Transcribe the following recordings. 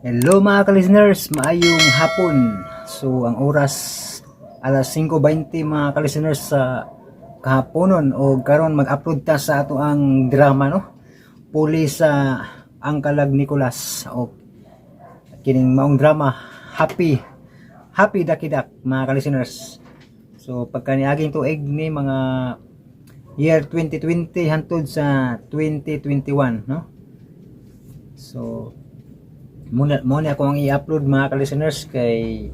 Hello mga ka-listeners, maayong hapon. So ang oras alas 5:20 mga ka-listeners sa kahaponon o karon mag-upload ta sa ato ang drama no. Puli sa Ang Kalag Nicolas o kining maong drama Happy Dakidak mga ka-listeners. So pagka niaging tuig ni mga year 2020 hantod sa 2021 no. So muna ako ang i-upload mga ka-listeners kay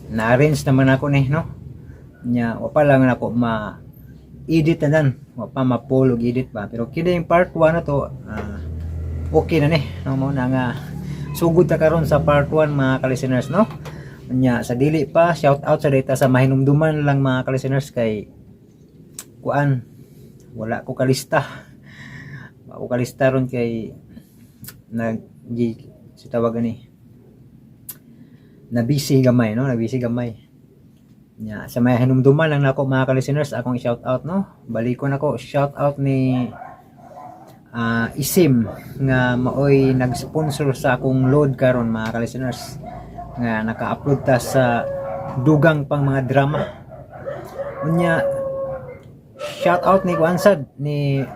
na-arrange naman ako ni no nya wa pa lang ako ma-edit na dan wa pa mapulog edit pa pero kini yung part 1 na to okay na ni no mo na nga sugod ta karon sa part 1 mga ka-listeners no nya sa dili pa shout out sa data sa mahinumduman lang mga ka-listeners kay kuan wala ko kalista ron kay nag si tawagan ni nabisi gamay nya sa may hinumduman lang nako mga ka-listeners akong i-shout out no balikon ako shout out ni Isim nga maoy nag-sponsor sa akong load karon mga ka-listeners nga naka-upload ta sa dugang pang mga drama nya shout out ni Kuansad ni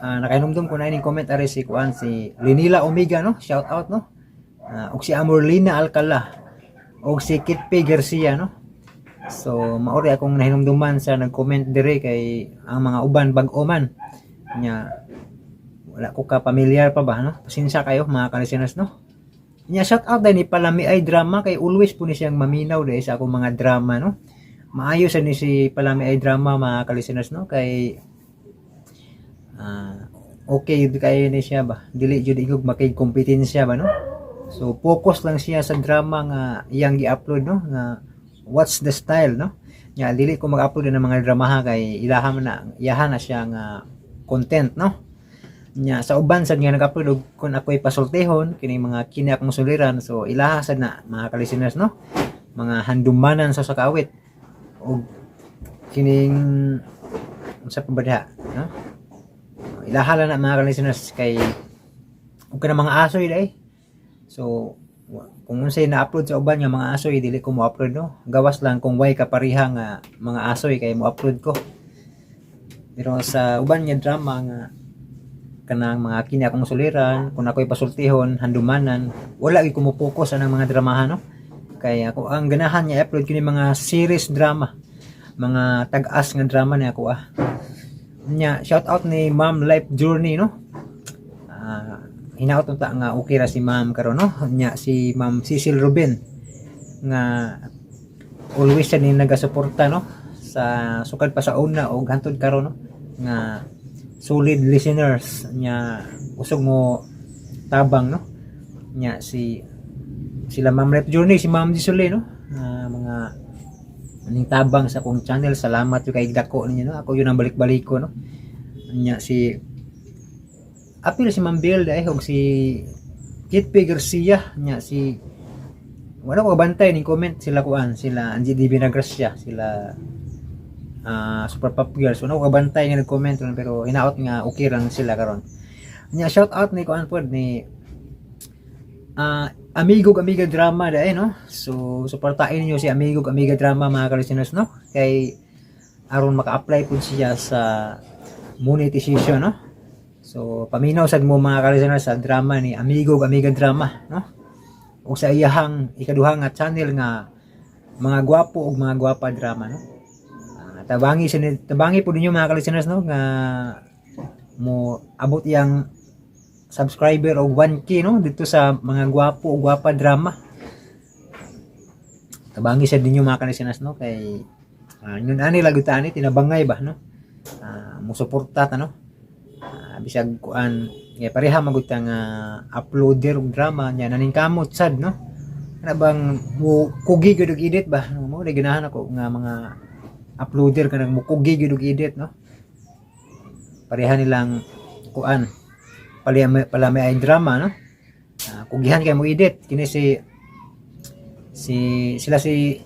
nakahinumdum ko na ining comment ari si Kuan si Linila Omega no shout out no og si Amorlina Alcala og si Kitpe Garcia no so maori akong nahinumduman sa nag-comment dire kay ang mga uban bag-o man nya wala ko ka pamilyar pa ba no pasensya kayo mga ka-listeners no nya shout out din ni Palami ay drama kay always po ni siyang maminaw dahil sa akong mga drama no maayo sa ni si Palami ay drama mga ka-listeners no kay okay yun kayo na siya ba dili jud igog makig-kompetensya ba no so focus lang siya sa drama nga iyang gi-upload no nga what's the style no nya dili ko mag-upload ng mga drama ha kay iyahan na siya nga content no nya sa uban sad nga nag-upload og kun ako'y pasultihon kini mga kini akong suliran so ilaha sad na mga ka-listeners no mga handumanan sa kaawit og kining unsa pa ba diha no ilahala na mga ka-listeners kay ug kana mga asoy dai so kung unsay na-upload sa uban nga mga asoy dili ko mo-upload no gawas lang kung way kapariha nga mga asoy kay mo-upload ko pero sa uban nga drama nga kanang mga kini akong suliran kung ako'y pasultihon handumanan wala gyud ko mo-focus anang mga dramahan no kay ako ang ganahan niya upload kini mga series drama mga tag-as nga drama ni ako nya shout out ni Ma'am Life Journey no hinaot ta nga okay ra si Ma'am karon no nya si Ma'am Cecil Ruben nga always siya ni nagasuporta no sa sukad pa sa una og hantod karon no nga solid listeners nya usog mo tabang no nya sila Ma'am Life Journey si Ma'am Disole no mga aning tabang sa akong channel salamat yung kay dako ninyo no ako yun ang balik-balik ko no nya si apil si Ma'am Bill dai og si Kitpe Garcia nya si wala ko bantay ning comment sila kuan sila Angie D. Vinagracia sila Super Pop Girls wala ko bantay nga nag-comment pero hinaot nga okay lang sila karon nya shout out ni kuan pod ni Amiga Drama dai no so suportahin niyo si Amiga Drama mga ka-listeners no kay aron maka-apply pud siya sa monetization no so paminaw sad mo mga ka-listeners sa drama ni Amiga Drama no o sa iyahang ikaduha nga channel nga mga gwapo ug mga gwapa drama no tabangi pud ninyo mga ka-listeners no nga mo abot yang subscriber o 1k no dito sa mga gwapo o gwapa drama tabangi sa dinyo mga ka-listeners no kay yun ani lagutani tinabangay ba no mo suporta ta no bisag kuan kay pareha maguta nga uploader og drama nya naning kamot sad no ana bang mo kugi gud og edit ba mo di ganahan ako nga mga uploader kanang mo kugi gud og edit no pareha nilang kuan palami ay drama no kugihan kay mo edit kini sila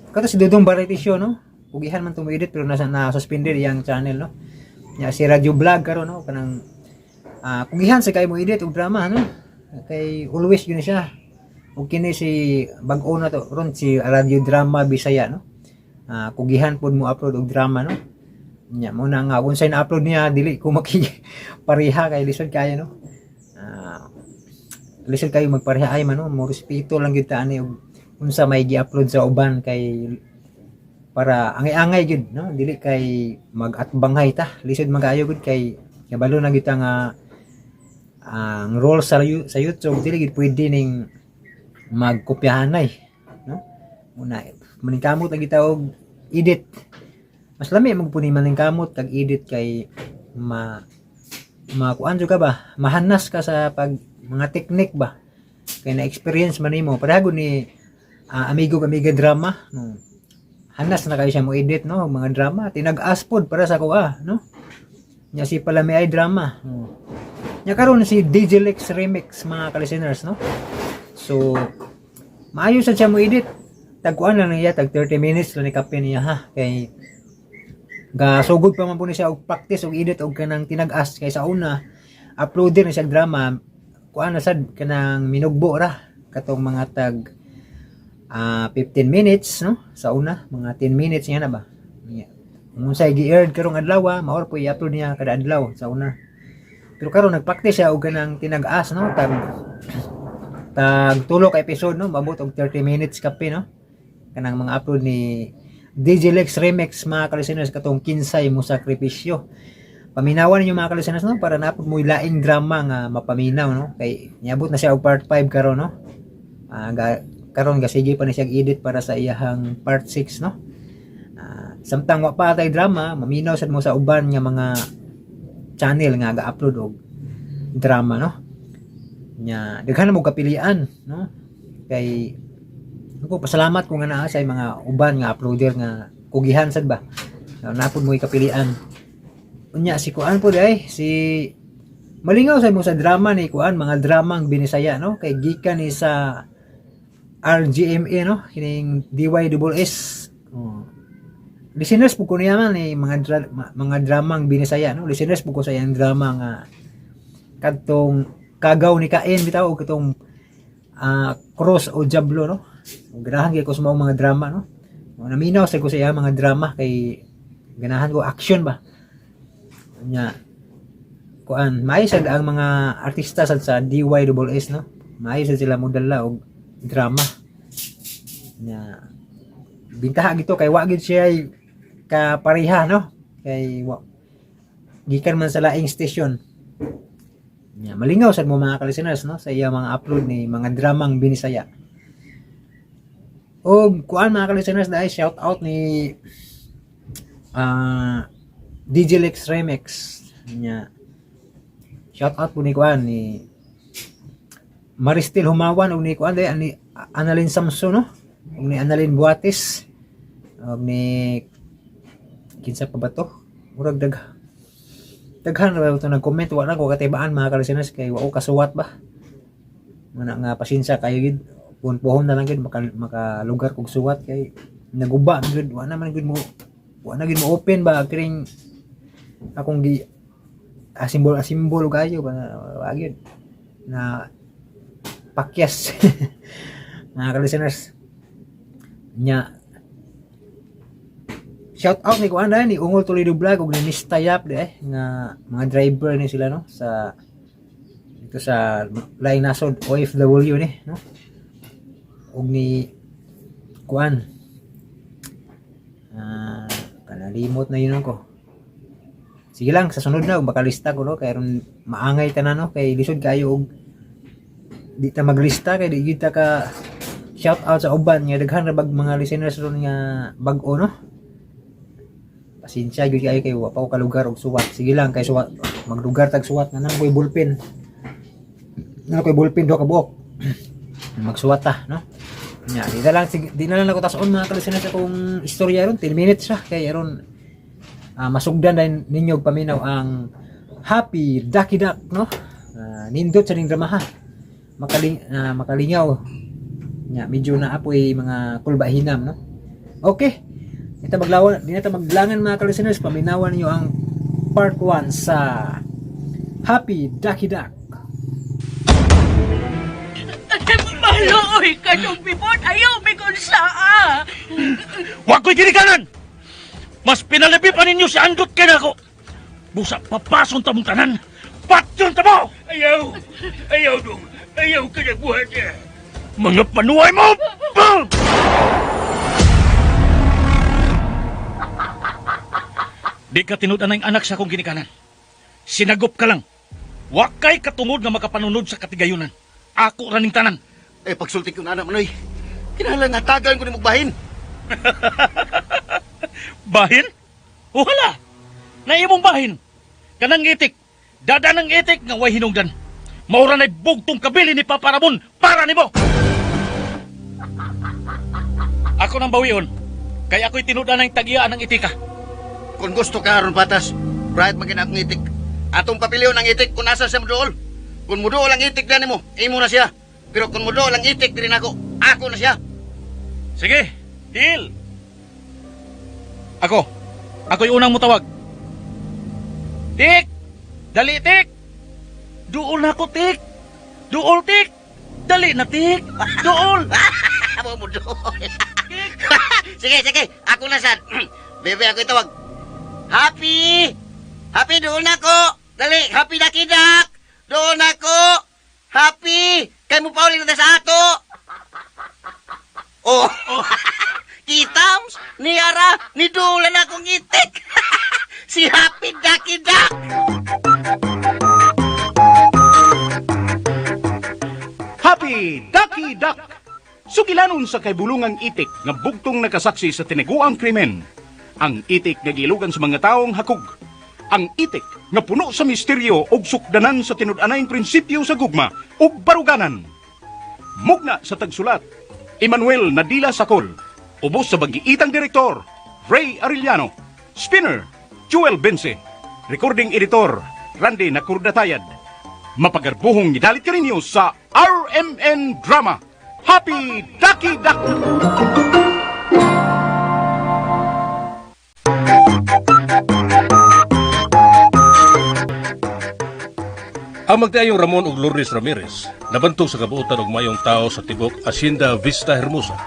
kato si Dudong Variety Show no kugihan man to mo edit pero na suspended yang channel no nya si Radio Vlog karon no kanang kugihan sa kay mo edit og drama no kay always yun siya ug kini si bag-o na to ron si Radio Drama Bisaya no. Kugihan pod mo upload og drama no. Nya mo na nga unsay na-upload niya dili ko pareha kay lisod kaya no. Lisod kayo magpareha ay man no, mo respeto lang gyud ta ani og unsa may gi-upload sa uban kay para angay-angay gyud no, dili kay mag-atbangay ta. Lisod man kaayo gyud kay kabalo na gyud ta nga ang role sa YouTube dili gyud pwede ning magkopyahanay no. Muna maningkamot ang kita og edit. Mas lami magpuni maningkamot kag edit kay kuan ka ba? Mahanas ka sa pag mga technique ba? Kay na experience man nimo. Parehagod ni amiga drama no. Hanas na kayo siya mo edit no, mga drama tinag-as pod para sa kuha no. Nya si pala may ay drama. Nya karon si DJ Lex Remix mga ka-listeners no. So maayo sa siya mo edit. Tagkuan lang niya tag 30 minutes lang ni kape niya ha. Kay gasugod pa man po ni siya og practice og edit og kanang tinag-as kay sa una uploader na siya drama kuan na sad kanang minugbo ra katong mga tag 15 minutes no sa una mga 10 minutes niya na ba kung say gi-earn karong adlaw maor po i-upload niya kada adlaw sa una pero karon nagpractice siya og kanang tinag-as no tag tulo ka episode no mabot og 30 minutes kape no kanang mga upload ni DJ Lex Remix mga ka-listeners katong Kinsay mo sakripisyo. Paminawan ninyo mga ka-listeners no para napod mo laing drama nga mapaminaw no kay niabot na siya og part 5 karon no. Karon gasige pa ni siya edit para sa iyahang part 6 no. Samtang wa pa tay drama maminaw sad mo sa uban nga mga channel nga ga-upload og drama no. Nya daghan mo kapilian no. Kay ako pasalamat ko nga naa sa mga uban nga uploader nga kugihan sad ba. Napod mo kapilian. Unya si kuan po day si malingaw sa mo sa drama ni kuan mga dramang binisaya no kay gikan ni sa RGMA no kining DYSS listeners po ko niya man ni mga dramang binisaya no listeners po ko sa yang drama nga kadtong kagaw ni Kain bitaw og katong Cross o Diablo no ganahan kay ko sa mga drama no naminaw sa ko sa mga drama kay ganahan ko action ba nya kuan maayo sad ang mga artista sad sa DYSS no maayo sad sila modala og drama nya bintaha gito kay wa gid siya kapareha no kay gikan man sa laing station nya malingaw sad mo mga ka-listeners no sa iya mga upload ni mga dramang binisaya og kuan mga ka-listeners dai shout out ni DJ Lex Remix nya shout out po ni kuan ni Maristel Humawan og ni kuan dai ni Annalyn Samson no og ni Annalyn Buatis og ni kinsa pa ba to murag daghan ra ba to nag-comment wala ko katibaan mga ka-listeners kay wa ko kasuwat ba mana nga pasensya kayo gid puhon na lang gid makalugar kog suwat kay naguba gid wa na gid mo open ba kiring akong gi simbol kayo ba wagid na pakyas mga ka-listeners nya shout out ni kuan ni Ungol Toledo Vlog ug ni Mistayap nga mga driver ni sila no sa dito sa laing nasod OFW ni no ug ni kuan kanalimot na yun ko. Sige lang sa sunod na makalista ko no kay ron maangay tanan no kay lisod kayo og di ta maglista kay di kita ka shout out sa uban nga daghan ra bag mga listeners ron nga bag-o no. Pasensya gyud kayo kay wa pa ko kalugar og suwat. Sige lang kay suwat maglugar tag suwat na koy ballpen. Na koy ballpen do ka buok. Magsuwat ta no. Nya di na lang ako tason mga ka-listeners akong istorya ron 10 minutes ra kay aron masugdan din ninyo paminaw ang Happy Ducky Duck no nindot sa ning drama ha makalingaw nya medyo na apoy mga kulbahinam no okay di na maglangan mga ka-listeners paminawan niyo ang part 1 sa Happy Ducky Duck. Luoy ka yung bibot, ayaw may kunsaa. Huwag ko'y ginikanan! Mas pinalabi pa ninyo si Andot kaya ako! Busa, papason ta mong tanan! Patyon ta mo! Ayaw dong! Ayaw ka nagbuhat niya! Mga panuay mo! Bam! Di ka tinudan ng anak sa akong ginikanan. Sinagop ka lang. Wakay katungod na makapanunod sa katigayunan. Ako raning tanan. Pagsulti ko na anak manoy. Kinahanglan nga tagan ko ni magbahin. Bahin? O hala! Naimong bahin. Kanang itik. Dada ng itik nga way hinungdan. Maura na'y bugtong kabili ni Papa Ramon para ni mo! Ako nang bawion. Kaya ako'y tinudan ng tagiaan ng itika. Kung gusto ka aron patas, bright maging akong itik. Atong papiliw ng itik kung nasa sa mudool. Kung mudool ang itik na mo, imo na siya. Pero kung mudool ang itik din ako na siya. Sige, deal! Ako'y unang mutawag. Tik! Dali, Tik! Duol na ako, Tik! Duol, Tik! Dali na, Tik! Duol! Amo mudool. Sige, ako na sad. Bebe, ako itawag. Happy! Happy, doon ako! Dali, happy na kidak! Doon ako! Happy! Kaya mo pa ulit na sa ato! Oh! Kitams! Ni Ara! Ni Dulan akong itik! Si Happy Ducky Duck! Happy Ducky Duck! Sugilanon sa kaibulungang itik nga bugtong nakasaksi sa tiniguang krimen. Ang itik nga gilugan sa mga taong hakog. Ang itik nga puno sa misteryo ug sukdanan sa tinud-anayng prinsipyo sa gugma ug baruganan. Mugna sa tagsulat, Emmanuel Nadila Sacol. Ubos sa bagiitang direktor, Ray Arellano. Spinner, Joel Bense. Recording editor, Randy Nakurdatayad. Mapagarbuhong nidalit ka ninyo sa RMN Drama. Happy Ducky Duck! Ang magdaayong Ramon ug Lourdes Ramirez nabantog sa kabuotan og mayong tao sa tibok Hacienda Vista Hermosa.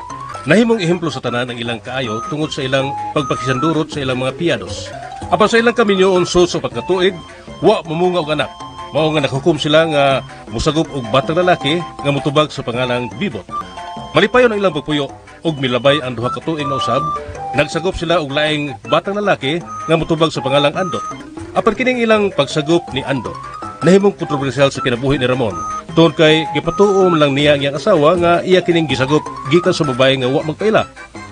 Nahimong ehemplo sa tanan ang ilang kaayo tungod sa ilang pagpakisandurot sa ilang mga piyados. Apan sa ilang kaminyo unso sa pagkatuig, wa mamunga og anak. Mao nga naghukom sila nga musagop og batang lalaki nga mutubag sa pangalang Bibot. Malipayon ang ilang pagpuyo ug milabay ang duha ka tuig na usab, nagsagop sila og laing batang lalaki nga mutubag sa pangalang Andot. Apan kining ilang pagsagop ni Andot nahimong kontrobersyal sa kinabuhi ni Ramon. Tungod kay gipatuom lang niya ang iyang asawa nga iya kining gisagop gikan sa babae nga wa magpaila.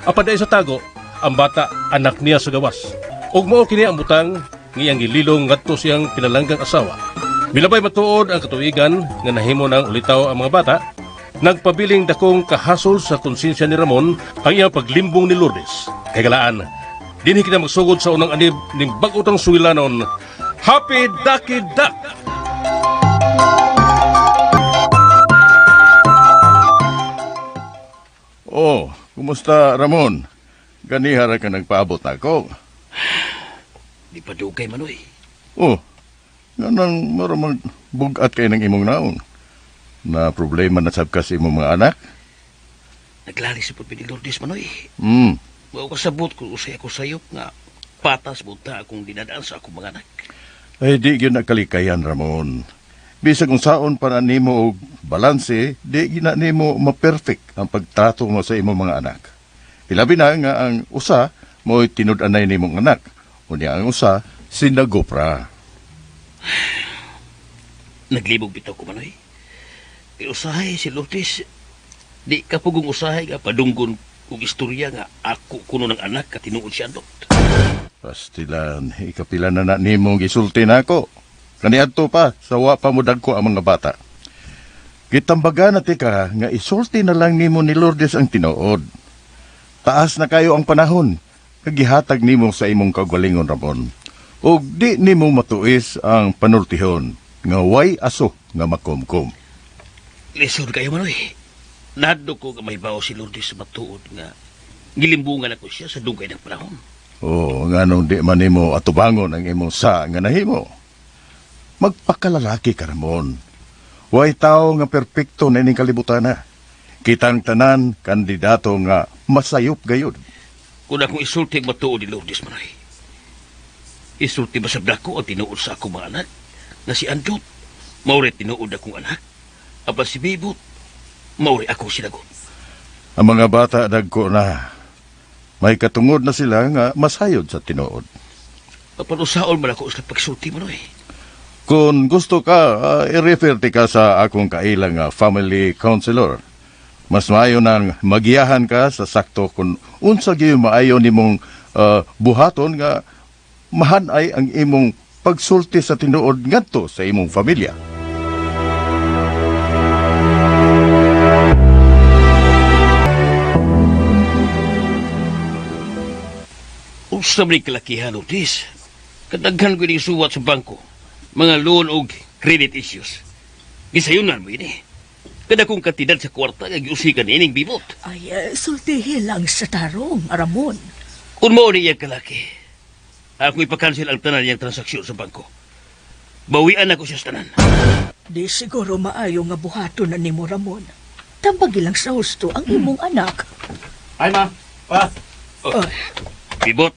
Apan dai sa tago, ang bata anak niya sa gawas. Ug mao kini ang butang nga iyang gililong ngadto siyang pinalanggang asawa. Milabay matuod ang katuigan nga nahimo nang ulitaw ang mga bata. Nagpabiling dakong kahasol sa konsensya ni Ramon ang iyang paglimbong ni Lourdes. Kay galaan, dinhi kita magsugod sa unang anib ning bag-otang suwilanon. Happy Ducky Duck! Oh, kumusta Ramon? Ganihara ka nagpaabot ako. Di pa dugay, Manoy. Oh, nga nang maramang bugat kayo ng imong naon. Na problema na sab ka sa imong mga anak? Naglali si Putpi ni Lourdes, Manoy. Hmm, Mao kasabot ko usay ako sayop nga patas bunta akong dinadaan sa akong mga anak. ay di yun nakalikayan Ramon. Bisag kung saon pa na nimo og balanse, di gina nimo ma-perfect ang pagtrato mo sa imong mga anak. Ilabi na nga ang usa mo'y tinud-anay nimong anak. Unya ang usa, sinagopra. Naglibog bitaw ko, Manoy. Usahay si Lourdes. Di ka pugong usahay nga padunggon kung istorya nga ako kuno ng anak katinuod si Andot. Pastilan, ikapila na nimo gisulti na ako. Kaniadto pa, sawa pa mo dagko ang mga bata. Gitambaga na tika nga isulti na lang nimo ni Lourdes ang tinuod. Taas na kayo ang panahon, kagihatag nimo sa imong kagalingon Ramon. O di nimo matuis ang panultihon, nga way aso nga makumkum. Lisod kayo, Manoy. Naddo ko nga may bawo si Lourdes sa matuod nga gilimbungan ako siya sa dugay ng panahon. O, nga nung di man nimo atubangon ang imong sa nga nahimo. Magpakalalaki ka Ramon. Way tao nga perpekto na ining kalibutan na. Kitang tanan kandidato nga masayop gayud. Kung akong isulti ang matuod ni Lourdes Manoy, isulti ba sa dako ang tinuod sa akong mga anak na si Andot, mauri tinuod akong anak, apan si Bibot, mauri ako sinagot. Ang mga bata dagko na may katungod na sila nga masayod sa tinuod. Apan usaon man ako sa pagsulti Manoy. Kung gusto ka, i-refer ti ka sa akong kailang family counselor. Mas maayo nang magiyahan ka sa sakto kung unsa gyud maayo nimong buhaton nga mahanay ang imong pagsulti sa tinuod ngadto sa imong pamilya. Usa man kalakihan o dis, kadaghan ko yung suwat sa bangko, mga loan o credit issues. Gisayunan mo ini. Kada kong kantidad sa kwarta, giusikan ining Bibot. Ay, sultihin lang sa tarong, Ramon. Kung mo ni iyang kalaki, ako ipakansel ang tanan niyang transaksyon sa bangko. Bawian ako siya sa tanan. Di siguro maayo nga buhato na ni mo, Ramon. Tambagi lang sa husto ang imong anak. Ay, ma. Pa. Bibot,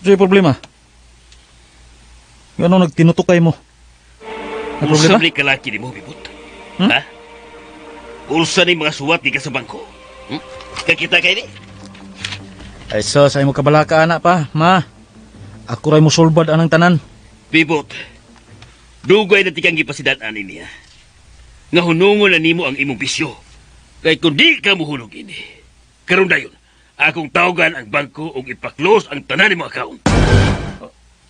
Diyo problema. Ano nagtinutukay mo? Ang problema? ulsa ni kalaki ni mo, Bibot. Ha? Ulsa ni mga suwat ni ka sa bangko. Kakita kayo ni? Ay sos, ay mo kabalaka anak pa, ma. Ako ray mo sulbad anang tanan. Bibot, dugay na tikang gipasidaan niya. Nga hunungon na nimo ang imong bisyo. Kay kung di ka muhulog ini, karon dayon, akong tawagan ang bangko ug ipa-close ang tanan nimong account.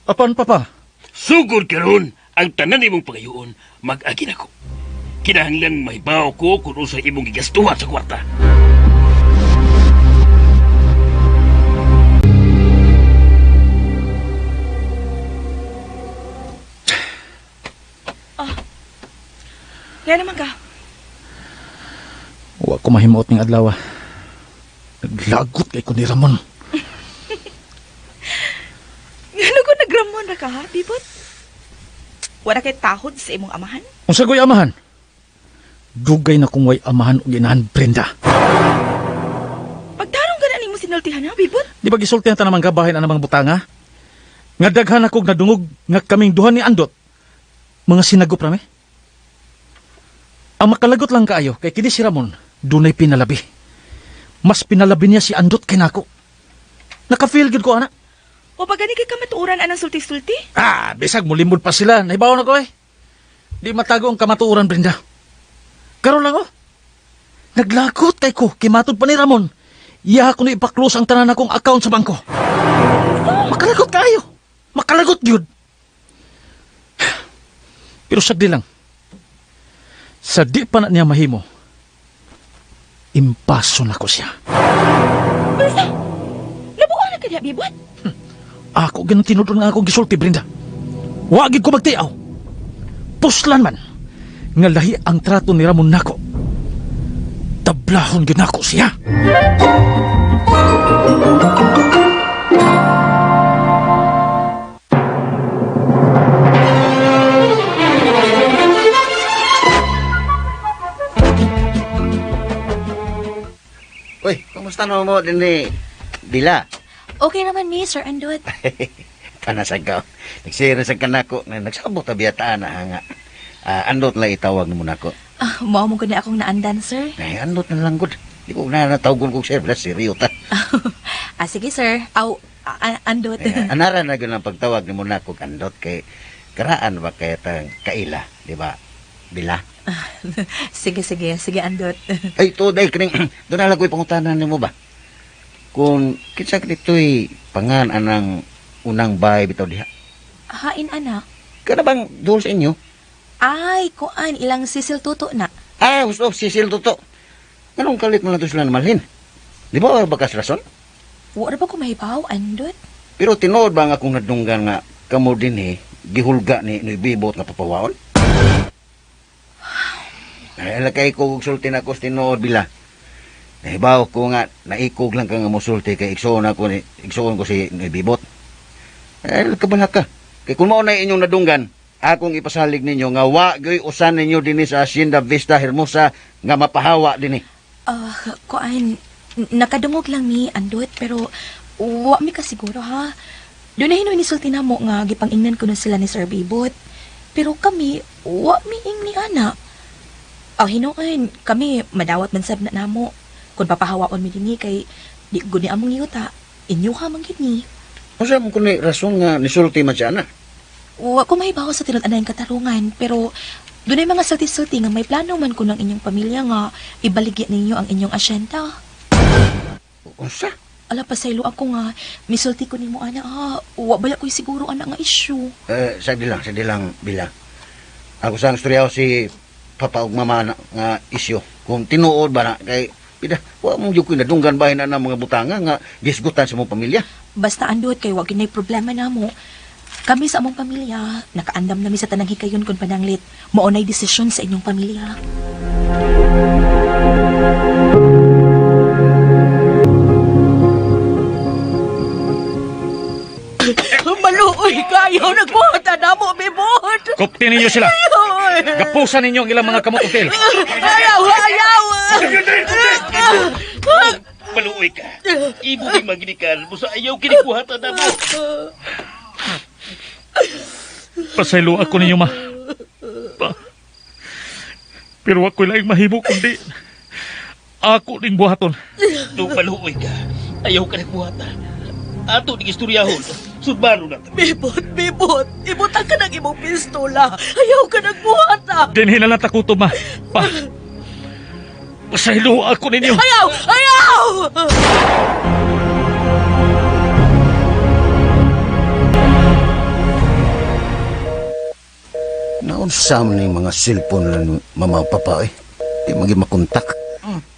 Apan papa? Sugod karon ang tanan nimong pagayoon mag-agi nako. Kinahanglan mahibaw ko kung unsay imong gigastuhan sa kwarta. Kaya naman ka. Wa ko mahimuot ning adlaw. Naglagot kay ko ni Ramon. Ano ko nagramon na ka, ha, Bibot? Wala kay tahod sa imong amahan? Unsa goy amahan? Dugay na kung way amahan og inahan Brenda. Pagtarong ka na ni mo sinultihan, ha, Bibot? Di ba gisulti na namang gabahin ang namang butanga? Nga daghan akong nadungog nga kaming duha ni Andot. Mga sinagop rami. Ang makalagot lang kaayo kay kini si Ramon dunay pinalabi. Mas pinalabi niya si Andot kay nako. Naka-feel good ko, anak. O pag gani kay kamatuuran anang sulti-sulti? Bisag mo limod pa sila. Naibaw na ko eh. Di matago ang kamatuoran, Brenda. Karon lang naglagot kay ko, kimatod pa ni Ramon. Iya ko na ipa-close ang tanan akong account sa bangko. Makalagot kayo. Makalagot yun. Pero sagdi lang. Sa di pa na niya mahimo, impaso na ko siya. Basta, nabuan na ka niya, Bibot? Ako ganun tinudon nga akong gisulti, Brenda. Wagig ko magtiaw. Puslan man. Nga lahi ang trato ni Ramon nako. Tablahon yun ako siya. Uy, kumusta na mo din ni Dila? Okay naman ni Sir Andot. Panasag ka. Nagsira sa kanako na nagsabot na biyataan na nga. Andot lang itawag mo nako. Mao mo ko na akong naandan, sir. Ay, andot na lang gud. Di ko na natawgon ko sir, bless seryo ta. Sige, sir. Andot. Anara na gyud ang pagtawag ni mo nako andot kay karaan ba kay tang kaila, di ba? Dila. Sige, Andot. Ay, to dai kring do na lang ko'y pangutanan nimo ba? Kung kinsa dito'y pangan anang unang bahay bitaw diha. Hain, anak. Kana bang duol sa inyo? Ay, kuan, ilang sisil tuto na. Gusto, sisil toto. Anong kalit mo na to sila namalhin? Di ba bakas rason? Wala ba ko mahibaw, Andot? Pero tinood ba nga akong nadunggan nga kamo din gihulga ni Bibot nga papawaon? Ay, lakay ko sulti na ko tinood bila. Nahibaw ko nga, naikog lang ka nga musulti kay igsoon ko si Bibot. Ay, kabalak ka. Kay kung mao na inyong nadunggan, akong ipasalig ninyo nga wa gyoy usan ninyo dinhi sa Hacienda Vista Hermosa nga mapahawa dinhi. Kuan, nakadungog lang mi, andot, pero wa mi kasiguro ha. Doon na hinoy nisulti na mo nga gipang-ingnan ko na sila ni Sir Bibot. Pero kami, wa mi ing ni ana. Hinoon, kami madawat man sab na namo. Kung papahawaon mi dinhi kay di guni among yuta, inyo ha manggid ni. Usa mo kuni rason nga nisulti man siya na. Wa ko mahibaw sa tinod anay katarungan, pero doon ay mga sulti-sulti nga may plano man ko ng inyong pamilya nga ibaligya ninyo ang inyong asyenda. Unsa? Ala pasaylo ako nga, misulti ko nimo ana ha. Wa baya ko'y siguro ana nga issue. Sagdi lang, Bila. Ako sang istorya si Papa ug Mama nga isyo. Kung tinuod ba na, kay, pida, wa mong yung kinadunggan bahin na ng mga butanga nga gisgutan sa mong pamilya. Basta andot kay wa ginay problema namo. Kami sa among pamilya, nakaandam nami sa tanang hikayon kon pananglit. Maunay desisyon sa inyong pamilya. Maluoy kayo, nagbuhata na mo, Bibot! Kupti ninyo sila. Gapusan ninyo ang ilang mga kamot hotel. Ayaw! Maluoy ka. Ibo kay maginikan mo sa ayaw kinikuhatan na mo. Pasaylo ako ninyo, ma. Pero ako lang mahimo kundi ako ning buhaton. Nung maluoy ka, ayaw ka nagbuhatan. Ato ning istoryahon. Sudbaro na. Bibot! Ibutan ka ng imong pistola! Ayaw ka nagbuhata! Dinhin na lang takuto, ma. Pasaylo ako ninyo. Ayaw! Naunsam ni mga cellphone na ni Mama ug Papa eh. Di magi makontak.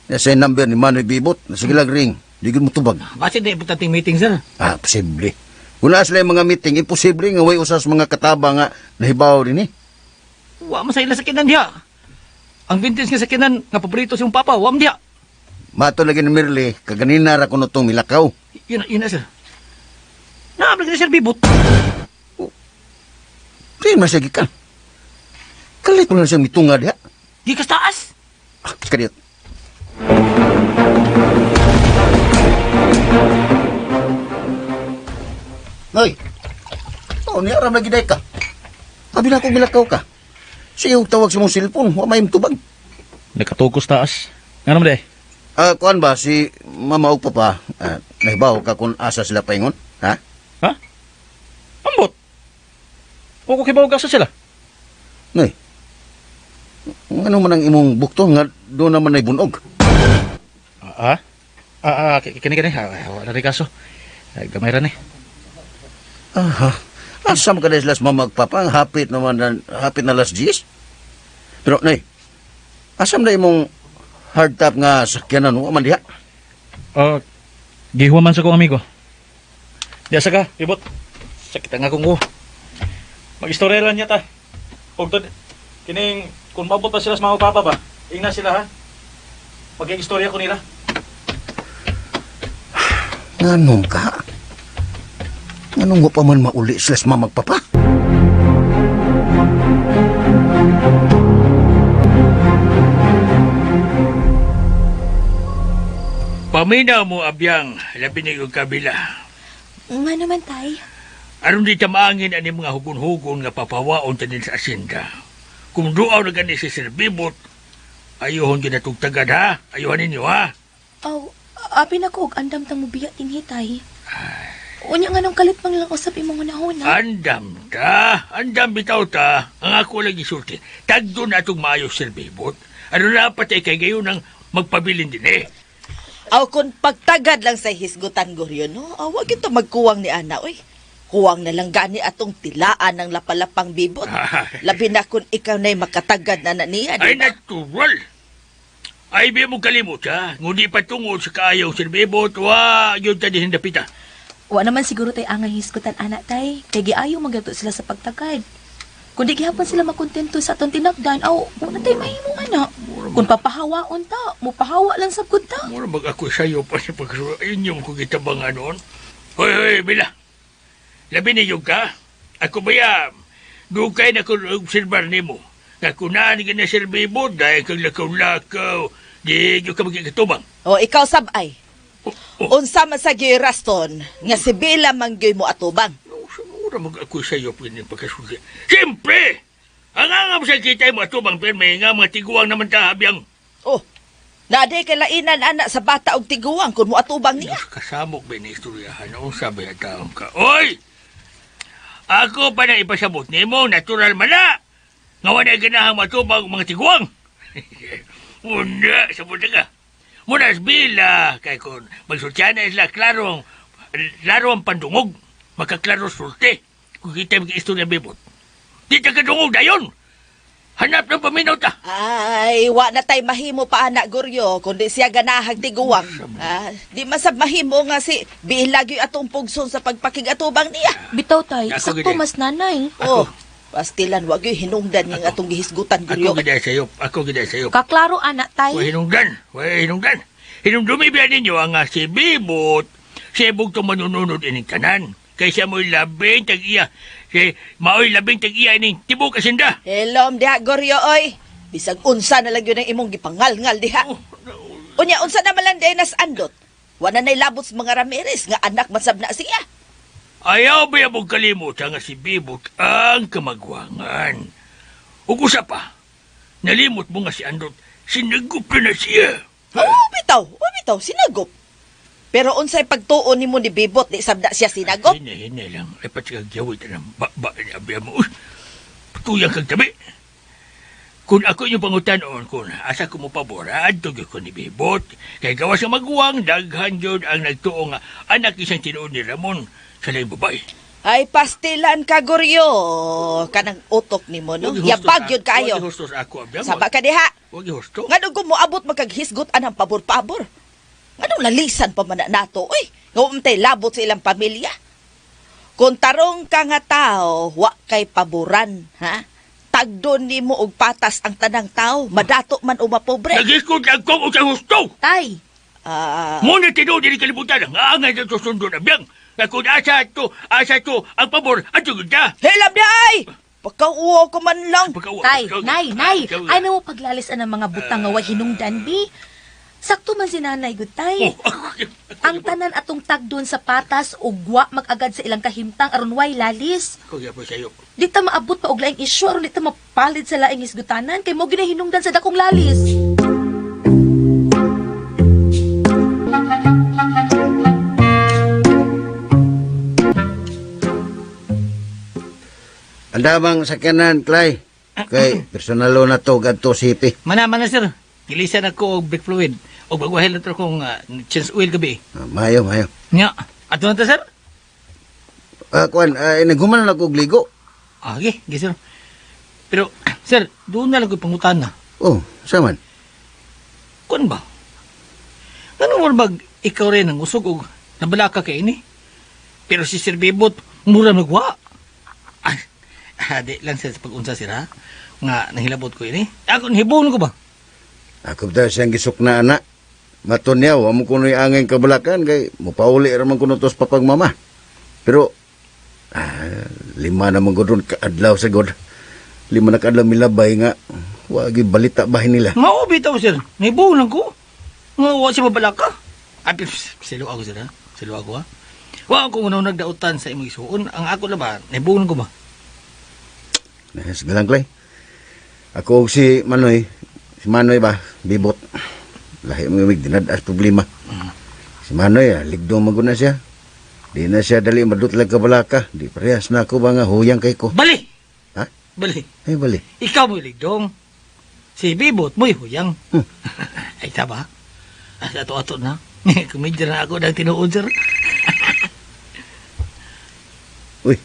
Nasa number ni Manoy Bibot, nasigilag ring. Di gid mo tubag. Bakit na importanteng meeting, sir? Posible. Kung naa sila yung mga meeting, imposible nga way usas mga kataba nga nahibaw rin eh. Wa man sa ila sakinan diha. Ang vintage nga sakinan nga paborito sa iyong papa, wa man diha. Mato lagi ni Merle, kaganina ra kuno tong milakaw. Yun na, sir. Naablag na, sir, Bibot. Di masagi ka. Kalit mo lang siyang mitunga diha. Di kas taas. Kadiyot. Hoy! Niya aram lagi day ka. Abi na akong milakaw ka. Siya tawag sa mong cellphone, wa may tubag. Nakatukos taas. Nga naman day? Kuan ba, si Mama ug Papa, nahibaw ka kung asa sila paingon? Ha? Ha? Ambot. O ko kibaw gasa sila. Noy. Ano man ang imong bukto nga doon naman ay bunog? Kini. Wala rin kaso. Gamay rin eh. Aha. Asam ka na sila sa Mama ug Papa, ang hapit na last G's? Pero, Noy, asam na imong hardtop nga sakyanan mo, man diha? Gihuwa man sa kong amigo. Diya sa ka, Bibot. Sakit nga kong mag-istorya lang niya ta. Huwag to, kining, kung mabot pa sila sa mga papa ba, ingna sila ha. Mag-istorya ko nila. Nganong ka? Nganong mo pa man mauli sila sa Mama ug Papa? Paminaw mo, Abyang, labi ni yung kabila. Nga naman, tay. Aron di tamaangin ani mga hugon-hugon nga papawaon tanin sa asyenda. Kung duaw na gani si Sir Bibot, ayuhon ginatugtagad ha? Ayuhan ninyo ha? Apin ako og andam tang mubiya dinhi, tay. Unya nga nang kalit pang lang usap imong unahon ha. Andam bitaw ta, ang ako lagi sulti. Tagdo na itong maayo Sir Bibot. Ano na patay kay gayon ng magpabilin din eh. Aw kung pagtagad lang sa hisgutan goryo, no? Wag ito magkuwang ni Ana, oy. Kuwang na lang gani atong tilaan ng lapalapang Bibot. Labi na kung ikaw na'y makatagad na niya, Ay, di ba? natural. Ay, di mo kalimot, ha? Ngundi patungod sa kaayaw Sir Bibot, yun tadi hindapita. Wa naman siguro tay angay hisgutan anak, tay. Kay giayo magato sila sa pagtagad. Kung di gihapon sila makontento sa atong tinagdan, wala tay mahimong anak. Kung papahawaon ta, mupahawa lang sa good ta. Mura mag-ako sa'yo pa sa pagsuro. Ayun yung kong itabangan noon. Hoy, Bila. Labi niyo ka. Ako ba yan? Dukay na kung obserbar ni mo. Nga kunaan ka na Sir Bibot dahil kang lakaw-lakaw. Di nyo ka magkakatubang. O ikaw sabay. Oh. Unsa man sa giraston nga si Bila mangyoy mo atubang. Siguro mag-ako sa'yo po yung pagkasugi. Siyempre! Ang angam sa kita mo atubang pero may nga mga tiguang naman tahabyang. Oh, naday kalainan anak sa bata og tiguang kun mo atubang niya. Diyos, kasamok ba yung istoryahan? Ang sabi na taong ka. Oy! Ako pa na ipasabot ni mo, natural man na. Nga wala ganahang matubang mga tiguang. Muna, sabot na ka. Muna bila, kay kung magsutsana sila, klaro ang pandungog. Makaklaro sulte. Kung kita yung istorya bibot. Di ta kadungog na yun. Hanap ng paminaw ta. Ay, wa na tay mahimo pa anak Goryo kundi siya ganahag tiguang. Di masab mahimo nga si Bila gyud atong pugson sa pagpakigatubang niya. Bitaw tay, Ako sakto gid. mas nanay. Oh, pastilan wa gyud hinungdan ning atong gihisgutan Goryo. Ako gida sa'yo. Ako gida sa'yo. Kaklaro anak tay. Wa hinungdan. Hinungdumi ba ninyo ang si Bibot. Siya bugtong manununod ining tanan. Kaysa mo'y labing tag-iya. Si mao'y labing tag-iya ining tibok asinda. Helom diha Goryo oy. Bisag unsa na lang yun ang imong gipangal-ngal diha. Unya unsa na malanday nas andot. Wa na nay labot sa mga Ramirez nga anak masab na siya. Ayaw ba yung kalimutan nga si Bibot ang kamagwangan. Ug usa pa, nalimot mo nga si Andot, sinagup na siya. Oh, bitaw, sinagop. Pero unsay pagtuon nimo ni Bibot di sabda siya sinagop? Hina lang, ay pati kag yawit na ba ni abiya mo. Uy, patuyang kag tabi. Kung ako yung pangutanon, kung asa ko mo paborad, tugyo ko ni Bibot. Kay gawa sa magwang, daghan yun ang nagtuo nga anak isang tinuon ni Ramon sa laing babae. Ay pastilan ka Goryo. Kanang utok nimo no. Yabag yun kayo. Huwag ihustos ako, abiya mo. Saba ka diha. Huwag ihustos. Nga nung mo abot magkaghisgot anang pabor-pabor. Anong lalisan pa man na nato? Uy, nga umtay labot sa ilang pamilya. Kung tarong ka nga tao, wa kay paboran, ha? Tagdon ni mo og patas ang tanang tao, madato man o mapobre. Nag-iskot lang kong sa husto. Tay, Muna tinuod din kalibutan, nga angay na susundo na biyang. Nga kung asa to, ang pabor, at yung ganda. Helam di ay! Pagkauo ko man lang. tay, nay. Ay na mo paglalisan ng mga butang nga way hinungdan bi. Sakto man si nanay gud tay. Ang tanan atong tagdon sa patas ug wa mag-agad sa ilang kahimtang aron way lalis. Kaya po sa'yo. Di ta maabot pa og laing isyu aron di ta mapalid sa laing isgutanan kay mo ginahinungdan sa dakong lalis. Andamang sakyanan, Clay. Kay personalo na to, gadto sipi. Mana sir. Ilisan ako og brake fluid. O bagwahil na to kong change oil gabi. Mayo. Nya, ato na to sir? Kuan, naghuman na ako og ligo. Okay, sir. Pero, sir, doon na lang ko pangutan na. Oh, saman. Kuan ba? Ano mo bag ikaw rin ang usog og nabalaka kay ini? Pero si Sir Bibot, mura nagwa. Di lang sir sa pag-unsa sir ha? Nga nahilabot ko ini. Ako, nahibon ko ba? Ako ta siyang gisok na anak. Matunyaw, amo kuno'y angay kabalakan kay mupauli raman kuno tos papagmama. Pero 5 naman gudron kaadlaw sa god. 5 na kaadlaw milabay nga wagi balita bahin nila. Mao bitaw sir. Nahibon lang ko. Nga wa siya mabalaka. Ay, silo ako sir ha? Silo ako ha? Wa ako nga nagdautan sa imong isuon. Ang ako na ba? Nahibon ko ba? Sige lang, Clay. Ako og si Manoy. Si Manoy ba? Bibot. Lahi mo yung dinadas problema. Si Manoy, ligdong maguna siya. Di na siya dali madutlag kabalaka. Di parehas na ako ba nga huyang kay ko. Bali! Ha? Bali. Ay, bali. Ikaw mo'y ligdong. Si Bibot mo'y huyang. Ay, taba. Ato-ato na. Kumidya na ako ng tinuod, sir. Uy.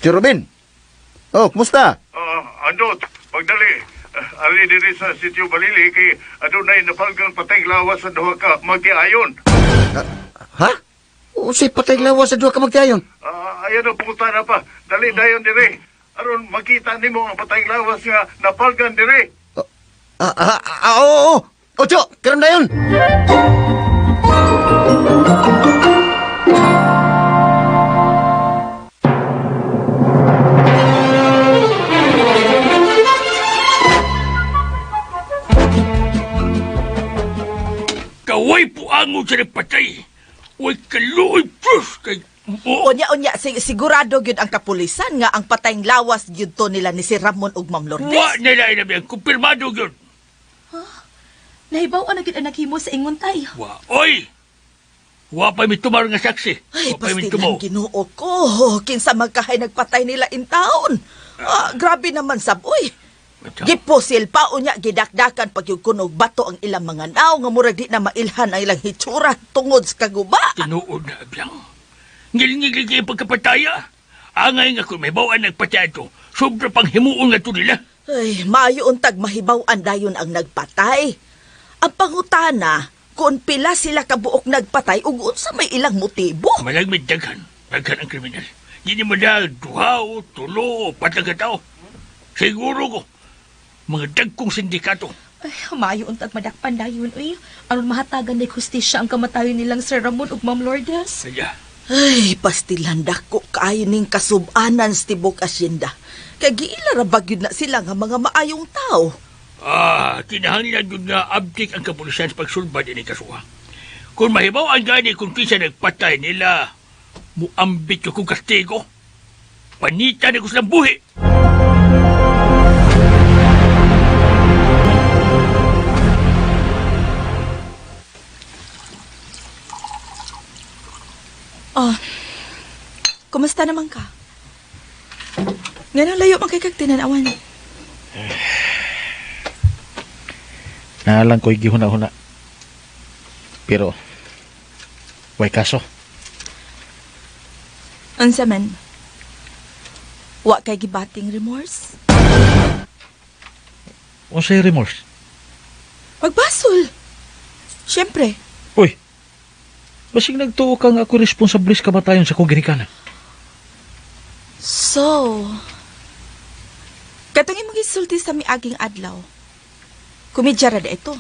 Si Robin. Oh, kumusta? Andot, pagdali. Ali diri sa sitio Balili kay adunay napalgang patay lawas sa duha ka magtiayon. Ha? O si patay lawas sa duha ka magtiayon? Ayan ang pumunta na pa. Dali dayon dire. Aron makita nimo ang patay lawas nga napalgan dire. Oo. Ocho, karon dayon. Way puangon sa nagpatay. Way kaluoy pus kay... Unya, sigurado gyud ang kapulisan nga ang patayng lawas gyud to nila ni si Ramon ug Ma'am Lourdes. Wa nila inabiyang kumpirmado yun. Nahibaw na gid ang naghimo sa ingon tay. Wa, oy! Wa pa may tumar nga saksi. Ay, Wa pa may tumo. pastilan Ginoo ko. Kinsa magkahay nagpatay nila in taon. Grabe naman saboy. Gipusil pa unya gidakdakan pag yung kunog bato ang ilang mga naw nga murag di na mailhan ang ilang hitsura tungod sa kaguba. Tinuod na abiyang. Ngilingig kayo pagkapataya. Angay nga kung may bawaan nagpatay ito, sobra pang himuon nga ito nila. Ay, maayo untag mahibaw-an dayon ang nagpatay. Ang pangutana, kung pila sila kabuok nagpatay ug unsa may ilang motibo. Malagmit daghan ang kriminal. Hindi mo na duhaw, tulo, patagataw. Siguro ko, mga dagkong sindikato. Ay, maayo untag madakpan dayon uy. Aron mahatagan ni hustisya ang kamatayon nilang Sir Ramon ug Ma'am Lourdes. Kaya, Ay, pastilan dako kaayo ning kasubanan sa tibok asyenda. Kay giila ra bagyod na sila nga mga maayong tao. kinahanglan yun nga abdik ang kapulisan sa pagsulbad ini kasuha. Kung mahibaw ang gani kung kinsa nagpatay nila, muambit ko kung kastigo. Panita na ko silang buhi. Oh, kumusta naman ka? Nga layo man kay kag tinanawan. Naalang ko'y gihuna-huna. Pero, way kaso. Unsa man? Wa kay gibating remorse? Unsay remorse? Pagbasol. Siyempre. Uy, basig nagtuo kang ako responsable sa kamatayon sa kong ginikanan. So, katong imong gisulti sa miaging adlaw. Kumidya ra da ito.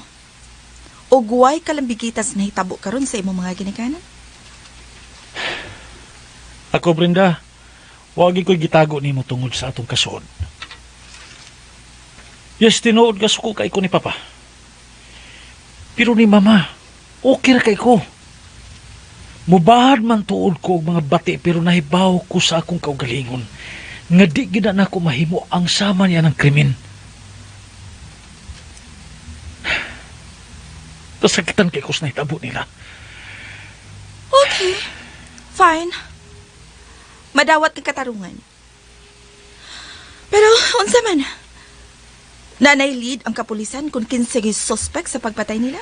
O guway kalambigitas na hitabo karon sa imong mga ginikanan? Ako, Brenda, wagi ko'y gitago nimo tungod sa atong kasuod. Yes, tinuod ka suko kay ko ni Papa. Pero ni Mama, okay ra kay ko. Mubahad man tuod ko og mga bati pero nahibaw ko sa akong kaugalingon nga di gid na ako mahimo ang sama niya ng krimen. Kasakitan kay ko sa nahitabo nila. Okay. Fine. Madawat kang katarungan. Pero, unsa man? Nanay lead ang kapulisan kung kinsa gyud suspect sa pagpatay nila?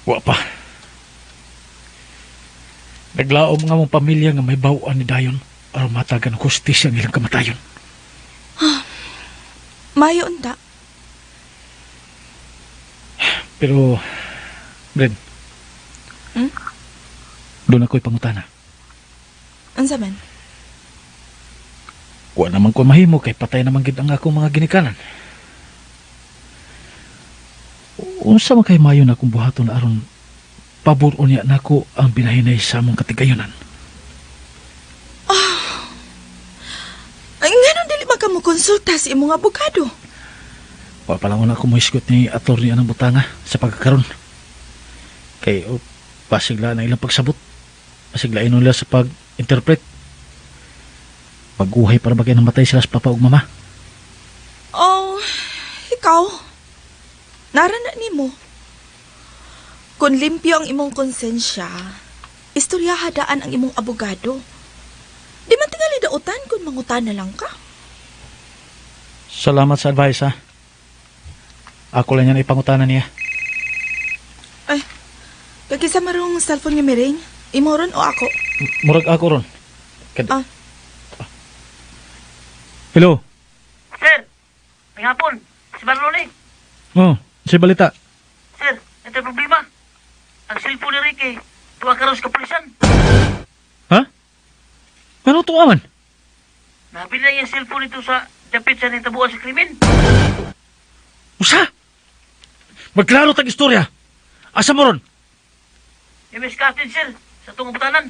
Wa pa. Naglaom nga mong pamilya nga may bawaan ni Dayon aron matagan ang hustisya ng ilang kamatayon. Mayo unta. Pero, Bren, doon ako'y pangutana. Unsa man? Wa naman ko mahimo kay patay naman gid ang akong mga ginikanan. Unsa man kay mayo na akong buhaton aron pabor niya nako ang binahinay sa among katigayonan. Ay, ngayon dili ba ka mo konsulta sa imong abogado? Wa pa lang ako moisgot ni attorney anang butanga sa pagkakaroon. Kay pasigla na ilang pagsabot. Pasigla nila sa pag-interpret. Pag-uhay para bagay namatay sila sa papa ug mama. Oh, ikaw? Narana nimo. Kung limpyo ang imong konsensya, istoryahadaan ang imong abogado. Di man tingali dautan kung mangutan na lang ka. Salamat sa advice ha. Ako lang yan ipangutanan niya. Ay, kagisa marong cellphone niya miring. Imo ron o ako? Murag ako ron. Ah. Hello? Sir, may hapon. Si Marlon eh. Oh, si balita. Sir, ito yung problema. Ang cellphone ni Ricky, tuwa ka rin sa kapulisan. Ha? Ano ito aman? Nabili na yung cellphone ito sa dapit sa nitabuan sa krimen. Usa? Magklaro tag istorya. Asa mo ron? Yung Miss Captain, sir, sa tungong butanan.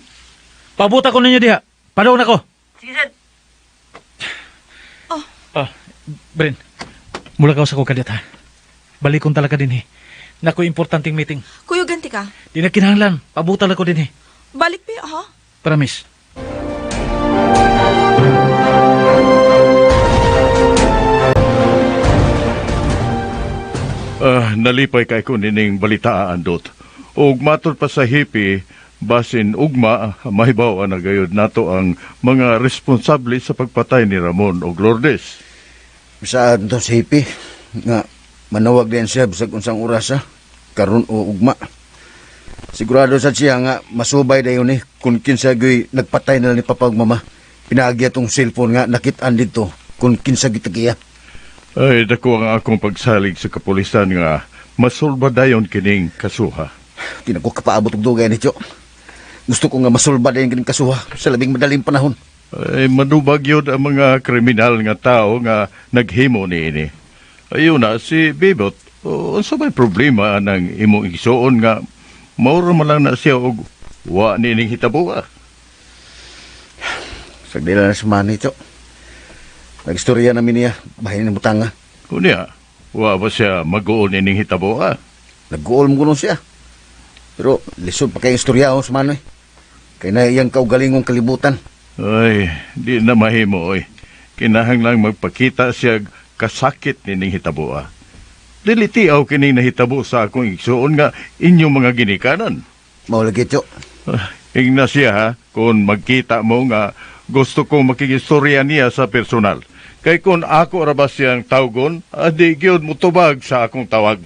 Pabuta ko ninyo diha. Padawon ako. Sige, sir. Bren, mula ka sa ko kadit ha. Balik kong talaga din eh. Naku, importanteng meeting. Kuyugan ganti ka. Di na kinahanglan. Pabutal ako din eh. Balik pa ha? Promise. Nalipay kay ko nining balita andot. Ug matod pa sa hipi, basin ugma mahibaw na gayud nato ang mga responsable sa pagpatay ni Ramon ug Lourdes. Saan to si Hippie nga manawag din siya bisag unsang oras karon o ugma. Sigurado sa siya nga masubay dayon ni kung kinsa gyud nagpatay na ni Papa ug Mama. Pinaagi atong cellphone nga nakit-an dito kung kinsa gitagiya. Ay, dako ang akong pagsalig sa kapulisan nga masulba dayon kining kasuha. Di na ko kapaabot og dugay ni Tio. Gusto ko nga masulba dayon kining kasuha sa labing madaling panahon. Ay, manubag yun ang mga kriminal nga tao nga naghimo niini. Ayun na, si Bibot, unsa may problema ng imong igsuon nga mauro man lang na siya og wa nining hitabuha. Sagdila na sa mani, Tio. Nagstorya namin niya, bahin ng butanga. Kunya, wa ba siya mag-uon nining hitabuha? Nag-uol mo siya. Pero lisod pa kayong istorya sa mani. Kaya na iyang kaugalingong kalibutan. Ay, di na mahimo, oy. Kinahanglang magpakita siya kasakit nining hitabuha. Dili tiaw kining nahitabo sa akong igsuon nga inyong mga ginikanan. Maulagi, Tio. Ingna siya ha, kung magkita mo nga gusto kong makigistorya niya sa personal. Kay kung ako ra ba siyang tawgon, di gyud mo tubag sa akong tawag.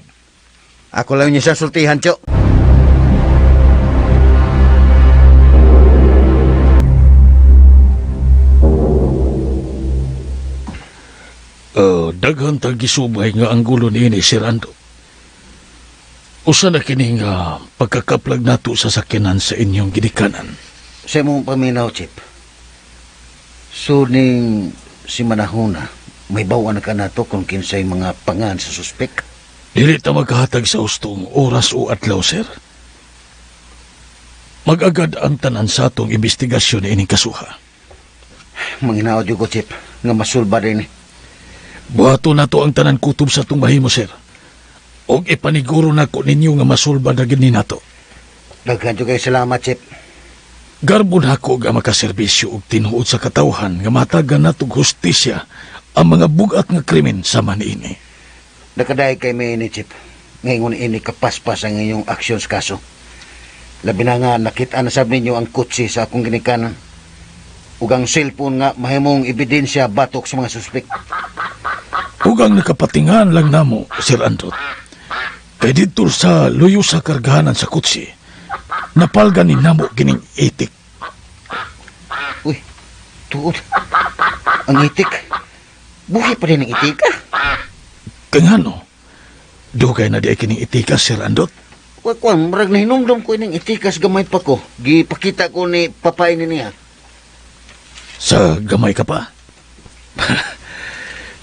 Ako lang niya siya sultihan, Tio. Daghan tag gisubay nga ang gulo niini si Rando. Usa na kini nga pagkakaplag nato sa sakinan sa inyong ginikanan. Sa mong paminaw, Chip. So, ning si Manahuna, may bawaan ka na to kung kinsay mga pangan sa suspek? Dili ta magkahatag sa ustong oras o adlaw, sir. Mag-agad ang tanan sa atong investigasyon ining kasuha. Manginaod yung ko, Chip, nga masulba rin eh. Buhato na to ang tanan kutob sa itong mahimo, sir. Og ipaniguro na ko ninyo nga masulba na gini nato. Daghan yung kayo salamat, Chip. Garbon ako nga makaserbisyo og tinuod sa katawhan nga matagan natong hustisya ang mga bugat nga krimen sa maniini. Nakaday kay may ini, Chip. Ngayon ini kapaspas ang inyong aksyon sa kaso. Labi na nga nakita na sab ninyo ang kutsi sa akong ginikanan. Ug ang cellphone nga mahimong ebidensya batok sa mga suspek. Ug ang nakapatingan lang namo, Sir Andot. Kay dito sa luyo sa kargahanan sa kutsi, napalgan ni namo gining itik. Uy, tuod. Ang itik. Buhay pa rin ang itika. Kangano? Dugay na di ay kining itika, Sir Andot. Kwan, marag na hinumdum ko ng itikas gamay pa ko. Gipakita ko ni papay niya. Sa gamay ka pa?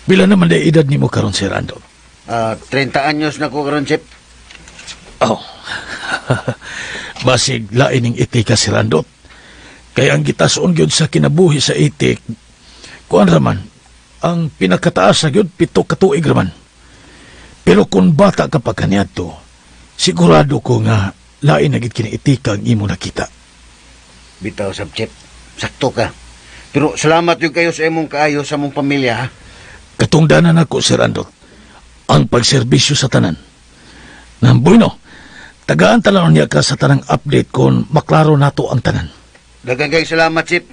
Bila naman na edad ni mo karon, Sir Andot? 30 anyos na ko karon, Chip. Oh. Basig lain ning itika, Sir Andot. Kaya ang gitason gyud sa kinabuhi sa itik, kuan raman, ang pinakataas sa gyud 7 ka tuig raman. Pero kung bata ka pa kaniadto, sigurado ko nga lain na gid kini itika ang imo nakita. Bitaw sab, Chip. Sakto ka. Pero salamat yung kayo sa imong kaayo sa mong pamilya, ha? Katungdanan ako, Sir Andot, ang pagserbisyo sa tanan. Namboy no, tagaan talaon niya ka sa tanang update kung maklaro nato ang tanan. Daghang kay salamat, Chip.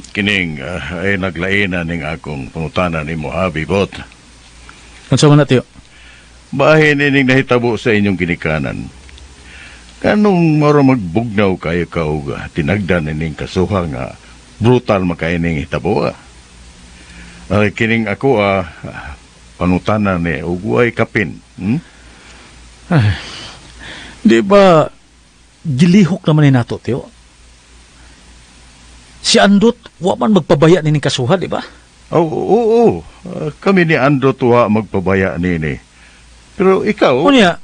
Kining ay naglainan ning akong pangutanan ni mo, Bibot. Unsa man na, Tio? Bahin nining nahitabo sa inyong ginikanan. Kanong maro magbugnaw kayo kauga, tinagdan nining kasuha nga brutal makaining hitabo. Ay kining ako panutanan ni ugway kapin. Di ba gilihok naman ni nato, Tio? Si Andot, wa man magpabaya nining kasuha, di ba? Oo. Kami ni Andro tuwa magpabaya nini. Pero ikaw... Unya,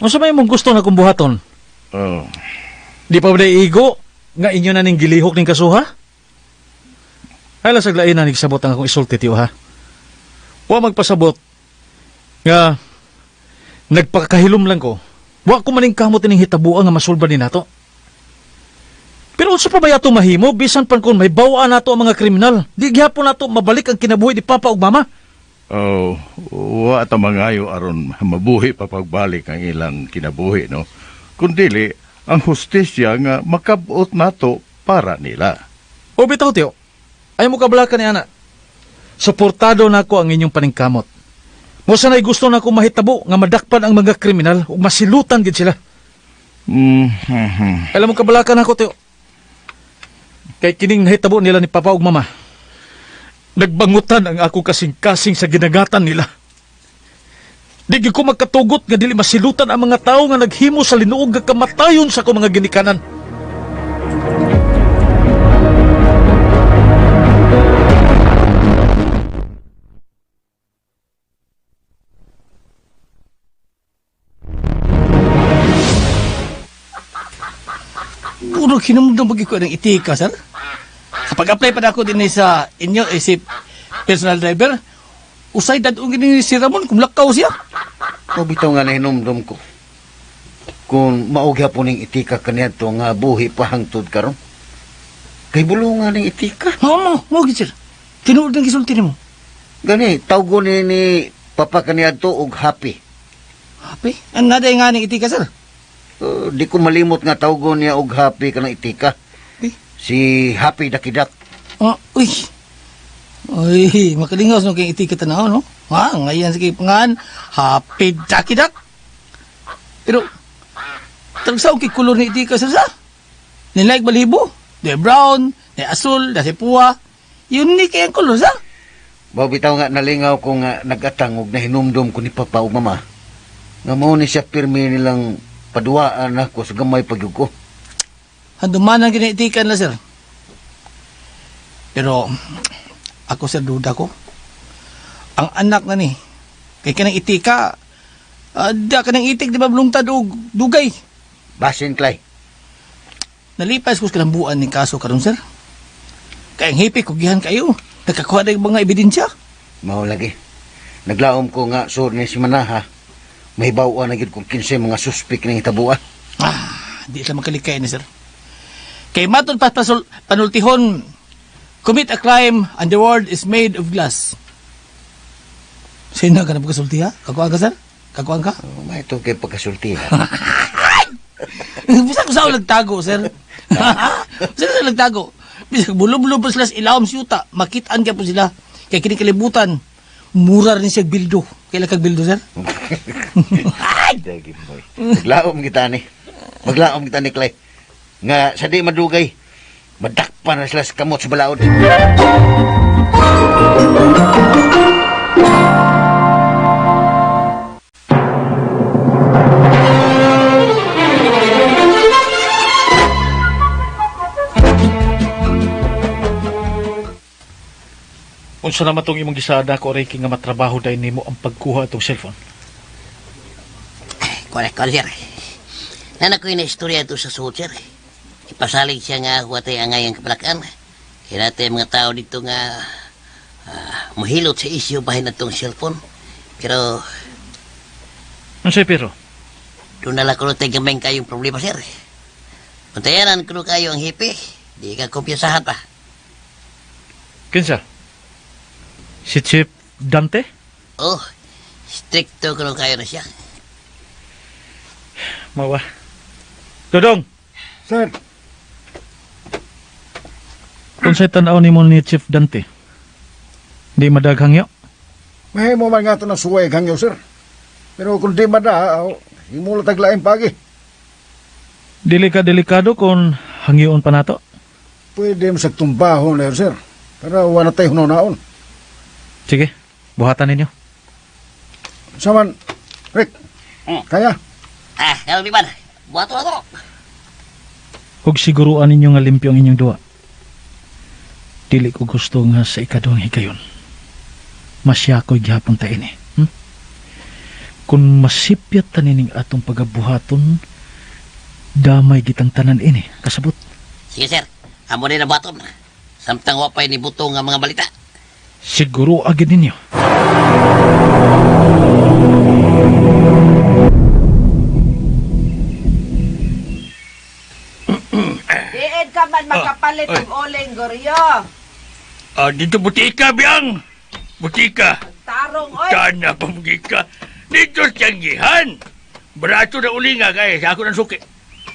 unsa may mong gusto na kumbuhaton? Oh. Di pa ba igo? nga inyo na ning gilihok ning kasuha? Hala saglain na nagsabot ang akong isulti tiyo ha. Wa magpasabot nga nagpakahilom lang ko. Wa ko maning kamot ning hitabuan nga masulba ni nato. Pero unsa pa ba yato mahimo bisan pan kun may bawaan nato ang mga kriminal? Di gyapon nato mabalik ang kinabuhi ni Papa ug Mama. Oh, wa ta mangayo aron mabuhi pa pagbalik ang ilang kinabuhi, no? Kundili ang hustisya nga makabot nato para nila. O bitaw tiyo. Ay mo kabalakan ni ana. Suportado nako ang inyong paningkamot. Mo sanay gusto nako mahitabo nga madakpan ang mga kriminal ug masilutan gid sila. Alam mo kabalakan nako tiyo. Kay kining nahitabo nila ni Papa ug Mama. Nagbangutan ang ako kasing-kasing sa ginagatan nila. Di gyud ko magkatugot nga dili masilutan ang mga tawo nga naghimo sa linuog nga kamatayon sa ko mga ginikanan. Puro kinumdum bagi ko ng itika, sir. Kapag apply pa na ako din sa inyo, si personal driver, usay dadong gini si Ramon, kumlakaw siya. O bitaw nga nahinumdum ko. Kung maugya po ning itika kaniya to nga buhi pa hangtod karon. Kay bulungan ning itika. Mo gid sir. Tinuod ng gisulti nimo. Gani, tawgo ni Papa kaniya to og happy. Happy? Ang naday nga ning itika, sir. Di ko malimot nga tawgo niya og happy kanang itika. Si Happy Dakidak. Uy. Uy, makalingaw no kay itika tanaw, no? Ha, ngayon sige pangan, Happy Dakidak. Pero tagsaw kay kulor ni itika sir sa. Ni like balibo, ni brown, ni asul, ni puwa. Unique ang kulor sa. Bitaw nga nalingaw ko nga nagatang og nahinumdum ko ni Papa ug Mama. Nga mao ni siya pirmi nilang paduaan ako sa gamay pagyug ko. Handumanan ginitikan na, sir. Pero, ako, sir, duda ko. Ang anak na ni, kay kanang itika, da kanang itik, di ba, blungtad o dugay. Basin, Clay. Nalipas ko sa kalambuan ni kaso karon sir. Kayang hipi, kugihan kayo. Nakakuha na yung mga ebidensya. Mao lagi. Naglaom ko nga, so ni si Manaha, may bawaan na gid kung 15 mga suspek ng itabuan. Di sila makalikay ni, sir. Kay matod panultihon, commit a crime and the world is made of glass. Sino ka na pagkasulti ha? Kakuan ka, sir? Kakuan ka? May ito kay pagkasulti ha? Bisa ko sa nagtago, sir. Bisa ko sa nagtago. Bisa bulo-bulo pa sila sa ilawam siyuta. Makitaan ka po sila. Kaya kinikalibutan. Mura rin siya bildo. Kailan kag bildo, sir? Maglaom kita ni. Maglaom kita ni, Clay. Nga sa di madugay, madakpan na sila sa kamot sa balaod. Unsa naman tong imong gisada ko ray nga matrabaho dahil nimo ang pagkuha itong cellphone? Correct, sir. Nana ko yung istorya ito sa suot, sir. Ipasalig siya nga huwatay angay ang kapalakan. Kaya natin mga tao dito nga mahilot sa isyo bahin na itong cellphone. Pero Ano sa'yo, pero? doon nalang ko natin gamay kayong problema, sir. Puntayanan ko kayo ang hipi. Di ka kumpiyasahan pa. Kinsa? Si Chief Dante? Oh, stricto ko kayo na siya. Mawa. Dodong! Sir, Kung sa'y tanaw ni mo ni Chief Dante, di madaghang yo? may mo man nga ito na suway hangyo, sir. Pero kung di mada, himulat taglaing pagi. Delikado kung hangyoon pa nato. Pwede mo sa tumbaho na yun, sir. Pero wala tayo hunaw-naon. Sige, buhatan ninyo. Saman, Rick, kaya? Kalau di mana? Buat ako. Huwag siguruan ninyo nga limpyo ang inyong duwa. Dili ko gusto nga sa ikaduhang higayon. Masyakoy gihapon ta ini. Kung masipyat tanining atong pagabuhaton, damay gitang tanan ini. Kasabot. Sige, sir. Amo din na batom na. Samtang wapay ni buto nga mga balita. Siguro agad ninyo. Diin ka man makapalit ng uling, Goryo. Dito butika, biyang. Butika. Tarong, oy. Tana pamugika. Dito siyang gihan. Barato na uli nga kay sa ako ng suki.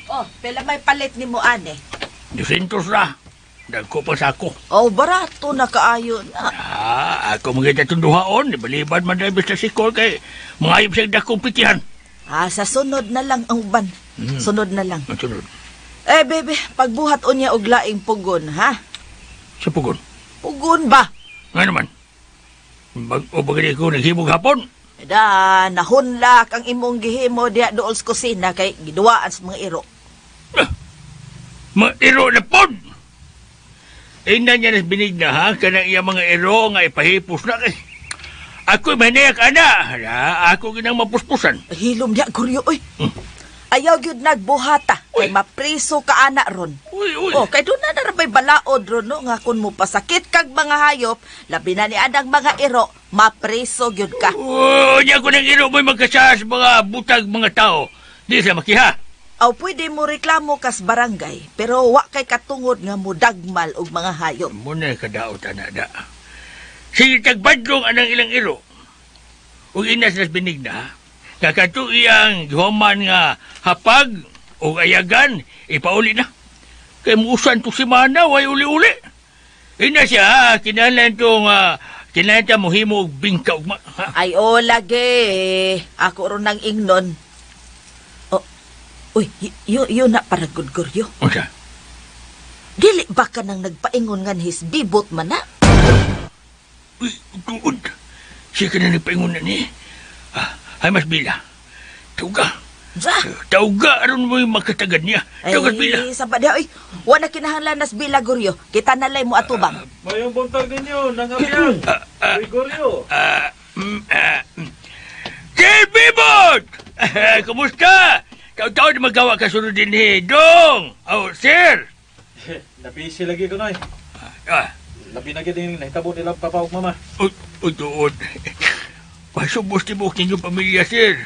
Oh, pila may palit ni mo, ane. 200 na. Dagko pa sa ako. Oh, barato na kaayo na. Ako mga tunduhaon. Balibad man na sa sikol kay mga ayop siyang dakong pitihan. Sa sunod na lang ang uban. Sunod na lang. Ang sunod. Bebe, pagbuhat unya og laing pugon, ha? Sa pugon. Pugon ba? Nga naman. O bagay ko naghimog hapon. Nahunlak ang imong gihimo diya dool sa kusina kay giduwaan sa mga iro. Mga iro na pod! Ina niya na binig na ha, kanang iya mga iro nga ipahipos na kay. Ako'y maniyak ana, ako ginang mapuspusan. Hilom diya, Goryo, oy. Ayaw gyud nagbuhata kay mapriso ka ana ron. Uy. Oh, kay doon na narabay balaod ron no nga kun mo pasakit kag mga hayop, labi na ni adang mga iro, mapriso gyud ka. Niya ko ng iro mo'y magkasas mga butag mga tao. Di sa makiha. Aw pwede mo reklamo kas barangay, pero wa kay katungod nga mo dagmal og mga hayop. Muna kadaot na da. Sige tagbadlong anang ilang iro. Ug inas nas binig na. Kakato iyang gihuman nga hapag o ayagan, ipauli na. Kay muusan to si Mana, way uli-uli. Ina siya, kinalan ta mo himo og bingka og Ay o lagi, ako ron nang ingnon. Oh, uy, yun na para Goryo. Unsa? Dili ba ka nang nagpaingon nga his bibot man na? Uy, tuod. Siya ka na nagpaingon na ni. Ay, mas bila. Tauga. Tauga, aron mo yung makatagad niya. Tauga, bila. Ay, sabad niya. Uy, wala kinahanglan nas bila, Goryo. Kita nalay mo atubang. Mayong buntag ninyo, nangabiyang. Uy, Goryo. Sir Bibot! Kumusta? Tao-tao na magawa ka sunod din Dong! Oh, sir! Napisi lagi ko, Noy. Labi na gini, nahitabo nila papa ug mama. Uy, tuod. Pasubos tibok ninyong pamilya, sir.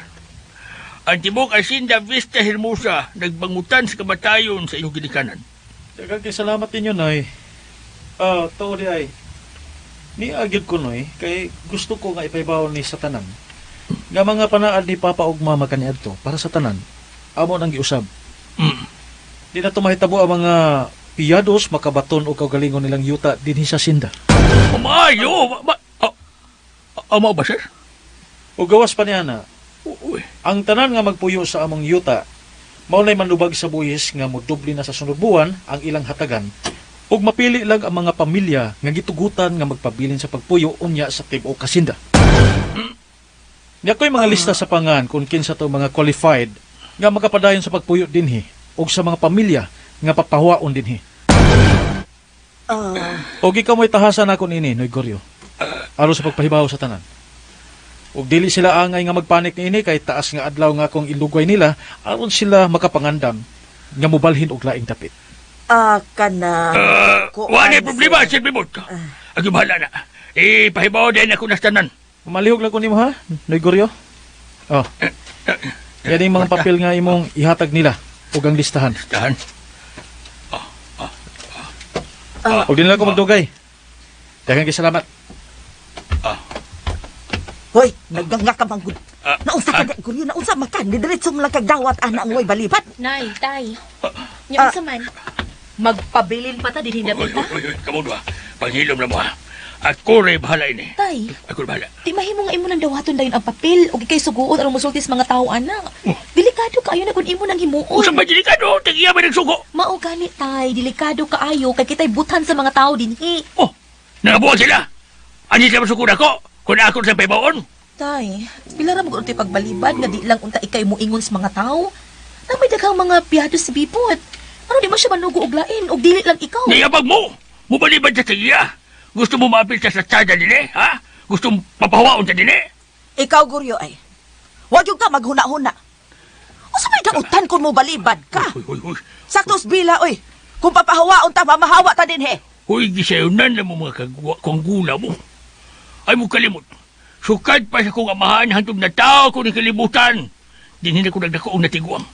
Ang tibok Hacienda Vista Hermosa nagbangutan sa kamatayon sa inyong ginikanan. Daghang kay salamat ninyo, Noy. Tuod di ay. Ni agid ko, Noy, kay gusto ko nga ipaibaw ni sa tanan. Nga mga panaad ni papa ug mama kaniadto para sa tanan. Amo nang giusab. Di na tumahitabo ang mga piyados makabaton o kaugalingon nilang yuta dinhi sa Hacienda. Mayo! Amo ba, sir? O gawas pa niya na, ang tanan nga magpuyo sa among yuta, maunay manlubag sa buhis nga modubli na sa sunod buwan ang ilang hatagan, ug mapili lang ang mga pamilya nga gitugutan nga magpabilin sa pagpuyo unya sa tibuok Hacienda. Niya ko'y mga lista sa pangan kung kinsa to mga qualified nga makapadayon sa pagpuyo dinhi ug sa mga pamilya nga papahuwaon dinhi. Og ikaw mo'y tahasan ako nini, Noy Goryo. Aron sa pagpahibaw sa tanan. Ug dili sila angay nga magpanik niini kay taas nga adlaw nga kung ilugway nila aron sila makapangandam nga mobalhin og laing dapit. Kana. Wala problema, sir Bibot. Ako bahala na. Pahibaw din ako nastanan. Malihog lang ko nimo ha, Noy Goryo. Yan yung mga papel nga imong ihatag nila ug ang listahan. Listahan? Ug din lang ko magdugay. Daghang salamat. Hoy, nagdanga ka manggod. Naunsa ka na, Goryo, naunsa makan. Didiretso mo lang kag dawat, anak ngoy balipat. Nay, tay. Yung sa man. Magpabilin pa ta, din hinapit ta. Uy, kamu doa. Panghilom na mo ha. Ako rin bahala ini. Tay, Ako rin bahala. di mahimo nga imo nang dawaton dayon ang papel o kay suguot aron mosultis mga tao ana. Delikado kaayo na kun imo nang himuon. Usa ba delikado? Tagiya ba nagsugo? Mao gani tay, delikado kaayo kay kitay butan sa mga tao dinhi. Nangabuhan sila. Ani sila masukod ako. Kung ako sa paybaon. Tay, pila ra mo gud pagbalibad nga di lang unta ikay mo ingon sa mga tao. Namay daghang mga piyado sa bibot. Ano di mo siya manugo og lain og dili lang ikaw. Niyabag mo. Mubalibad sa tagiya. Gusto mo maapil sa tsada din ha? Gusto mo papahawaon sa din Ikaw, Goryo, ay. Huwag yung ka maghuna-huna. O sa may dautan kung mo balibad ka. Uy. Saktos bila, oy. Kung papahawaon ta, mamahawa ta din he. Hoy, gisayunan na mo mga kagwa kong gula mo. Ay mo kalimot. Sukad pa sa kong amahan hantog na tao ko ni kalibutan. Din ko nagdakoong natiguang.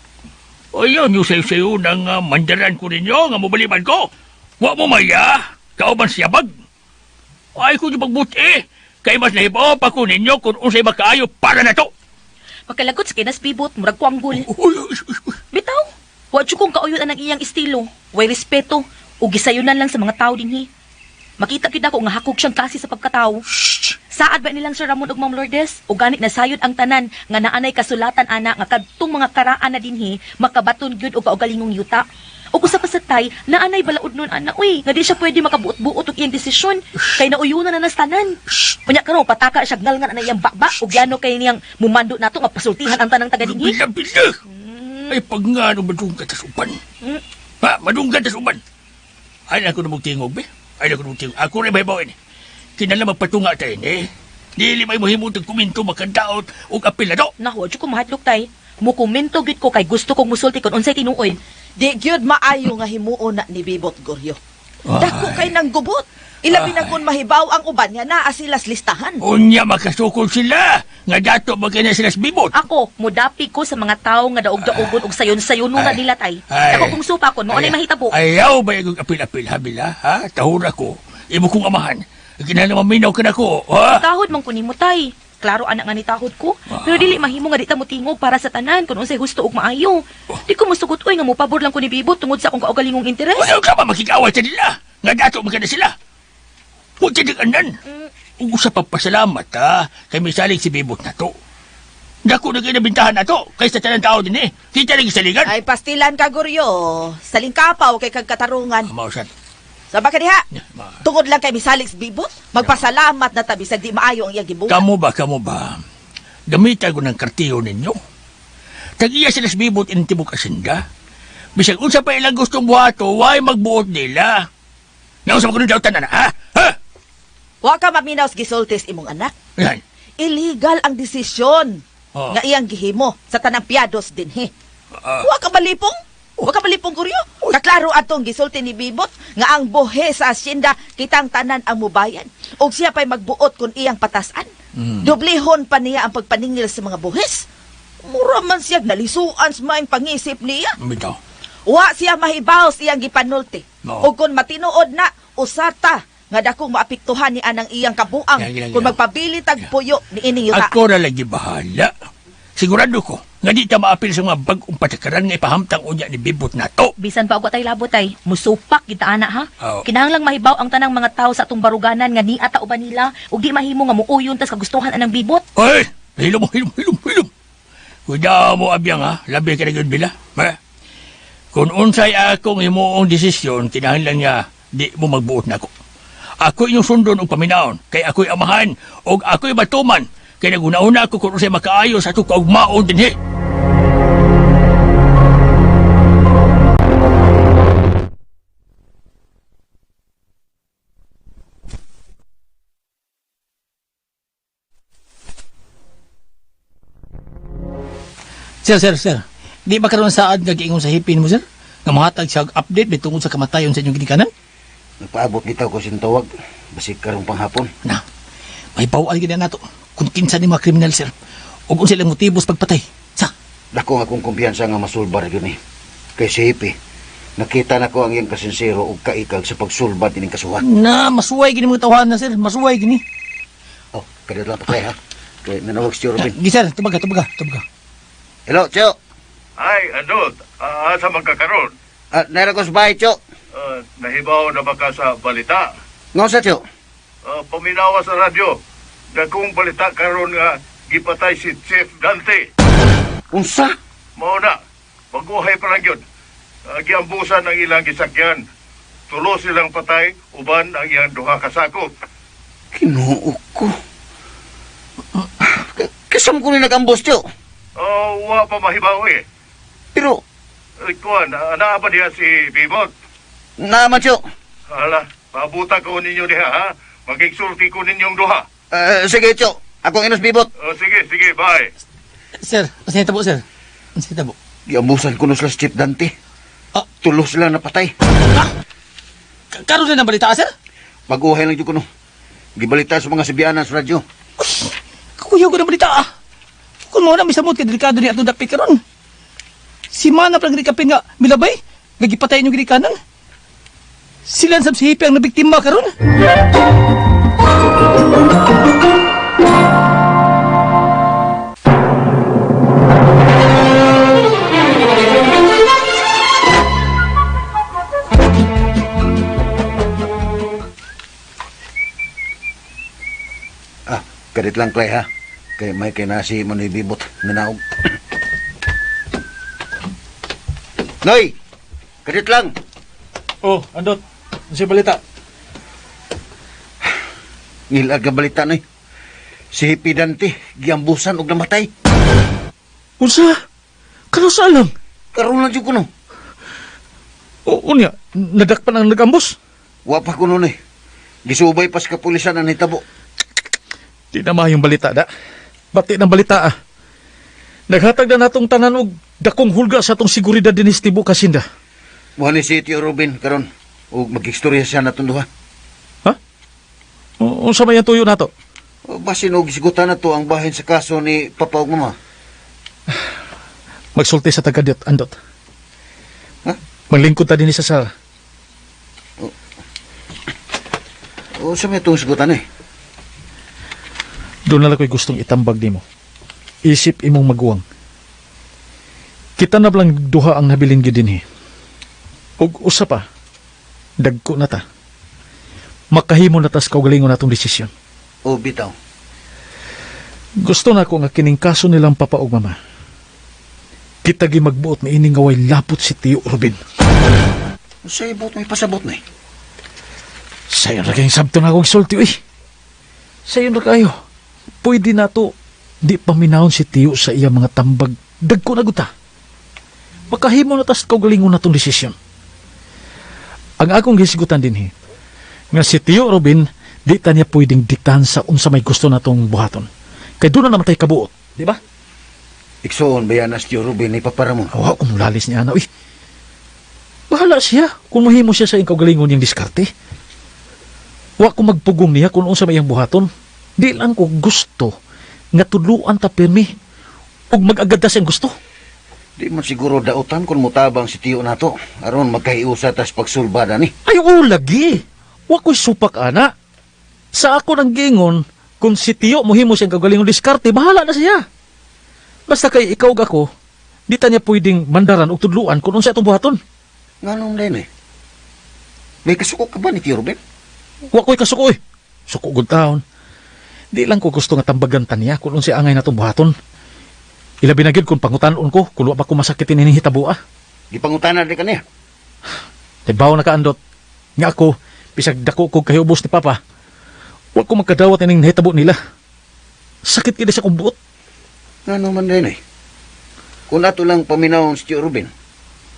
Ayaw nyo sayo-sayo ng mandaran ko ninyo nga mabaliman ko. Wa mo maya, kauban siyabag. Ay ko nyo pagbuti. Kay mas nahibaw pa ko ninyo kung unsay makaayo para na to. Pagkalagot sa kinas bibot, murag kuanggol. Bitaw, wadyo kong kauyon ang iyang estilo. Way respeto, o gisayunan lang sa mga tao dinhi. Makita kita ko nga hakog siyang klase sa pagkatao. Saad ba nilang Sir Ramon ug Ma'am Lourdes? O ganit na sayod ang tanan nga naanay kasulatan ana nga kadtong mga karaan na dinhi makabaton gyud og kaugalingong yuta. O usa pa sa tay, naanay balaod nun ana, uy, nga di siya pwede makabuot-buot og iyang desisyon kay nauyunan na nas tanan. Unya karon pataka siya ngalngan ana iyang bakba ug yano kay niyang mumando nato nga pasultihan ang tanang taga dinhi. Bila-bila. Ay pag nga no madunggan ta suban. Ha, madunggan ta suban. Ay na ko na magtingog be. Ay na ko na magtingog. Ako rin may bawa ni. Kinala magpatunga tayo ni. Dili may mahimutang kuminto makandaot ug apelado. Nahu, wadyo ko mahatlok tay. Mukomento gid ko kay gusto kong musulti kon unsay tinuoy. Di gyud maayo nga himuon na ni Bibot Goryo. Dako kay nang gubot. Ilabi na kung mahibaw ang uban nga naa silas listahan. Unya makasukol sila. Nga dato magkaya na sila sa bibot. Ako, mudapi ko sa mga tao nga daog-daogon og sayon-sayon na nila tay. Ako kung supa ko, mo anay mahitabo. Ayaw ba yung apil-apil habila, ha? Tahura ko. Imo kong amahan. Kinala maminaw ka na ko, ha? Tahod man ko nimo tay. Klaro anak nga ni tahod ko. Pero dili mahimo nga di ta mo tingog para sa tanan kun unsay gusto ug maayo. Di ko musugot oy nga mo pabor lang ko ni Bibot tungod sa akong kaugalingong interes. Ayaw ka ba makikawal sa nila? Nga dato magkaya na sila. Huwag tinaganan. Usa pa pasalamat, ha? Kay may saling si Bibot na to. Dako na kayo nabintahan na to. Kay sa tanang tao din eh. Kita lagi salingan. Ay pastilan ka Goryo. Saling kapaw kay kagkatarungan. Mausat. Sa baka diha. Tungod lang kay misalig si Bibot. Magpasalamat na tabi sa di maayo ang iyang gibuhat. Kamu ba? Gamitan ko ng kartiyo ninyo. Tag-iya sila sa Bibot inintibok asinda. Bisag unsa pa ilang gustong buhato, why magbuot nila? Nausap ko ng dautan na, ha? Ha? Wa ka maminaw sa gisultis imong anak. Yan. Illegal ang desisyon nga iyang gihimo sa tanang piados din he. Wa ka balipong? Wa ka balipong Goryo? Kaklaro atong gisulti ni Bibot nga ang buhe sa asyenda kitang tanan ang mubayan. Og siya pa'y magbuot kung iyang patasan. Dublihon pa niya ang pagpaningil sa mga buhes. Mura man siya nalisuan sa maing pangisip niya. Bitaw. Wa siya mahibaw sa iyang gipanulti. Og kung matinuod na, usata nga dakong maapektuhan ni anang iyang kabuang kung magpabili tag puyo ni ining yuta. Ako na lagi bahala. Sigurado ko, nga di ta maapil sa mga bagong patakaran nga ipahamtang unya ni Bibot na to. Bisan pa ako tay labot tay, musupak kita ana ha. Oh. Kinahanglang mahibaw ang tanang mga tao sa atong baruganan nga ni ata uban nila ug di mahimo nga muuyon tas kagustuhan anang Bibot. Ay! Hilom. Kuda mo abyang ha, labi ka na yun bila. Ha? Kung unsay akong himuong desisyon, kinahanglan niya, di mo magbuot na ako. Ako inyong sundon o paminaon, kay ako'y amahan, o ako'y batuman, kay naguna-una ako kung sa'y makaayos at kaugmaon din he. Sir. Di ba karon saad nga giingon sa hipin mo, sir? Nga mahatag siya update bitungod sa kamatayon sa inyong ginikanan? Nagpaabot bitaw ko sintawag. Basig karong panghapon. Na, may bawal gina nato. Kung kinsa ni mga kriminal, sir. O kung silang motibos pagpatay. Sa? Dako akong kumpiyansa nga masulbar yun eh. Kay si Hipi, nakita na ko ang iyang kasinsero o kaikag sa pagsulbad ining kasuhan. Na, masuway gini mga tawahan na, sir. Masuway gini. Oh, kaya lang patay ha. Kaya nanawag si Robin. Sir, tubaga. Hello, Cho. Ay, Andot, asa magkakaroon? Naira ko sa bahay, Cho. Nahibaw na ba ka sa balita? Nga sa, Cho? Paminawa sa radyo. Dagkong balita karon nga gipatay si Chief Dante. Unsa? Mauna, maguhay pa lang yun. Giambusan ang ilang gisakyan. Tulo silang patay, uban ang iyang duha kasakop. Kinuok ko. Kasam ko rin nag-ambos, Cho. Wa pa mahibaw eh. Pero, Kuan, naa ba diya si Bibot? naman, Cho. Hala, pabuta ko ninyo diha ha. Magigsulti ko ninyong duha. Sige, Cho. Akong inos Bibot. Sige, bye. Sir, masaya tabo, sir. Masaya tabo. Giambusan ko no sa Chief Dante. tulo sila napatay. Karon na ng balita, sir? Pag-uhay lang dyan ko no. Gibalita sa mga sibianan sa radyo. Kuyaw ko ng balita, Kung mo na misamot ka delikado ni atong dapit karon. Si Mana pang gikapin nga milabay, gagipatay yung gikanan. Sila sab si Hipi ang nabiktima karon. Kadit lang, Clay, ha? Kay may kinasi mo ni Bibot na naog. Noy! Kadit lang! Oh, Andot. Ano siya balita? Ngilag ka balita, Noy. Si Hippie Dante, giambusan og namatay. Unsa? Kano sa alam? Karoon lang dyan ko, no? O, unya, nadakpan ang nagambos? Wapa ko nun, Gisubay pas kapulisan ang hitabo. Di na yung balita, da. Bati ng balita, Naghatag na natong tanan og dakong hulga sa atong seguridad din sa tibuok Hacienda. Muha ni si Tio Robin karon ug mag-istorya siya natong duha. Ha? Unsa may ang tuyo nato? Basin og sigutan na to ang bahin sa kaso ni Papa ug Mama. Magsulti sa tagadot, Andot. Ha? Maglingkod ta din sa sala. O sa may itong sigutan Doon na lang ko'y gustong itambag nimo. Isip imong maguwang. Kita na lang duha ang nabilin gid dinhi. Ug usa pa, dagko na ta. Makahimo na tas kaugalingon natong desisyon. O bitaw. Gusto na ko nga kining kaso nilang Papa ug Mama. Kita gi magbuot na ining gaway lapot si Tio Robin. Sa ibot may pasabot na Sayon na kayong sabto na akong sulti, Sayon na kayo. Pwede na to, di paminahon si Tio sa iya mga tambag. Dagko na guta. Makahimo na tas kaugalingon natong desisyon. Ang akong gisigutan din nga si Tio Robin, di ta niya pwedeng diktahan sa unsa may gusto natong buhaton. Kaya doon na naman tayo kabuot, di ba? Iksoon bayan na si Tio Robin ni Papa Ramon. Awa, kung lalis niya na, Bahala siya kung mahimo siya sa iyong kaugalingon niyang diskarte. Wa ko magpugong niya kung unsa may iyang buhaton. Di lang ko gusto nga tudluan ta pirmi ug mag-agad ta sa iyang gusto. Di man siguro dautan kung mutabang si Tio nato. Aron magkahiusa tas pagsulbada ni. Ay, lagi. Wa ko'y supak, ana. Sa ako nang gingon, kung si Tio mohimo siyang kaugalingong diskarte, bahala na siya. Basta kay ikaw ug ako, di ta niya pwedeng mandaran o tudluan kung unsa itong buhaton. Nganong din May kasuko ka ba ni Tio Robin? Wa ko'y kasuko, Suko gud taon. Di lang ko gusto nga tambagan ta niya kung unsa angay natong buhaton. Ilabi na gid kung pangutan-on ko kung wa pa ko masakitin ini hitabo. Di pangutanan di kaniya. Tibaw na kaandot. Nga ako, bisag dako ko kahubos ni Papa. Wa ko magkadawat ining hitabo nila. Sakit kid sa kumbuot. Ngano man din Kung ato lang paminawon si Tio Robin,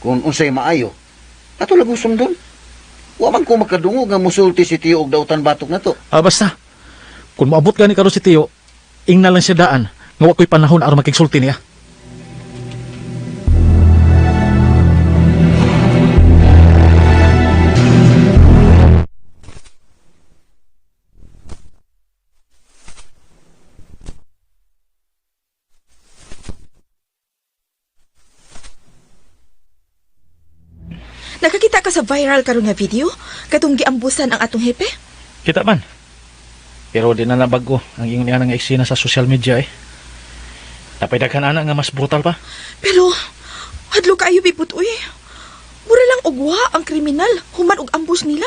kung unsay maayo, ato lang gusto doon. Wa man ko makadungog nga musulti si Tio og dautan batok na to. Basta. Kung maabot gani karon si Tio, ing na lang siya daan nga wa ko'y panahon aron makigsulti niya. Nakakita ka sa viral karon nga video? Katong giambusan ang atong hepe? Kita man. Pero di na nabago ang iyong niya nga eksena sa social media Napay-daghan ana nga mas brutal pa. Pero, hadlo kaayo bibot, Mura lang ugwa ang kriminal, human og ambus nila.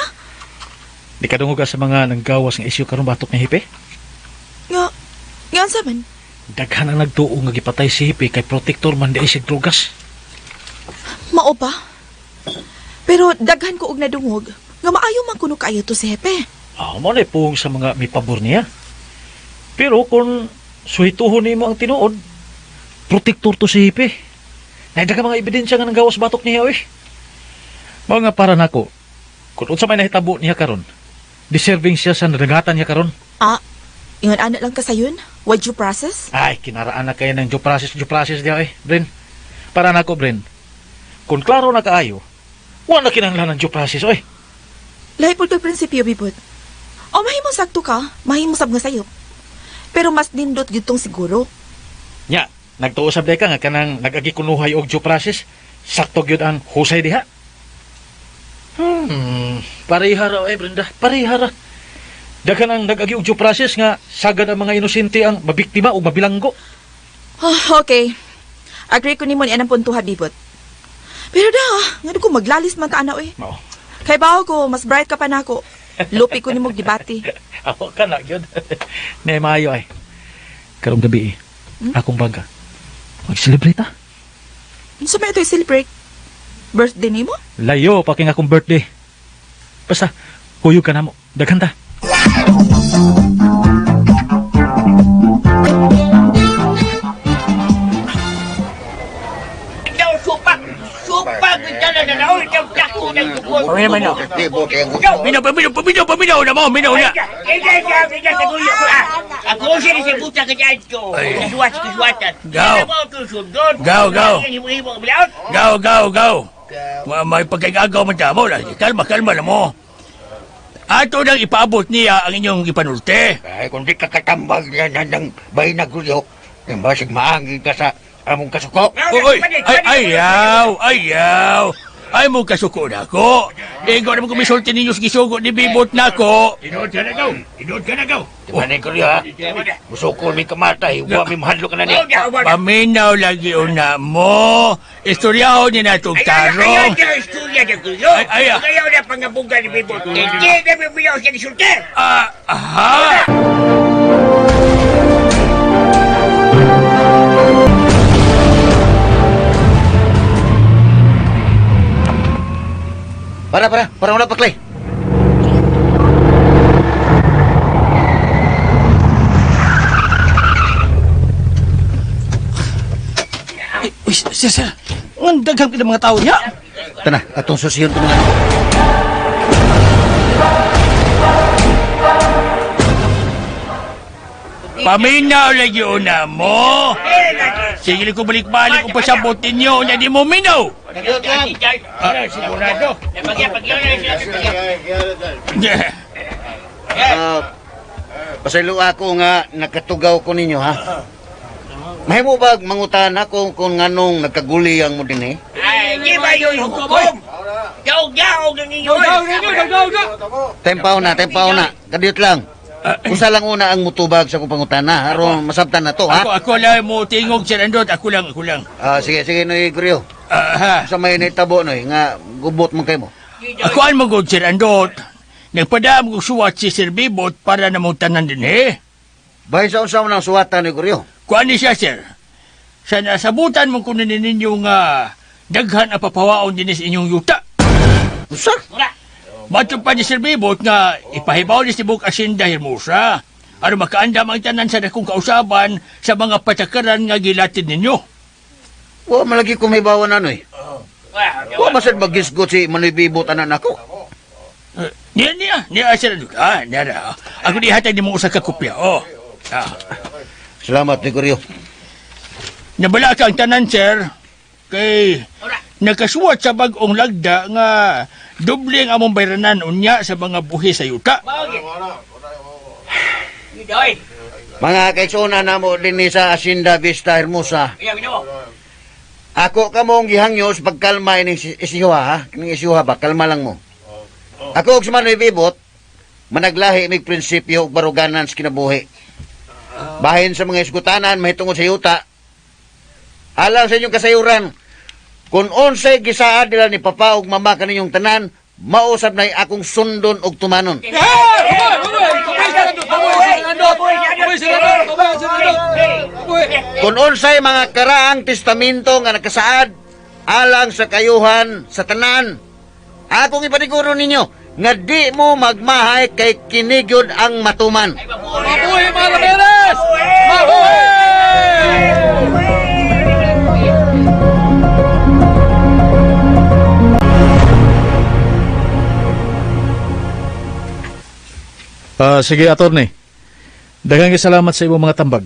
Di ka dungog sa mga nanggawas nga isyu karon batok ni Hipe? Nga sa man? Daghan ang nagtuo nga gipatay si Hipe kay protector man di isig drugas. Mao pa. Pero daghan ko og nadungog nga maayo man kuno kaayo to si Hepe. Mo na pong sa mga may pabor niya. Pero kung suhituhon nimo ang tinuod, protector to si Hipe. Naida ka mga ebidensya nga nanggawas batok niya, Mao nga para nako, kung unsa may nahitabo niya karon, deserving siya sa nadagatan niya karon. Ingon ana lang ka sayon? What due process? Ay, kinaraan na kayo ng due process diya, Bren. Para nako, Bren. Kung klaro na kaayo, Wala kinahanglan ng due process, oy. Lahi po ito prinsipyo, Bibot. O mahimo sakto ka, mahimo sab nga sayo. Pero mas nindot gitong siguro. Nya, nagtuusab day ka nga kanang nag-agi kunuhay og due process. Sakto gyud ang husay diha. Pareha ra, Brenda. Pareha ra. Daghan ang nag-agi og due process nga sagad ang mga inosente ang mabiktima o mabilanggo. Okay. Agree ko nimo ni anang puntuha, Bibot. Pero nga ko maglalis man ta ana, oy. Mao. Kay bawo ko, mas bright ka pa nako. Lupi ko nimo debate. Ako ka na gyud. Nay maayo ay. Karong gabi akong baga. Mag-celebrate ta. Unsa may ito'y celebrate? Birthday nimo? Layo pa king akong birthday. Basta huyog ka na mo. Daghan ta. Ikaw, supak! Supak! Ikaw na nanaw! Ikaw, dako ng dukot! Pamina man na. Ikaw! Paminaw na mo, minaw na. Ikaw, sa gulo ko, ah! Ako siya si Buta ka dyan ko! Kaswat-kaswatan! Gaw. Ano mo ito, sundon? Gaw. Himo-himo ang bilaot? Gaw. May pagkagagaw man mo. Kalma na mo. Ato nang ipaabot niya ang inyong ipanulte. Ay, kung di ka katambag yan ng bahay na gulyo, yung basig maangin ka sa among kasuko. Uy, ayaw. Ay mo kasuko na ko. Ego naman kumisulti ninyo sa gisugo ni Bibot na ko. Inood ka na, gaw! Di ba na gulyo ha? Musukol may kamatay, huwag may mahadlo ka na niya. Paminaw lagi una mo. Istoryaho ni natong tarong. Ayaw na istorya niya, gulo! Ayaw na pangabuga ni Bibot. Hindi na bibiyaw siya ni Sultan! Aha! Para wala paklay. Uy, sir. Ang daghang kita mga tao niya. Tana, atong susiyon ko mga. Paminaw lagi una mo. Sige ko balik-balik kung pasabutin nyo na di mo minaw. Sigurado! Pag-yaw na siya! Pasaylo ako nga nakatugaw ko ninyo ha. Mahimo ba mangutan ako kung nganong nagkaguli ang mo din eh? Ay, di ba yun hukom? Gaw-gaw ng inyo! Tempaw na. Kadiyot lang. Usa lang una ang mutubag sa kong pangutana. Aron masabtan na to ha. Ako lang mo tingog Sir Andot. Ako lang. Sige, Noy Guryo. Ha? Sa may naitabo Noy, nga gubot mo kayo mo. Ako ang magod Sir Andot. Nagpadam ko suwat si Sir Bibot para namutanan din eh. Bahay sa usaw ng suwatan Noy Guryo. Kuan ni siya Sir. Sa nasabutan mo kunin ninyo nga daghan ang papawaon din sa inyong yuta. Usa? Matod pa ni Sir Bibot nga ipahibaw ni si Buk Asinda Hermosa. Ano makaandam ang tanan sa dakong kausaban sa mga patakaran nga gilatid ninyo. Wa malagi ko may bawa na Noy. Wa masad magisgot si Manoy Bibot anan ako. Niya Sir Andot. Nara. Ako di hatag ni mong usa ka kopya. Salamat Noy Guryo. Nabala ka ang tanan, sir. Kay nakasuwat sa bag-ong lagda nga doble ang among bayranan unya sa mga buhi sa yuta. Mga kaitsuna na mo din ni sa Hacienda Vista Hermosa. Ako kamong gihangyo sa pagkalma ining isyuha ha. Kining isyuha ba? Kalma lang mo. Ako og si Manoy Bibot, managlahi mig prinsipyo ug baruganan sa kinabuhi. Bahin sa mga isgutanan, mahitungod sa yuta. Alang sa inyong kasayuran, kung onsay gisaad nila ni Papa ug Mama kaninyong tanan, mausap na akong sundon ug tumanon. Kung onsay mga karaang testamento nga nakasaad, alang sa kayuhan sa tanan, akong ipaniguro ninyo, nga di mo magmahay kay kinigyod ang matuman. Mabuhay mga Ramirez! Sige, attorney. Daghang salamat sa imong mga tambag.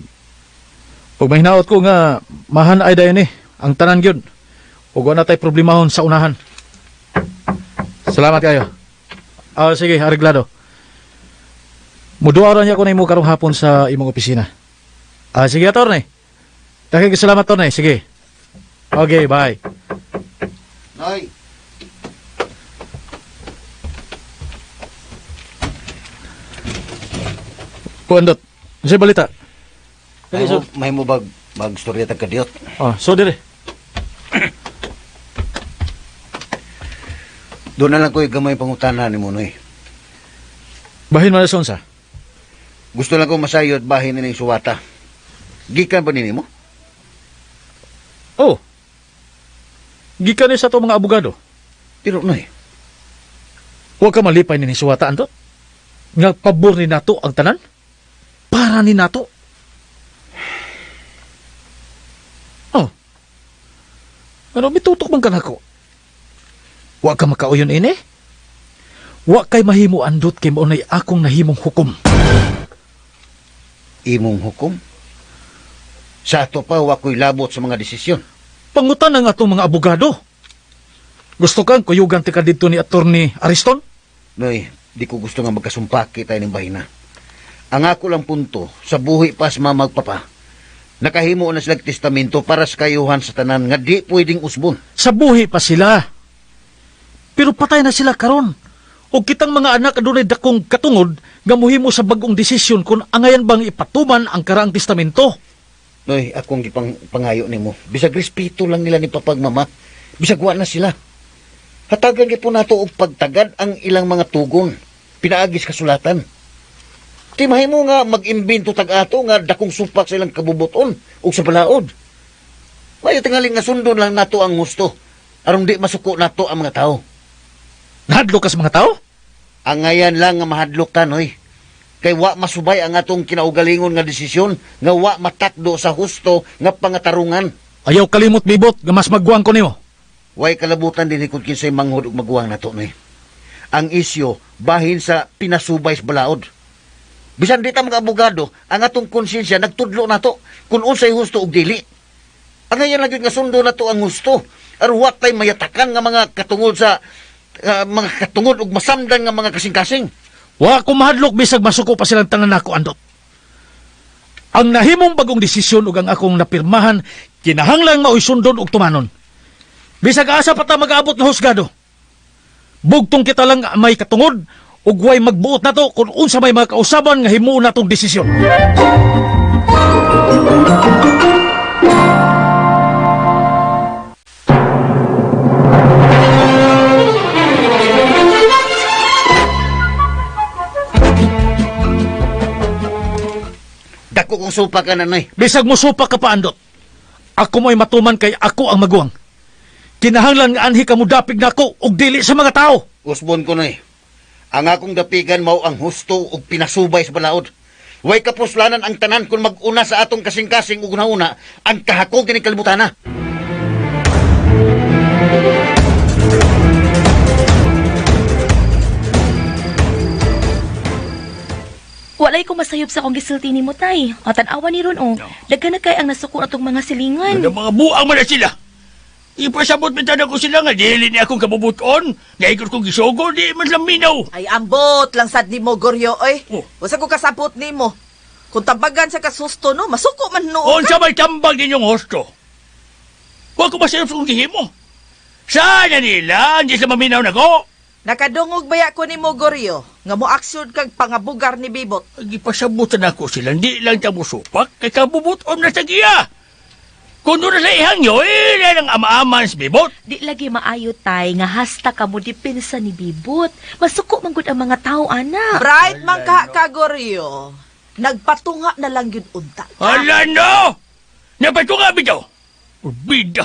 Ug mahinaot ko nga mahan ay dayon ang tanan gyud. Ug wala tay problemahon sa unahan. Salamat kayo. Sige, areglado. Muduaran niya ko na imo karong hapon sa imong opisina. Sige, attorney. Daghang salamat, attorney. Sige. Okay, bye. Noy, Kuandot. Sa balita. may mo bag storya tag kadiyot. So dire. Doon na lang ko gamay pangutanan ni mo, Noy. Bahin man sa. Gusto lang ko masayod bahin ni suwata. Gikan ba nini mo? Oh. Gikan ni sa to mga abogado. Pero, Noy, Huwag ka malipay ni suwata anto. Nga pabor ni nato ang tanan. Para ni nato. Oh. Ano bitutok man ka nako? Huwag ka makauyon ini. Huwag kay mahimo andot kay maunay akong nahimong hukom. imong hukom. Sa ato pa, wako'y labot sa mga desisyon. Pangutan ng atong mga abogado. Gusto kang kuyugan ti ka dito ni Attorney Ariston? Noy, di ko gusto nga magkasumpaki tayo ng bahina. Ang ako lang punto, sa buhi pas mamagpapa, nakahimo na silang testamento para sa kayuhan sa tanan nga di pwedeng usbon. Sa buhi pa sila. Pero patay na sila karon. O kitang mga anak adunay dakong katungod nga mohimo sa bagong desisyon kung angayan bang ipatuman ang karaang testamento. Noy, akong pangayo nimo. Bisag respeto lang nila ni papagmama. Bisag wa na sila. Hatagan po nato og pagtagad ang ilang mga tugon. Pinaagis kasulatan. Di mahimo nga mag-imbento tag-ato nga dakong supak sa ilang kabubuton o sa balaod. Mayo tingaling nga sundon lang nato ang gusto. Aron di masuko nato ang mga tao. Nahadlok ka sa mga tao? Ang ngayan lang nga mahadlok ta, Noy. Kay wa masubay ang atong kinaugalingon nga desisyon nga wa matakdo sa husto nga pangatarungan. Ayaw kalimot bibot nga mas magguang ko nimo. Way kalabutan din ikot kinsay manghod ug magguwang nato, Noy. Ang isyo bahin sa pinasubay sa balaod. Bisan di ta mga abogado, ang atong konsensya nagtudlo nato kung unsay husto ug dili. Ang ngayon lang nga sundo nato ang husto. Aron wa tay mayatakan nga mga katungod sa ug masamdan nga mga kasing-kasing. Wa ko mahadlok bisag masuko pa silang tanan nako andot. Ang nahimong bagong desisyon ug ang akong napirmahan kinahanglang maoy sundon ug tumanon. Bisag asa pa ta mag-abot na husgado. Bugtong kita lang may katungod ug way magbuot nato kung unsa may mga kausaban nga himuon natong desisyon. Dako kung supa ka na, Noy. Bisag mo supa ka pa andot. Ako mo'y matuman kay ako ang maguwang. Kinahanglan nga anhi ka mo dapig nako ug dili sa mga tao. Usbon ko, Noy. Ang akong dapigan mao ang husto ug pinasubay sa balaod. Way kapuslanan ang tanan kung mag-una sa atong kasing-kasing ug una ang kahakog kini kalibutana. Walay ko masayop sa akong gisulti ni mo, tay. O, tanawa ni ron, o. Daghan na kay ang nasuko atong mga silingan. Ano mga buang man na sila? Ipasabot mintada ko sila nga dili ni akong kabubuton. Nga ikot kong gisugo, di man lang minaw. Ay, ambot lang sad ni mo, Goryo, oy. Oh. Wasa ko kasabot ni mo. Kung tabagan sa kasusto, no, masuko man no. Unsa may tambag ninyong hosto? Huwag ko masayap sa kong gihimo. Sana nila, hindi sila maminaw na ko. Nakadungog baya ko ni mo, Goryo, nga mo aksyon kag pangabugar ni Bibot. Ipasabutan ako sila, hindi lang siya musupak, kay kabubuton na sa giya. Kung doon na sa ihangyo, lang ang ama-aman si Bibot. Di lagi maayo, tay, nga hasta ka mo dipinsa ni Bibot. Masuko man gud ang mga tao, ana. Bright man ka, Goryo. Nagpatunga na lang yun unta. Hala no! Napatunga bitaw. Bida.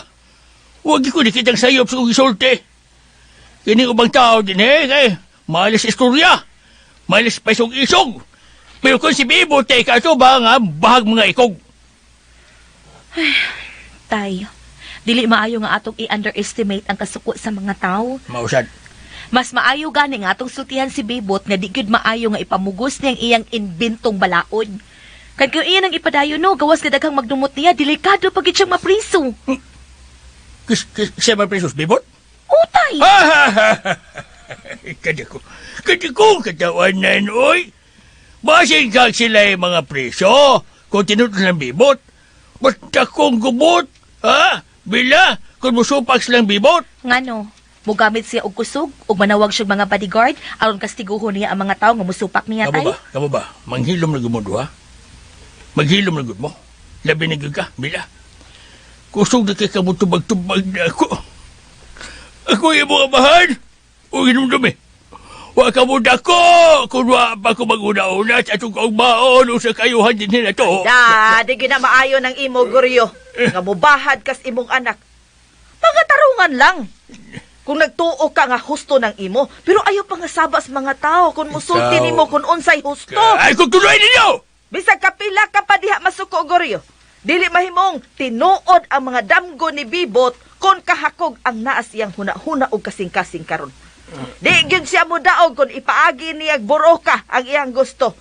Huwag ko nakitang sayop sa kong isolte. Kini ubang tao din kay malas istorya. Malas pa isog-isog. Pero kung si Bibot ay kaso ba nga bahag mga ikog. Tay, dili maayo nga atong i-underestimate ang kasuko sa mga tao. Mausad. Mas maayo gani nga atong sultihan si Bibot nga di gyud maayo nga ipamugos niyang iyang inbentong balaod. Kan kung iyan ang ipadayon no, gawas na daghang magdumot niya, delikado pag siyang mapriso. Siya ba presos, Bibot? Utay! Kadi ko katawanan, oy. Basing kag sila yung mga preso, kung tinutol ng bibot. Basta kong gubot, ha? Bila, kung musupak silang bibot. Ngano, mugamit siya og kusog ug manawag siya mga bodyguard aron kastiguhon niya ang mga tawo nga musupak niya tay. Kamu ba? Manghilom na gumod, ha? Maghilom na gud mo. Labi na gud ka, bila. Kusog na kay kamutubag-tubag na ako. Ako yung mga bahan. O hinumdum eh. Wa ka mo dako kung wa pa ko mag-una-una sa itong kaugbaon o sa kayuhan din nila to. Di ginamaayo ng imo, Goryo. Nga mubahad kas imong anak. Mga tarungan lang. Kung nagtuo ka nga husto ng imo, pero ayaw pa nga sabas mga tao kung musulti nimo kung unsay husto. Ay, kung tuloy ninyo! Bisag kapila ka pa diha masuko, Goryo. Dili mahimong tinuod ang mga damgo ni Bibot kung kahakog ang naas iyang huna-huna o kasing-kasing karon. Di gyud siya mo daog kung ipaagi niya buroka ang iyang gusto.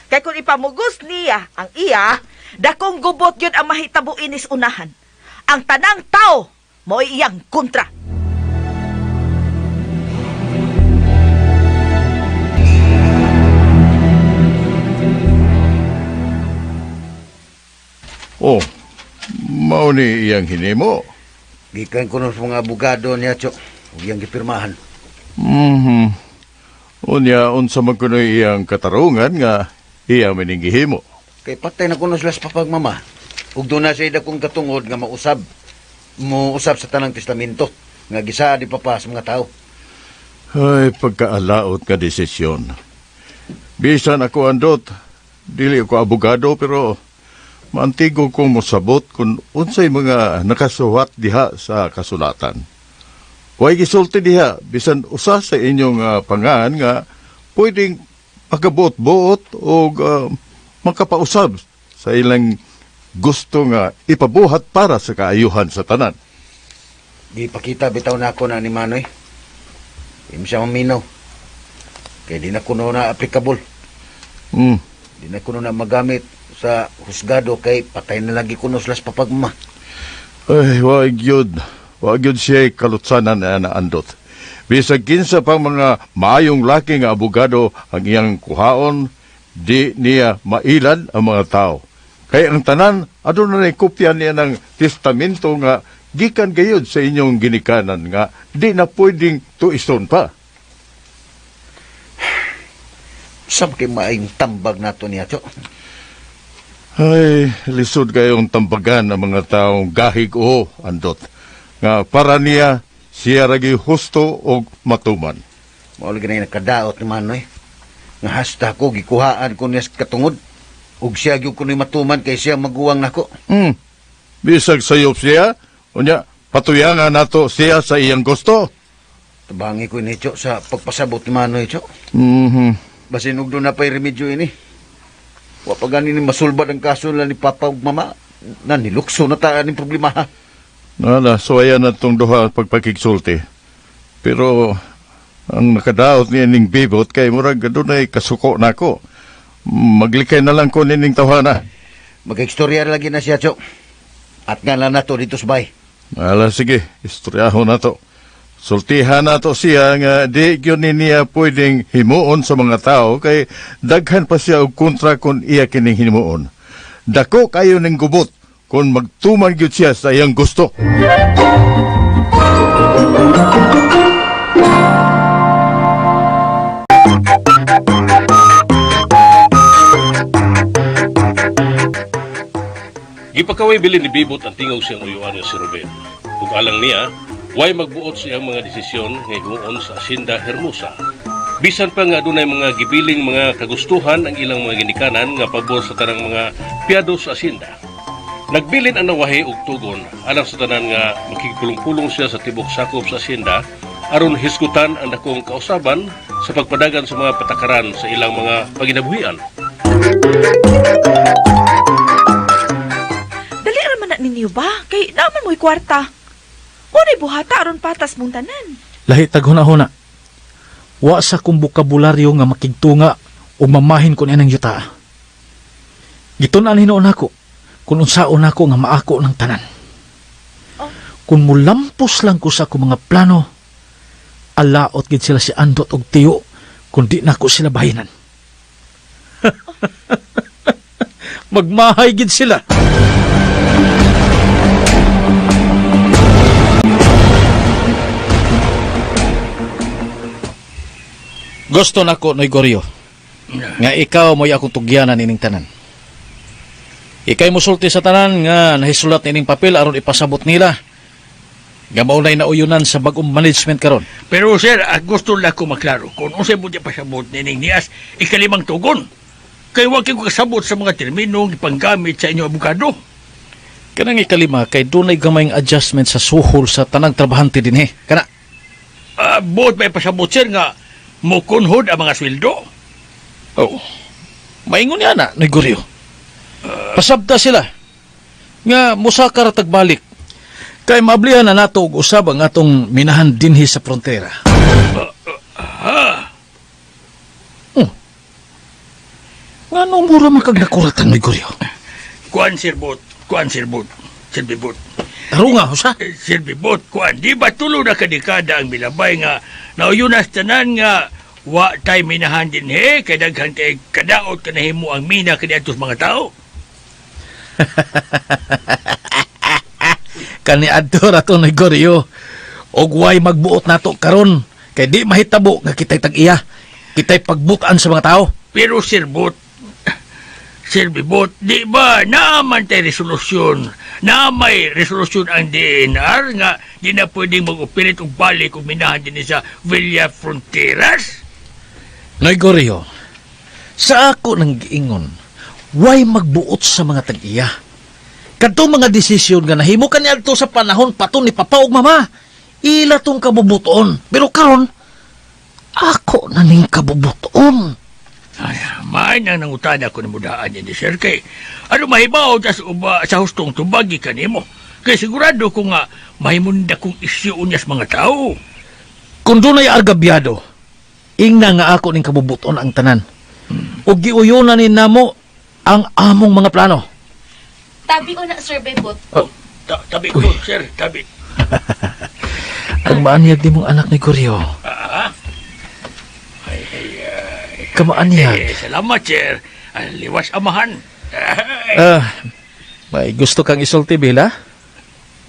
Kay kung ipamugos niya ang iya, dakong gubot gyud ang mahitabo inis unahan. Ang tanang tao mo iyang kontra. Oh, mao ni iyang hinimo. Gikan ko ng mga abogado niya, Chok. Huwag iyang gipirmahan. Unya, unsa man kuno iyang katarungan nga iya maningihimo. Kay patay na kuno sila sa papagmama. Ug doon na siya dakong katungod nga mausab. Muusab sa tanang testamento. Nga gisa di papa sa mga tao. Ay, pagkaalaot nga desisyon. Bisan ako andot, dili ako abogado pero mantigo kong mosabot kung unsay mga nakasuhat diha sa kasulatan. Huwag gisulti diha, bisan usa sa inyong pangan nga pwedeng makabuot-buot o makapausab sa ilang gusto nga ipabuhat para sa kaayuhan sa tanan. Di pakita bitaw na ako na ni Manoy. Hindi siya maminaw. Kaya di na kuno na applicable. Di na kuno na magamit sa husgado kay patay na lagi kuno sila sa papagma. Ay, wag yun siya kalutsanan na naandot. Bisag kinsa pang mga maayong laki nga abogado ang iyang kuhaon, di niya mailad ang mga tao. Kaya ang tanan, adun na kopya niya ng testamento nga gikan gayud sa inyong ginikanan nga di na pwedeng tuison pa. Sab kay maayong tambag nato niya, Chok. Ay, lisod kayong tambagan ang mga taong gahig o andot. Nga para niya, siya ragi husto o matuman. Mauli ganay nakadaot ni Manoy. Nga hasta ko, gikuhaan ko niya sa katungod. Ug siya gyud ko ni matuman kay siya maguwang nako. Bisag sayop siya, unya patuyangan nato siya sa iyang gusto. Tabangi ko ni Chok sa pagpasabot ni Manoy, Chok. Basin ug doon na pa'y remedyo ini. Wa pa gani ni masulbad ang kaso nila ni Papa ug Mama. Nanilukso na taan ni problema ha. Nala, so ayan na itong duha pagpakigsulti. Pero ang nakadaot niya ning bibot kay murag doon ay kasuko na ako. Maglikay na lang ko nining tawhana. Mag-ekstorya lagi na siya, Chok. At nga lang na to dito sa bay. Nala, sige, istoryaho na to. Sultihan na to siya nga di yun niya pwedeng himuon sa mga tao kay daghan pa siya og kontra kung iya kining himuon. Dako kayo ning gubot kung magtuman gyud siya sa iyang gusto. Gipakaway bilin ni Bibot ang tingog siyang uyuan niya si Ruben. Ug alang niya, way magbuot siyang mga desisyon nga himuon sa Hacienda Hermosa. Bisan pa nga dunay mga gibiling mga kagustuhan ang ilang mga ginikanan nga pabor sa tanang mga piyado sa Hacienda. Nagbilin ang nawahi og tugon alang sa tanan nga makigpulong-pulong siya sa tibok sakop sa Hacienda aron hisgutan ang dakong kausaban sa pagpadagan sa mga patakaran sa ilang mga paginabuhian. Dali raman na ninyo ba? Kay naman mo'y kwarta. Muna'y buhata aron patas mong tanan. Lahi taghuna-huna. Wa sa kong bokabularyo nga makigtunga o mamahin ko niya ng yuta. Gitunan hinoon ako kung unsaon ako nga maako ng tanan. Kung mulampos lang ko sa akong mga plano, alaot gid sila si Andot og Tiyo kundi nako sila bahinan. Magmahay gid sila. Gusto nako Noy Goryo nga ikaw mo'y akong tugyanan ining tanan. Ikay musulti sa tanan nga nahisulat ining papel aron ipasabot nila. Gamaw na'y nauyunan sa bagong management karon. Pero sir, gusto lang ko maklaro kung unsay mo di pasabot nining nias ikalimang tugon. Kay wag ko kasabot sa mga termino ipanggamit sa inyo abogado. Kanang ikalima kay dunay gamayng adjustment sa suhol sa tanang trabahante dinhi. Kana Buot may pasabot sir nga mukunhod ang mga sweldo. oh. Maingon niya na Noy Goryo. Pasabta sila nga musaka ra tagbalik. Kay maablihan na nato og usab ang atong minahan dinhi sa frontera. Ngano mura makagnakuratan Noy Goryo? Kuan sirbot, sirbibot. Taro nga usa. Sirbibot, kuan di ba tulo na kadekada ang milabay nga nauyunas tanan nga wa tay minahan din kay daghan kay kadaot kanahimo ang mina kaniadtos mga tao. Kani adto ra to Noy Goryo. Og way magbuot nato karon kay di mahitabo nga kitay tag-iya. Kitay pagbutan sa mga tao. Pero sirbibot, di ba naaman tay resolusyon na may resolusyon ang DNR nga di na pwedeng mag-operate og balik og minahan din sa Villa Fronteras? Noy Goryo, sa ako nang giingon, way magbuot sa mga tag-iya. Kadto mga desisyon nga nahimo kaniadto sa panahon paton ni Papa ug Mama. Ila tong kabubuton. Pero karon ako na ning kabubuton. Ay, may nang nangutan ako ng mudaan niya ni Sir kay ano mahibaw sa hustong tubagi kanimo. Kay sigurado ko nga mahimunda kong isyu unya sa mga tao. Kung dunay argabyado, ingna nga ako ning kabubuton ang tanan. Ug giuyonan ni namo ang among mga plano. Tabi o na, Sir Bebot. Tabi ko, sir, tabi. Ang maanyag ni mong anak ni Goryo. Kamaanyag. Salamat, sir. Liwas amahan. May gusto kang isulti, Bella?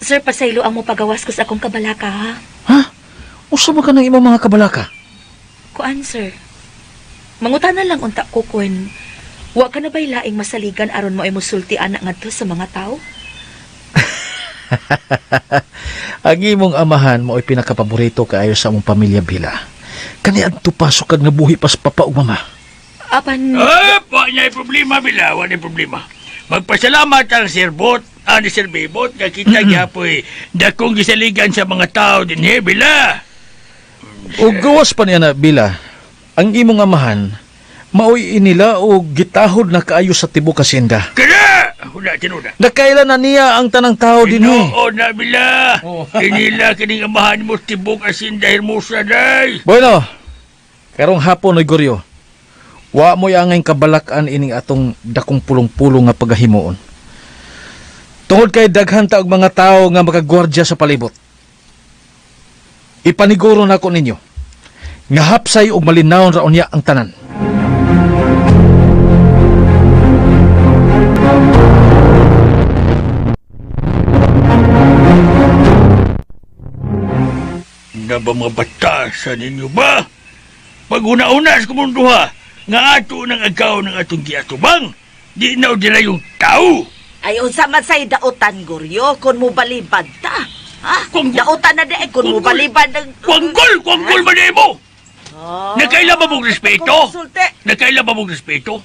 Sir, pasaylo ang mo pagawas ko sa akong kabalaka, ha? Ha? Usa ba ka ng imong mga kabalaka? Kuan, sir. Mangutana lang unta ko kun wa ka na ba'y laing masaligan aron mo ay musulti anak ngadto sa mga tao? Ang imong amahan mo ay pinakapaborito kaayo sa among pamilya, Bella. Kani adto pasok kag nabuhi pas Papa ug Mama. Apan... Pa niya problema, Bila. Wala problema. Magpasalamat ang sirbot, ni Sir Bebot, nga kita gyapoy dakong gisaligan sa mga tao din, Bila. O gawas pa niya na, Bella, ang imong amahan, maoy inila o gitahod na kaayo sa tibok hasyenda. Kada! Hula, tinuda. Nakailan na niya ang tanang tao din Oo na, Bila. Inila kining amahan mo tibok asinda hermosa, day. Bueno, karong hapon Noy Goryo, wa mo'y angay kabalakan ining atong dakong pulong-pulong nga pagahimuon. Tungod kay daghan ta og mga tao nga makagwardya sa palibot. Ipaniguro na ko ninyo nga hapsay og malinawon ra unya ang tanan. Na ba mga batasan ninyo ba? Pag una-una sa kumunduha, nga ato ng agaw ng atong giatubang, di na dila yung tao. Ay, unsa man say daotan, Goryo, kung mo balibad ta. Ha? Daotan na di, kung mo balibad ng... Kwanggol ba di mo? Oh, Nakaila ba mong respeto? konsulte. Nakaila ba mong respeto?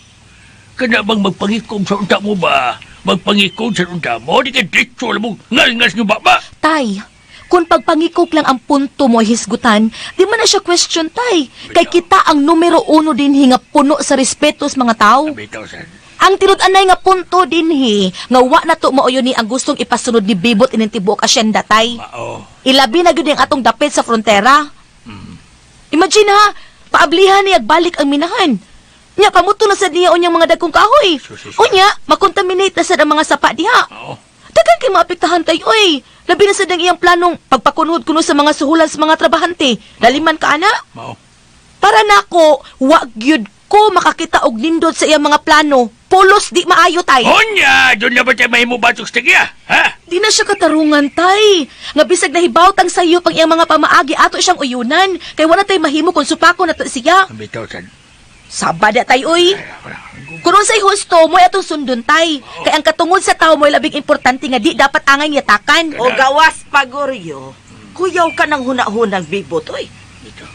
Kana bang magpangikom sa unta mo ba? Magpangikom sa unta mo? Di ka ditso alam mo, ngal-ngas nyo ba? Tay, kung pagpangikok lang ang punto mo hisgutan, di man na siya question, tay. Kay kita ang numero 1 din nga puno sa respeto sa mga tao. Bitaw, sir. Ang tinud-anay nga punto dinhi nga wa na to mao yun ni ang gustong ipasunod ni Bibot ining tibuok asyenda, tay. Ilabi na gyud ang atong dapit sa frontera. Imagine ha, paablihan niya balik ang minahan. Nya pamuto na sa niya unyang mga dagkong kahoy. Unya, makontaminate na sa ang mga sapa diha. Tagan kay maapektahan tayo, oy. Labi na sa dang iyang planong pagpakunod kuno sa mga suhulan sa mga trabahante. Laliman ka, ana? Mao. Para nako, wa gyud ko makakita og nindot sa iyang mga plano. Pulos di maayo, tay. Onya, doon na ba tayo mahimo batok sa tagya? Ha? Di na siya katarungan, tay. Nga bisag nahibawtang sayo pang iyang mga pamaagi ato siyang uyunan. Kay wala tay mahimo kung supako na siya. Ang bitaw, sad. Sabada, tay, oy. Kung sa'y husto, mo'y atong sundon, tay. Kay ang katungod sa tao mo'y labing importante nga di dapat angay yatakan. O gawas pagoryo, kuyaw ka ng hunahunang bibot, oy.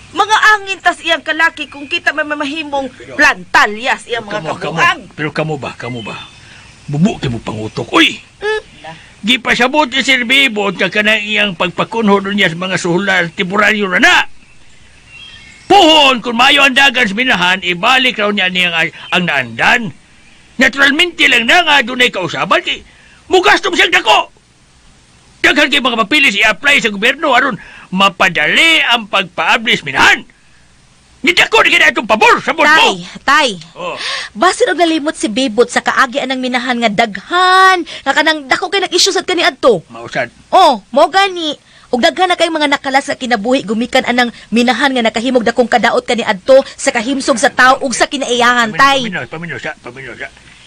Mga angin tas iyang kalaki kung kita may mamahimong plantalyas iyang mga kabuang. Pero kamo ba? Bubu mo pangutok. Uy! Di pa sabot ni Sir Bibot ka kanang iyang pagpakunhod niya sa mga suhulan temporaryo na na. Puhon, kung mayo ang dagan sa minahan, ibalik raw niya niyang ang naandan. Naturalmente lang na nga doon ay kausaban kay mugastom siyang dako. Daghan kay mga papilis i-apply sa gobyerno aron mapadali ang pagpa-ablis minahan. Nidako ni kaya itong pabor sa mo. Tay. Oh. Basi og nalimot si Bibot sa kaagi anang minahan nga daghan. Nga kanang dako kay nag-issue sad kani adto. Mausad. Oh, mo gani. Og daghan na kay mga nakalas sa kinabuhi gumikan anang minahan nga nakahimog dakong kadaot kani adto sa kahimsog sa tao ug sa kinaiyahan, tay. Paminaw siya.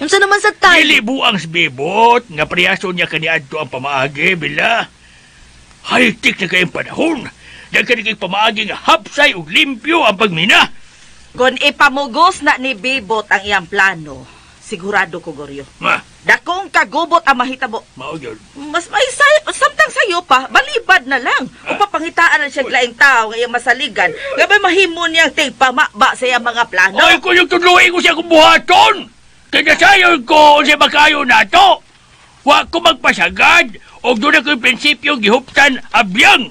Unsa naman sa tay? Dili buang si Bibot nga priyaso niya kaniadto ang pamaagi bila. High-tech na kayong panahon. Daghan kay pamaagi nga hapsay ug limpyo ang pagmina. Kung ipamugos na ni Bibot ang iyang plano, sigurado ko, Goryo. Ma, Dakong kagubot ang mahitabo. mao gyud. Mas may samtang sayo pa, balibad na lang. O papangitaan na siya laing tao ngayong masaligan. Nga ba mahimo niyang tigpamaba sa iyang mga plano? Ay, kung yung tudluin ko siya kung buhaton. Kaya sayon ko siya makayo na to. Wa ko magpasagad o doon ako yung prinsipyo gihuptan abyang.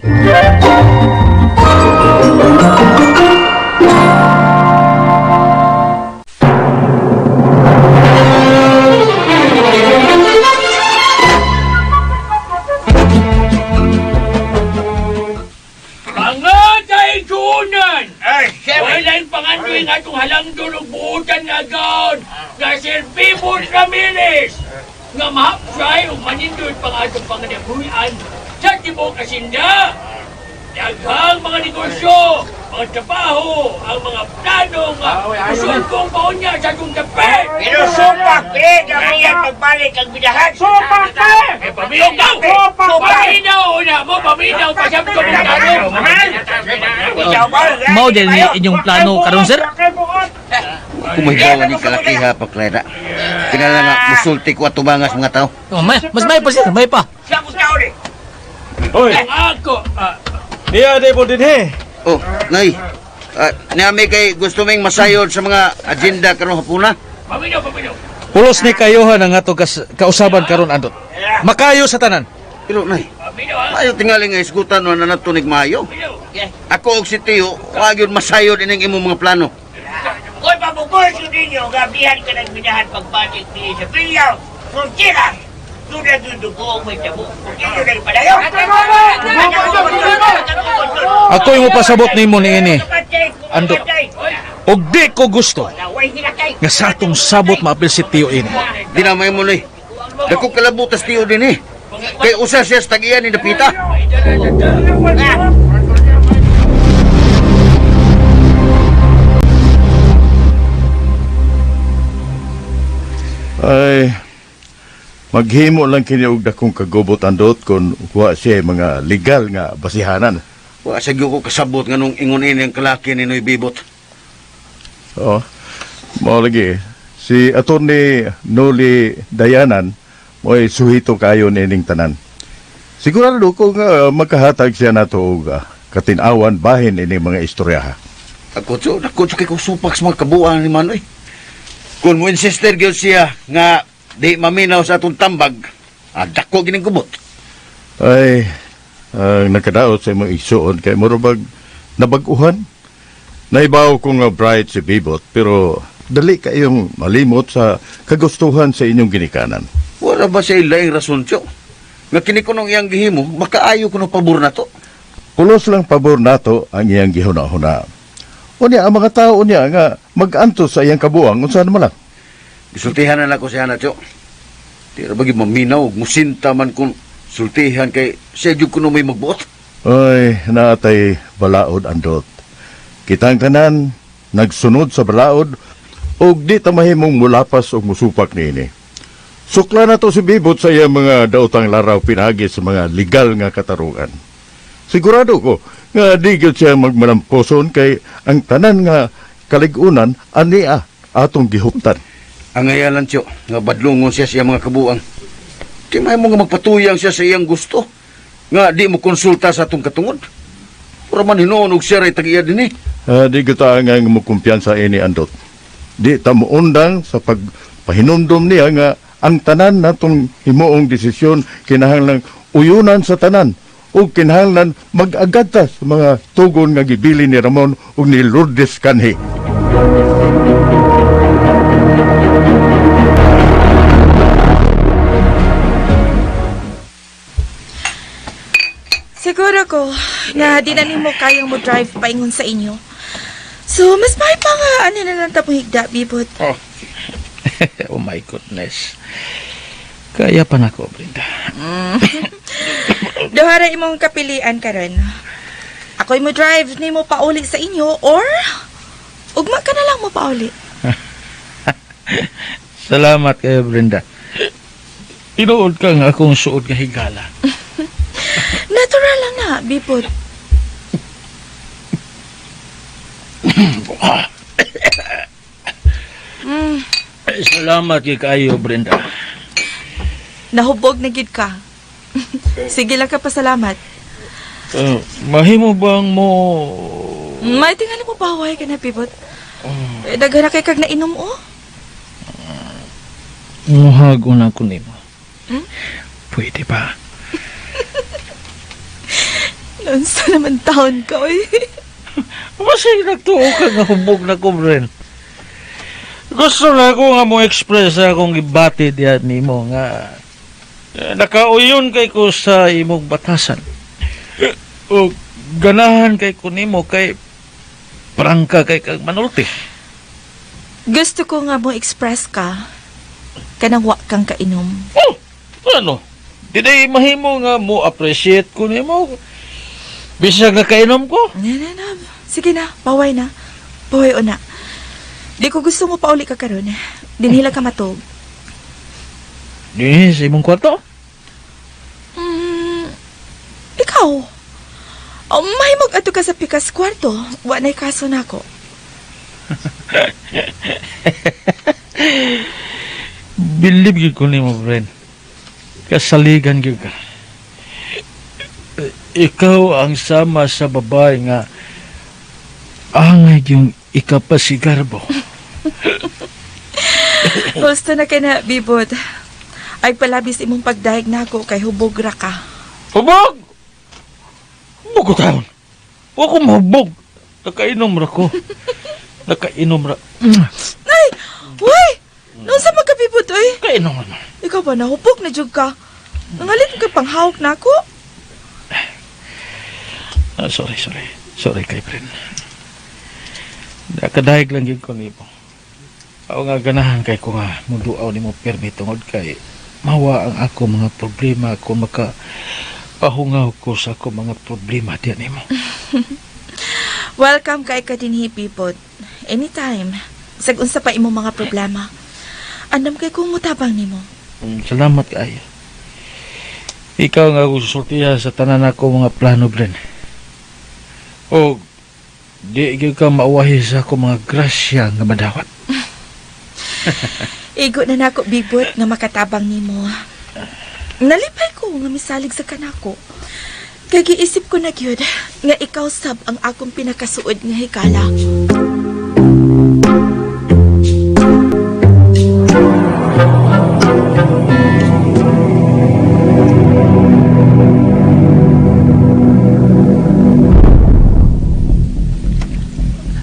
Mga kaigunan! Walang pangandoy nga itong halangdon o buutan nga gaon nga Sir Bibot Ramirez nga mahapsay o manindoy pang atong panganabuyan sa tibok asinda. Daghang mga negosyo, mga trabaho, ang mga plano nga usul kong paunya sa itong dapet. Pero supak, dami yan pagbalik ang bidahan. Supak, paminaw! Paminaw na mo, paminaw pa siya itong plano. Mao din ni inyong plano karon, sir? Kumahibawan ni kalakiha pa, Clara. Kinala nga, musulti ko at tubangas mga tao. Oh, mas may pa, sir. May pa. Siya kong tao ni. Hoy! Ako, Niya, day po din he. Oh, nay. Nami kay gusto ming masayod sa mga agenda karong hapuna. paminaw. Pulos ni kayuhan ang ato kausaban karon andot. Makayo sa tanan. Pero nay, Paminaw, ayaw tingali nga isgutan no na natunig maayo. Ako og si Tiyo, wag yun masayod ining imong mga plano. Kung pabukos yun ninyo, gabihan ka ng bidahan pagbalik ni sa Pilyaw. Sultira! Tuna dudugo ang may tabo. Hindi na ipadayo. Ako yung pasabot nimo ni ini. Andot. Og di ko gusto nga sa atong sabot maapil si Tiyo ini. Dinamay mo ni. Dako kalabutas Tiyo din eh. Kay usa siya sa tagian ni Napita. Ay, maghimo lang kini og dakong kagubot andot kon wa siya mga legal nga basihanan. Wa sa gyud ko kasabot nga nung ingon ini ang kalaki ni Noy Bibot. Oh, mao lagi. Si Atty. Noli Dayanan mo'y suhito kayo nining tanan. Sigurado ko nga magkahatag siya nato og katinawan bahin ini mga istorya. Ako kay kung supak sa mga kabuang ni Manoy. Kung mo insister gyud siya nga di maminaw sa atong tambag, dako gining gubot. Ay, nakadaot sa imong igsuon kay murabag nabag-uhan. Naibaw ko nga bright si Bibot pero dali kayong malimot sa kagustuhan sa inyong ginikanan. Wala ba siya laing rason tiyo? Nga kini ko nung iyang gihimo, makaayo ko ng pabor na to. Pulos lang pabor nato ang iyang gihuna-huna. Unya ang mga tao niya nga mag-antos sa iyang kabuang unsa naman lang. Gisultihan na ko siya na tiyo. Di ra bagi maminaw, musinta man kung sultihan kay siya jud kuno may magbuot. Oy, naatay balaod andot. Kitang tanan nagsunod sa balaod ug di ta mahimong mulapas og musupak niini. Sukla na to si Bibot sa iyang mga daotang laraw pinagi sa mga legal nga katarungan. Sigurado ko nga di gyud siya magmanamposon kay ang tanan nga kaligunan ania atong gihuptan. Ang ngayalan siyo, nga badlungon siya sa iyang mga kabuang. Di may mo nga magpatuyang siya sa iyang gusto. Nga di mo konsulta sa atong katungod. Para man hinuon og siya ray tag-iya din Di kita nga mo kumpiyansa ini andot. Di ta muundang sa pagpahinumdum niya nga ang tanan natong himuong desisyon kinahanglang uyunan sa tanan o kinahanglan mag-agata sa mga tugon nga gibili ni Ramon o ni Lourdes kanhi. Siguro ko na di na nimo kayang mo drive paingon sa inyo. So, mas may pa nga ano na lang tapong higda, Bibot. Oh. Oh my goodness. Kaya pa na ko, Brenda. Dohara imong kapilian karon. Ako'y mo drive nimo pauli sa inyo or ugma ka na lang mo pauli. Salamat kayo, Brenda. Tinuod ka nga akong suod nga higala. Natural lang na, Bibot. Salamat kay kayo, Brenda. Nahubog na gid ka. Sige lang ka pasalamat. Mahimo bang mo... May tingali mo paway ka na, Bibot. Daghan na kay kag nainom, oh. Muhago na ko nimo. Hmm? Pwede ba? Nonsa naman taon ka, oy. Masay nagtuo ka nga hubog na ko, Bren. Gusto na ko nga mo express akong ibati diyan nimo nga nakauyon kay ko sa imong batasan. O ganahan kay ko nimo kay prangka kay kag manulti. Gusto ko nga mo express ka kanang wa kang kainom. Oh, ano? Di mahimo nga mo appreciate ko nimo. Bisag na kainom ko. Na. Sige na, paway na. Paway o na. Di ko gusto mo pauli ka karon. Dinhila ka matog. Di, sa imong kwarto? Ikaw? May mag-ato ka sa pikas kwarto. Wa na'y kaso na ako. Believe yun ko ni mo, friend. Kasaligan yun ka. Ikaw ang sama sa babae nga angay yung ikapasigarbo. Gusto na ka na, Bibot. Ay palabis imong pagdahig na ako kay hubog ra ka. Hubog? Hubog ko taon. Huwag ko mahubog. Nakainom ra ko. Nakainom ra. Ay! Uy! Noon sa magkabibot, oy? Kainom ra. Ikaw ba nahubog na jug ka? Nangalit ka panghawak na ako? Sorry. Sorry kay friend. Nakadahig lang yun ko nimo. Ako nga ganahan kay ko nga muduaw ni mo permi tungod kay mawa ang ako mga problema kung makapahungaw ko sa ako mga problema diyan nimo. Welcome kay kadinhi, Bibot. Anytime. Sag-unsa pa imo mga problema. Andam kay kung mutabang nimo. Salamat kaayo. Ikaw nga gusultiya sa tanan ako mga plano, Bren. O di gyud ka mauwahi sa ako mga grasya nga madawat. Igo na nako, Bibot, nga makatabang nimo. Nalipay ko nga misalig sa kanako. Kay giisip ko na gyud nga ikaw sab ang akong pinakasuod nga hikala.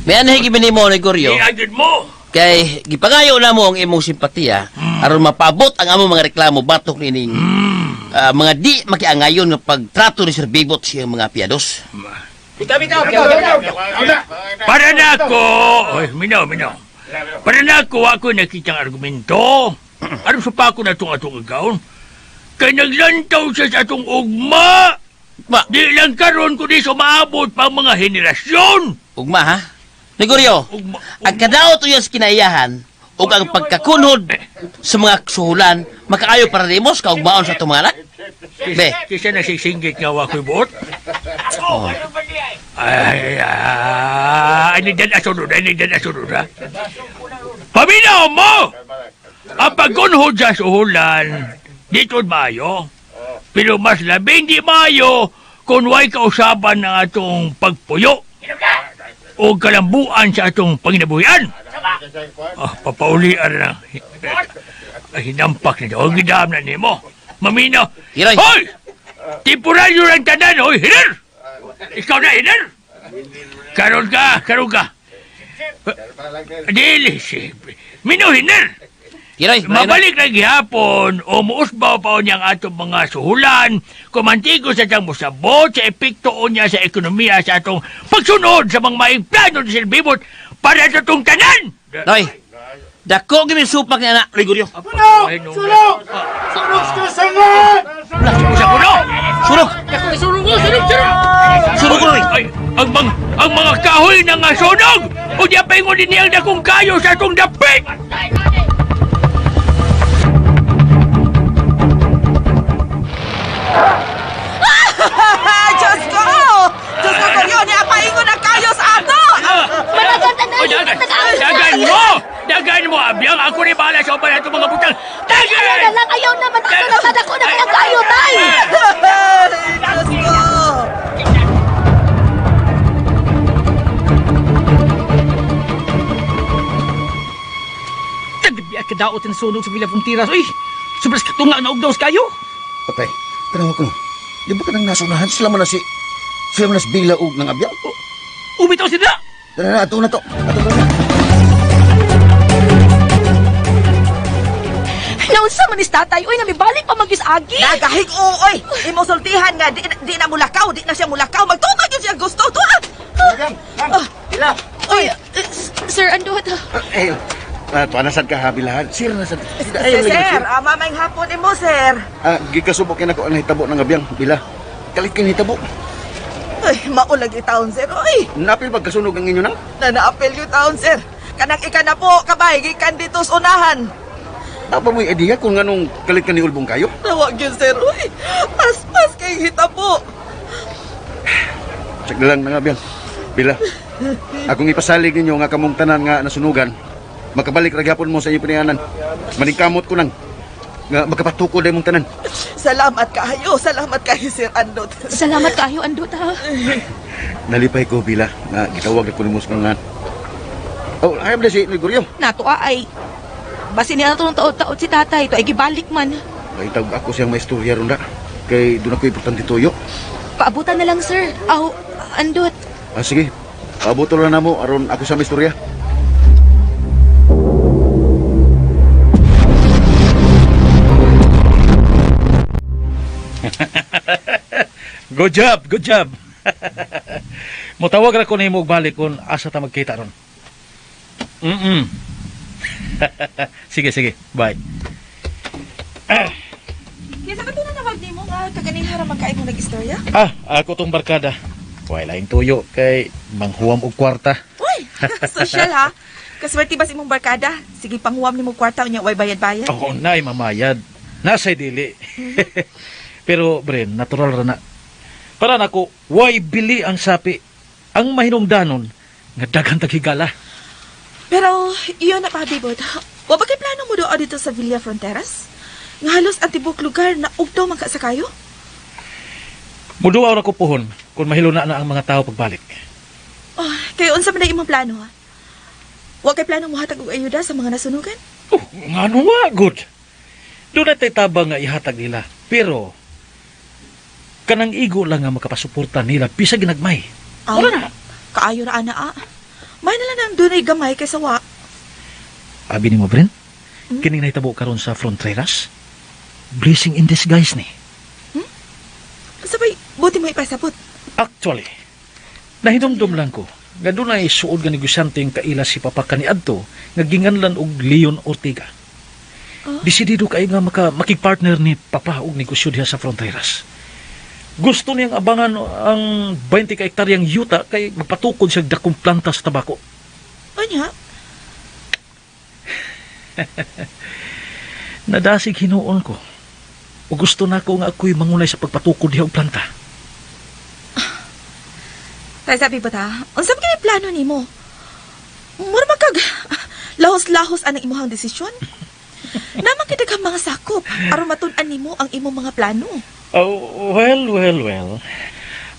May anahin kibini mo, Negoryo. Iagad mo! Kay gipangayo na mo ang imong simpatiya aron mapabot ang among mga reklamo batok nining mga di makiangayon nga pagtrato ni Sir Bibot siyang mga piados. Bitaw. Para na ako! Oy, minaw. Para na ako nakitang argumento. Ano sa pa ako na itong atong agaon? Kay naglantaw siya sa atong ugma. Ba, Di lang karon kundi sumaabot pa ang mga henerasyon. ugma ha? Gregorio, Ugma, ang kadaot uyos kinaiyahan ug ang pagkakunhod sa mga suhulan makaayo para dimos kaugmaon sa itong mga anak? Be, Kisa nasisinggit nga wako'y buot. oh, Ini dan asunod, ha? Paminaw mo! Ang pagkunhod sa suhulan, dito mayo. Pero mas labing di mayo kung way kausaban ng atong pagpuyo o kalambuan sa atong panginabuhian. Papaulian na. Hinampak na daw. Ang gidam na nimo. Maminaw. Hiroy. Hoy! Temporaryo lang tanan, hoy! Hiner! Ikaw na, Hiner! Karon ka. Dili, Mino, Hiner! Hiroy, Mabalik na gihapon o muusbaw pa niyang atong mga suhulan kumantigo sa tiyang musabot sa epekto niya sa ekonomiya sa atong pagsunod sa mga maing plano ni Silbibot para sa itong tanan! Roy, dako gini supak ni anak Gregorio. Sulog! Sulog! Sa puno! Surog! Surog, Roy! Ay, ang mga kahoy na nga sunog! O di apingon din niyang dakong kayo sa atong dapit! Diyos ko! Diyos ko, Goryo, niya paingon ang kayo sa ato! O dagan mo, abiyang ako rin bahala sa upan itong mga butang. Dagan! Ayaw naman ako na sadako na kaya kayo, tay! Diyos ko! Tagabiya ka daot na sunog sa Villa Fronteras. Uy, sobras katunga na ugdaw kayo. Patay, tanawa ko no. Di ba ka nang nasunahan? Sila man na si bilaog ng abya? Umitaw sila! Tara na, ato na to. Ato na. Naunsa man is tatay, uy, namibalik pa magis agi. Nagahig oy! Imo sultihan nga, di na mulakaw, di na siya mulakaw. Magtumag yun siya gusto to, Bila! Uy, sir, andot. Tuanasan ka ha, bilahan. Sir, nasad. Sir, mamayng hapon imo, sir. Gikasubok yan ako ang hitabo ng abiyang, bila. Kalit kang hitabo. Ay, maulag yung taon, sir. Uy, Napil pagkasunog ang inyo na? nanaapil yung taon, sir. Kanang ika na po, kabay, gikan dito sa unahan. Apa mo'y idea kung anong kalit ka ni Ulbong kayo? Tawag yun, sir. Uy, pas kay hita po. Check na lang na nga, Bian. Bila, akong ipasalig ninyo nga kamong tanan nga nasunugan, makabalik ragyapon mo sa inyong panianan. Maningkamot ko lang, nga makapatukod ay mong tanan. Salamat kayo, Sir Andot. Salamat kayo, andot, ha? Nalipay ko, Bila, nga gitawag ako ni Muskangan. Oh, ayam na si Gregorio. Nato ay, basi niya na itong taot-taot si tatay. Ito ay gibalik man. Mahitag ako siyang maistorya ron na. Kay doon ako importante tuyo. Paabutan na lang, sir. Aw, andot. Sige, paabotol na mo aron ako sa maistorya. Good job. Mutawag ra ko na mo balik kung asa ta magkita ron. Sige, bye. Kisa ka na nawag ni mo nga kaganihara magkain mo nag-istorya? Ako tong barkada. Wala laing tuyo kay manghuam og kwarta. Uy, social ha. Kaswerte ba si mong barkada? Sige, panghuwam ni mong kwarta unya way bayad-bayad. Oo, naay mamayad. Nasa'y dili. Pero, Bren, natural ra na. Para nako, why bili ang sapi? Ang mahinungdanon, nga daghang taghigala. Pero, iyon na pabibot. Wa ba kay plano mo doon dito sa Villa Fronteras? Nga halos ang tibok lugar na ugdaw man ka sa kayo? Muduaw na ko puhon kung mahilo na ang mga tao pagbalik. Oh, kayo unsa man na imong plano ha? Wa kay plano mo hatag og ayuda sa mga nasunugan? Oh, nga ano nga, good. Doon natin tabang nga ihatag nila. Pero, kanang igo lang nga makapasuporta nila bisa ginagmay. Wala na. Kaayo ra ana May na lang nang dunay gamay kaysa wa. Abi ni mo, Bren, kining nahitabo karon sa Fronteras, blessing in disguise ni. Sabay, buti mo ipasabot. Actually, nahinumdum lang ko nga doon ay suod nga negosyante yung kaila si Papa kaniadto nga ginganlan og Leon Ortega. Desidido kayo nga makipart-partner ni Papa og negosyo diha sa Fronteras. Gusto niyang abangan ang 20 ka hektaryang yuta kay magpatukod siya dakong planta sa tabako. Anya? Nadasig hinuon ko. O gusto na ko nga ako'y mangunay sa pagpatukod diha og planta. Kaya sabi ba ta, unsa ba kini plano nimo? Mura magkag lahos-lahos anang imuhang desisyon. Naman kidaghang mga sakop aron matun-an nimo ang imong mga plano. Oh, well.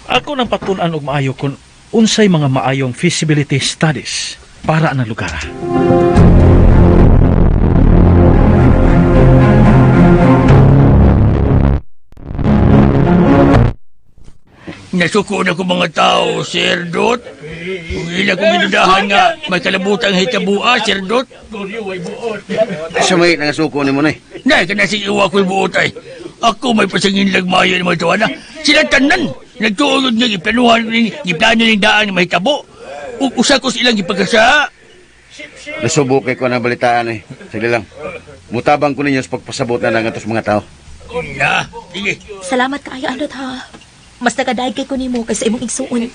Ako nang patun-an og maayo kung unsay mga maayong feasibility studies para ang lugar. Nasuko na ko mga tao, Sir Dot. Kung ila kong ginudahan nga, may kalabutang hitabua, Sir Dot. Sa may nangasuko ni mo na eh. Nay, kana si iwa ko'y buot ay. Ako may pasangin lagmayo ni mga tawana. Sila tanan. Nagtuulod nga iplanuhan ni iplano ng daan ni mahitabo. Usa ko silang ipagkasa. Nasubok ko ng balitaan eh. Sige lang. Mutabang ko ninyo sa pagpasabot na ng atos mga tao. Ya, sige. Salamat kaayo Andot ha. Mas nakadaig kay ko nimo kaysa imong igsuon.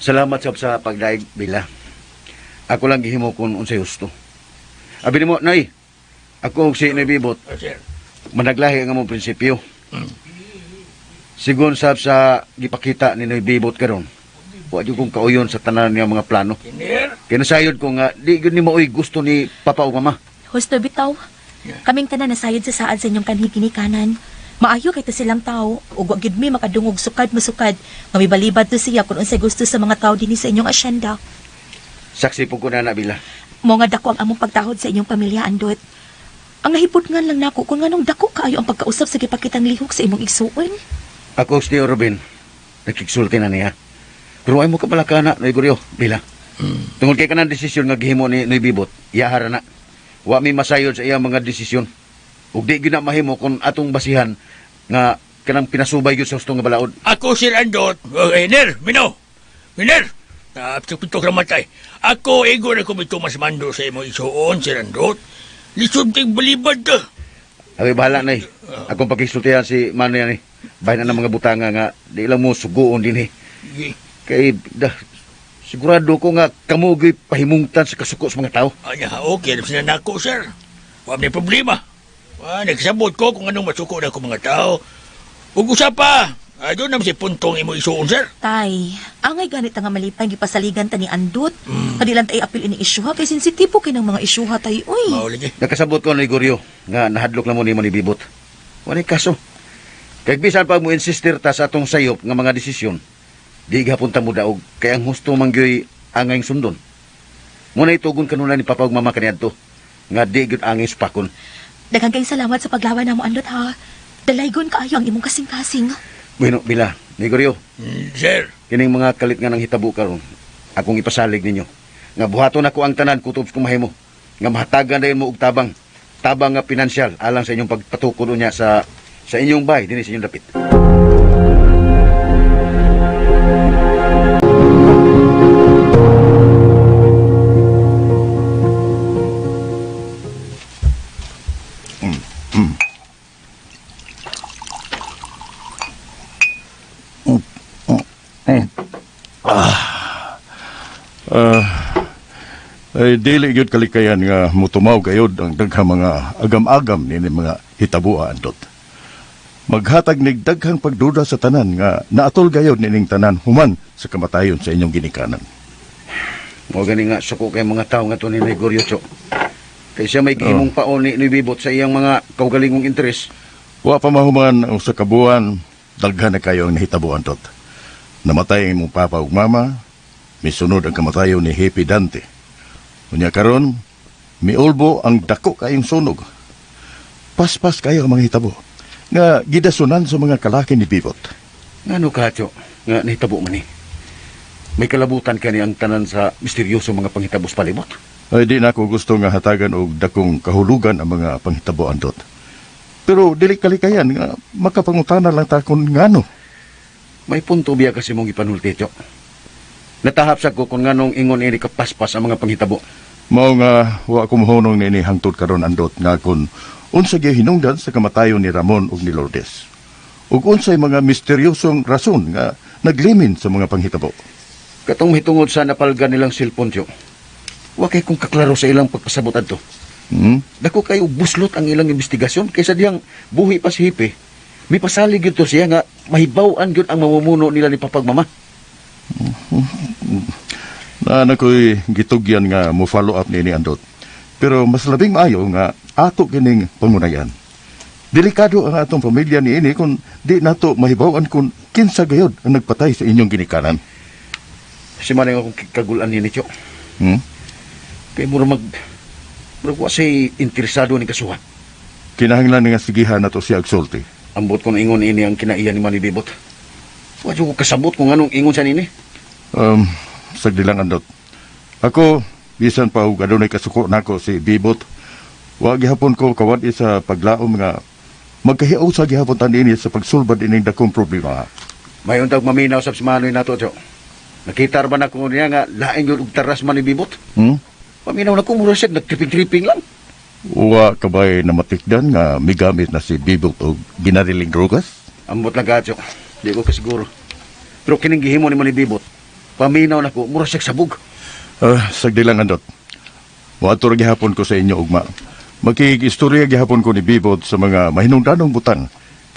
Salamat sa pagdaig, Bila. Ako lang gihimo kung unsay husto. Abi mo, Nay, ako og si Nabibot. Managlahi ang among prinsipyo. Sigon sa gipakita ni Nabibot karon. Wa jud kong kauyon sa tanan niya mga plano. Kinasayod ko nga di gyud ni maoy gusto ni Papa ug Mama. Husto bitaw. Kaming tanan nasayod sa saad sa inyong kanhi-kinikanan. Maayo kay to silang tao ug wa gyud mi makadungog sukad masukad nga mibalibad to siya kung unsay gusto sa mga tao dinhi sa inyong asyenda. Saksi po ko na Bila. Mo nga dako ang among pagtahod sa inyong pamilya Andot. Ang nahipotngan lang nako kung nganong dako kaayo ang pagkausap sa gipakitang lihok sa imong igsuon. Ako si Robin. Nakiksulti na niya. Pero ay mo ka pala ka na, Noy Bila. Tungod kay kanang desisyon nga gihimo ni Noy Bibot, iyahara na. Wa mi masayod sa iyang mga desisyon. Ug di gyud na mahimo kung atong basihan nga kanang pinasubay gyud sa hustong nga balaod. Ako, Sir Andot. Miner! Pitok na matay. Ako, ego na kumito mas mando sa imong isuon, Sir Andot. Lisod kay balibad ka. Abi bahala na Akong pagkisultihan si Mano yan Bahin na ng mga butanga nga, di lang mo suguon din Kay, sigurado ko nga kamugoy pahimungtan sa kasuko sa mga tao. Anya, okay. Sila na ako, sir. Wala may problema. Nagsabot ko kung anong masuko na ako mga tao. Huwag usap pa. Doon naman si puntong imo isuon, sir. Tay, angay ganit nga malipay gipasaligan ta ni Andot. Kadilan tay apil ini isyuha kay sensitibo kay ng mga isyuha tay. Uy. Nakasabot ko ni Goryo nga nahadlok lang mo ni Bibot. Wala kaso. Kay bisan pa mo insister ta sa atong sayop nga mga desisyon. Di gihapon ta mo daog kay ang husto mangyoy angay sundon. Muna itugon kanuna ni Papa ug Mama kaniadto nga di gyud angay supakon. Daghang kay salamat sa paglawan namo Andot ha. Dalaygon kaayo ang imong kasing-kasing. Bueno, Bila, ni Goryo. Sir. Kining mga kalit nga nang hitabo karon, akong ipasalig ninyo. Nga buhaton ako ang tanan kutob kung mahimo. Nga mahatagan dayon mo og tabang. Tabang nga pinansyal alang sa inyong pagpatukod niya sa inyong bahay dinhi sa inyong dapit. Ay dili gyud kalikayan nga mutumaw gayod ang daghang mga agam-agam ni mga hitabua Andot. Maghatag nig daghang pagduda sa tanan nga naatol gayod nining tanan human sa kamatayon sa inyong ginikanan. Mo gani nga suko kay mga tawo nga to ni Goryo Cho. Kay siya may gihimong paon ni Bibot sa iyang mga kaugalingong interes. Wa pa mahuman ang sa kabuan daghan na kayo ang nahitabo Andot. Namatay ang imong papa ug mama, misunod ang kamatayon ni Happy Dante. Unya karon, miulbo ang dako kayong sunog. Paspas kayo ang mga hitabo nga gidasunan sa mga kalaki ni Bibot. Ngano ka, Cho? Nga nahitabo man May kalabutan ka ang tanan sa misteryoso mga panghitabos palibot. Ay di na ako gusto nga hatagan og dakong kahulugan ang mga panghitabo andot. Pero dili kalikayan nga makapangutana lang ta kung ngano. May punto biya kasi mong ipanulti, Tyo. Natahap sa ko kung nganong ingon ini kapaspas ang mga panghitabo. Mao nga wa ko mohonong nini hangtod karon andot nga kun unsa gyud hinungdan sa kamatayon ni Ramon ug ni Lourdes. Ug unsay mga misteryosong rason nga naglimin sa mga panghitabo. Katong hitungod sa napalgan nilang cellphone, Tyo. Wa kay kung kaklaro sa ilang pagpasabot adto. Dako kayo buslot ang ilang investigasyon kaysa diyang buhi pa si Hipe. May pasalig yun to siya nga mahibaw-an yun ang mamumuno nila ni Papagmama. Na ako'y gitugyan nga mo follow up ni andot. Pero mas labing maayo nga ato kining pangunayan. Delikado ang atong pamilya ni ini kung di nato mahibaw-an kung kinsa gayod ang nagpatay sa inyong ginikanan. Si manay akong kagulan ni Tyo. Kaya mura murag wa say interesado ni kasuhan. Kinahanglan nga sigihan nato siya agsulti. Ambot kung ingon ini ang kinaiya ni Manibibot. Wa ko kasabot kung anong ingon sa nini. Sagdi lang andot. Ako, bisan pa og adunay kasuko nako si Bibot. Wa gihapon ko kawad sa paglaom nga magkahiaw sa gihapon tanini sa pagsulbad ining dakong problema. Mayon tag maminaw sa simanoy nato, Tyo. Nakita ba na ko niya nga lain yun og taras Manibibot? Paminaw na ko mura siya nagtripping-tripping lang. Wa kabay na matikdan nga migamit na si Bibot og ginariling drogas? Ambot lang ka, Tyo. Di ko kasiguro. Pero kining gihimo ni Manibibot, paminaw na ko mura siya sabog. Sagdi lang andot. Wato gihapon ko sa inyo ugma. Makikistorya gihapon ko ni Bibot sa mga mahinungdanong butang.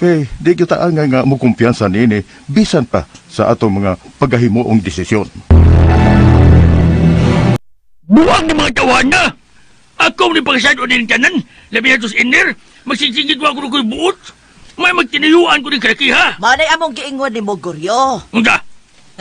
Kay di kita nga mo kumpiyansa niini bisan pa sa atong mga paghahimuong desisyon. Buwag ng mga tawa na! Ako ni pagsado ni tanan, labi na tos iner, magsisigid ko ako ko'y buot. May magtinayuan ko ni karakiha. Manay among giingon ni Mogoryo. Unta?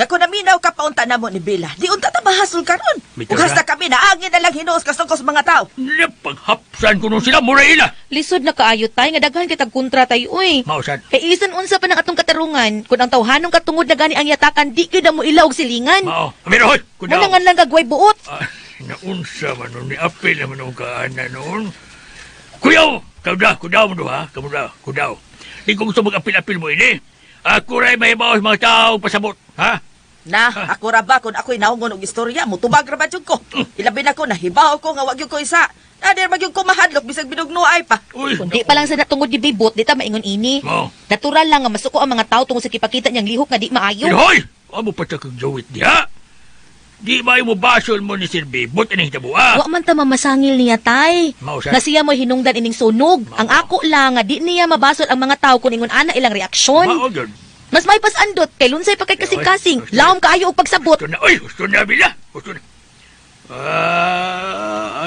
Nga kung naminaw ka pa unta na mo ni Bila, di unta tabahasol ka ron. Bitaw Ug hasta na. kami naangin na lang hinuos kasungkos mga tao. Napaghapsan ko nung sila, muraila. Lisod na kaayo tay nga daghan kitag kontra tay uy. Mausan. Kay isan unsa pa ng atong katarungan kun ang tawhanong katungod na gani ang yatakan di gyud mo ilaw og silingan. Mao. Amira, hoy! Kudaw. Munangan lang gagway buot. Naunsa man nun, ni apel naman ang kaana noon. Kuyaw! Kudaw mo do ha? Kudaw. Di ko gusto mag-apil-apil mo ini. Ako rin mahibaw sa mga tao pasabot, ha? Na, ako ra ba kung ako'y naungon og istorya mo, tubag ra ba jud ko. Ilabi na ko, nahibaw ko nga wag yun ko isa. Nadir magyug ko mahadlok, bisag binugnuay pa. Kundi pa lang sa natungod di Bibot, di ta maingon ini. Mao. Natural lang nga masuko ang mga tao tungod sa kipakita niyang lihok nga di maayo. Hoy! Amo pa kag jowit diha. Di ba mo basol mo ni Sir Bibot ining tabua? Wa man ta mamasangil niya tay. Mausan. Na siya mo hinungdan ining sunog. Ang ako lang nga di niya mabasol ang mga tao kung ingon ana ilang reaksyon. Mao gyud. Mas may pasandot kay lunsay pa kay kasing-kasing. Laom kaayo og pagsabot. Gusto na bila. Gusto na.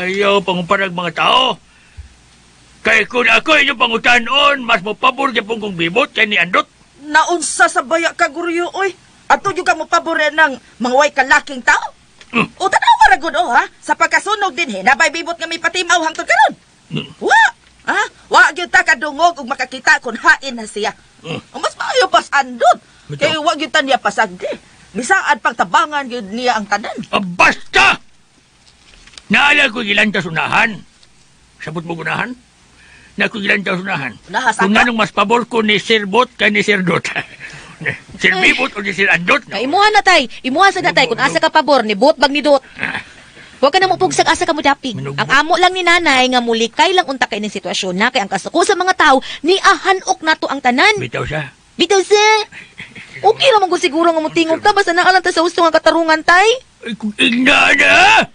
Ayaw panguparag mga tao. Kay kung ako inyong pangutanon, mas mapabor kay kong Bibot kay ni Andot. Naunsa sa baya ka guryo oy. Ato yung ka mo pabore ng mga way kalaking tao. O tanawa ra gud ha. Sa pagkasunog din nabay Bibot nga may patimaw hangtod karon. Wa. Ha? Wa gyud ta kadungog ug makakita kun hain na siya. Mas maayo pas andot. Kay wa gyud ta niya pasagdi. Bisaad pagtabangan gyud niya ang tanan. Basta! Naala ko gilanta sunahan. Sabot mo gunahan? Na ko gilanta sunahan. Nahasaka? Kung anong mas pabor ko ni Sir Bot kay ni Sir Dot. Sir Bibot o ni Sir Andot. Kay imuha na tay. Imuha sa natay kung asa ka pabor ni Bot bag ni Dot. Huwag ka na mupugsag asa ka mo dapig. Ang amo lang ni nanay nga mulikay lang unta kay ning sitwasyon na kay ang kasuko sa mga tao ni ahanok nato ang tanan. Bitaw siya. Bitaw siya. Okay ra man ko siguro nga mutingog ta basta naalang ta sa gusto nga katarungan tay. Ay kung igna na!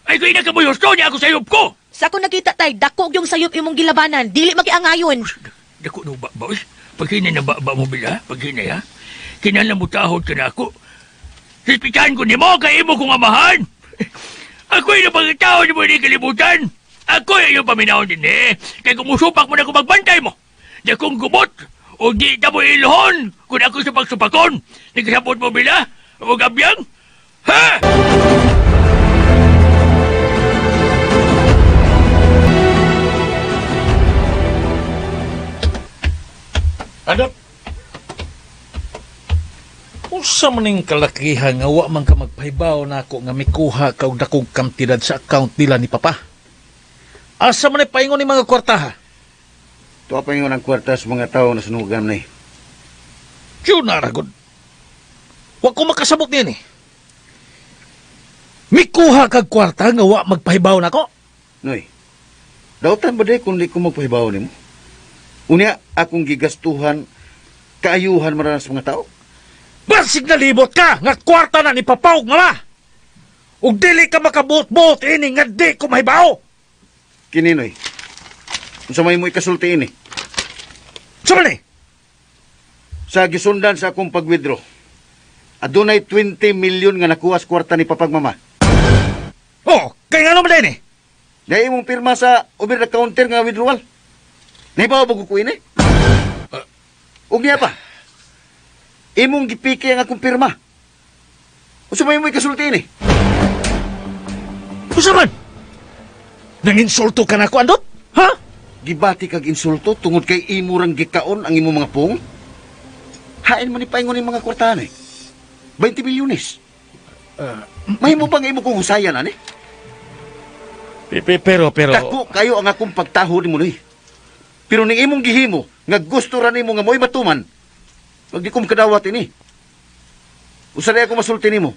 Ay kung ina ka mo gusto niya ako sayop ko! Sa ako nakita tay, dako yung sayop imong gilabanan, dili magiangayon. Dako no ba ba? Pag hinay na ba mo bila? Pag hinay ha? Kinala mo tahod ka na ako. Sispikan ko ni mo kay imo kong amahan. Ako'y napagkatao ni mo hindi kalibutan. Ako'y iyong paminahon din Kaya kumusupak mo na kung magbantay mo. Di akong gumot. O di na mo iluhon. Kung ako sa pagsupakon. Nagkasapot mo bila? O gabyang? Ha? Andot! Usa Unsa man ning kalakihan nga wa man ka magpahibaw nako nga mikuha ka og dakong kantidad sa account nila ni Papa? Asa man paingon ni mga kwarta ha? Ito pa yung ng kwarta sa mga tao na sunugan na eh. Yun na ragod. Wa ko makasabot niyan eh. Mikuha kag kwarta nga wa magpahibaw nako? Noy, dautan ba day kung di ko magpahibaw ni mo? Unya, akong gigastuhan, kaayuhan marana sa mga tao? Basig na libot ka nga kwarta na ni Papa ug Mama. Ug dili ka makabuot-buot ini nga di ko mahibaw. Kininoy, unsa may mo ikasulti ini? Sa man eh? Sa gisundan sa akong pag-withdraw, adunay 20 million nga nakuha sa kwarta ni Papag Mama. Oh, kaya nga naman din eh. Dahil imong pirma sa over the counter nga withdrawal. Nahibaw ba ko ini? Ug niya pa, imong gipiki ang akong pirma. Unsa may mo ikasulti ini? Unsa man? Nanginsulto ka na ko, Andot? Ha? Gibati kag insulto tungod kay imo rang gikaon ang imong mga pung? Hain mo ni paingon ni mga kwartahan eh. 20 milyones. May mo bang imo kong husayan, ani? Pero... Dako kayo ang akong pagtaho ni mo ni. Pero ning imong gihimo, nga gusto ra nimo nga mo'y matuman, wag di ko makadawat ini. Usa na ako masulti nimo.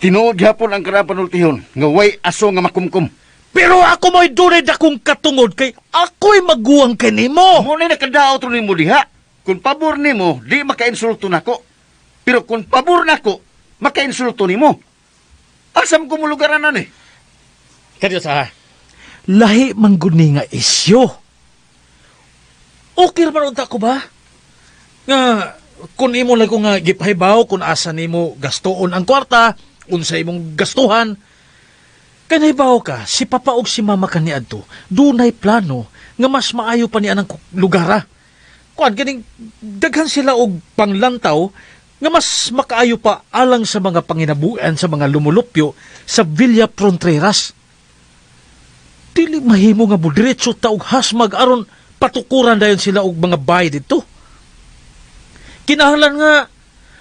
Tinuod gihapon ang karang panultihon, nga way aso nga makumkum. Pero ako mo'y dunay dakong katungod kay ako'y maguwang kay nimo. Mo na nakadaot ro nimo diha. Kung pabor nimo, di makainsulto nako. Pero kung pabor nako, makainsulto nimo. Asam ko mo lugaran ani? Kadyo sa lahi mangguni nga isyo. Okay naman unta ko ba? Nga, kung imo lang ko nga gipahibaw, kung asa nimo gastoon ang kwarta, unsa imong gastuhan, kanahibaw ka, si Papa og si Mama kaniadto, dunay plano nga mas maayo pa ni anang lugara. Kuan ganing daghan sila og panglantaw nga mas makaayo pa alang sa mga panginabuan sa mga lumulupyo sa Villa Fronteras. Dili mahimo nga budiretso ta og hasmag aron patukuran dayon sila og mga bahay dito. Kinahanglan nga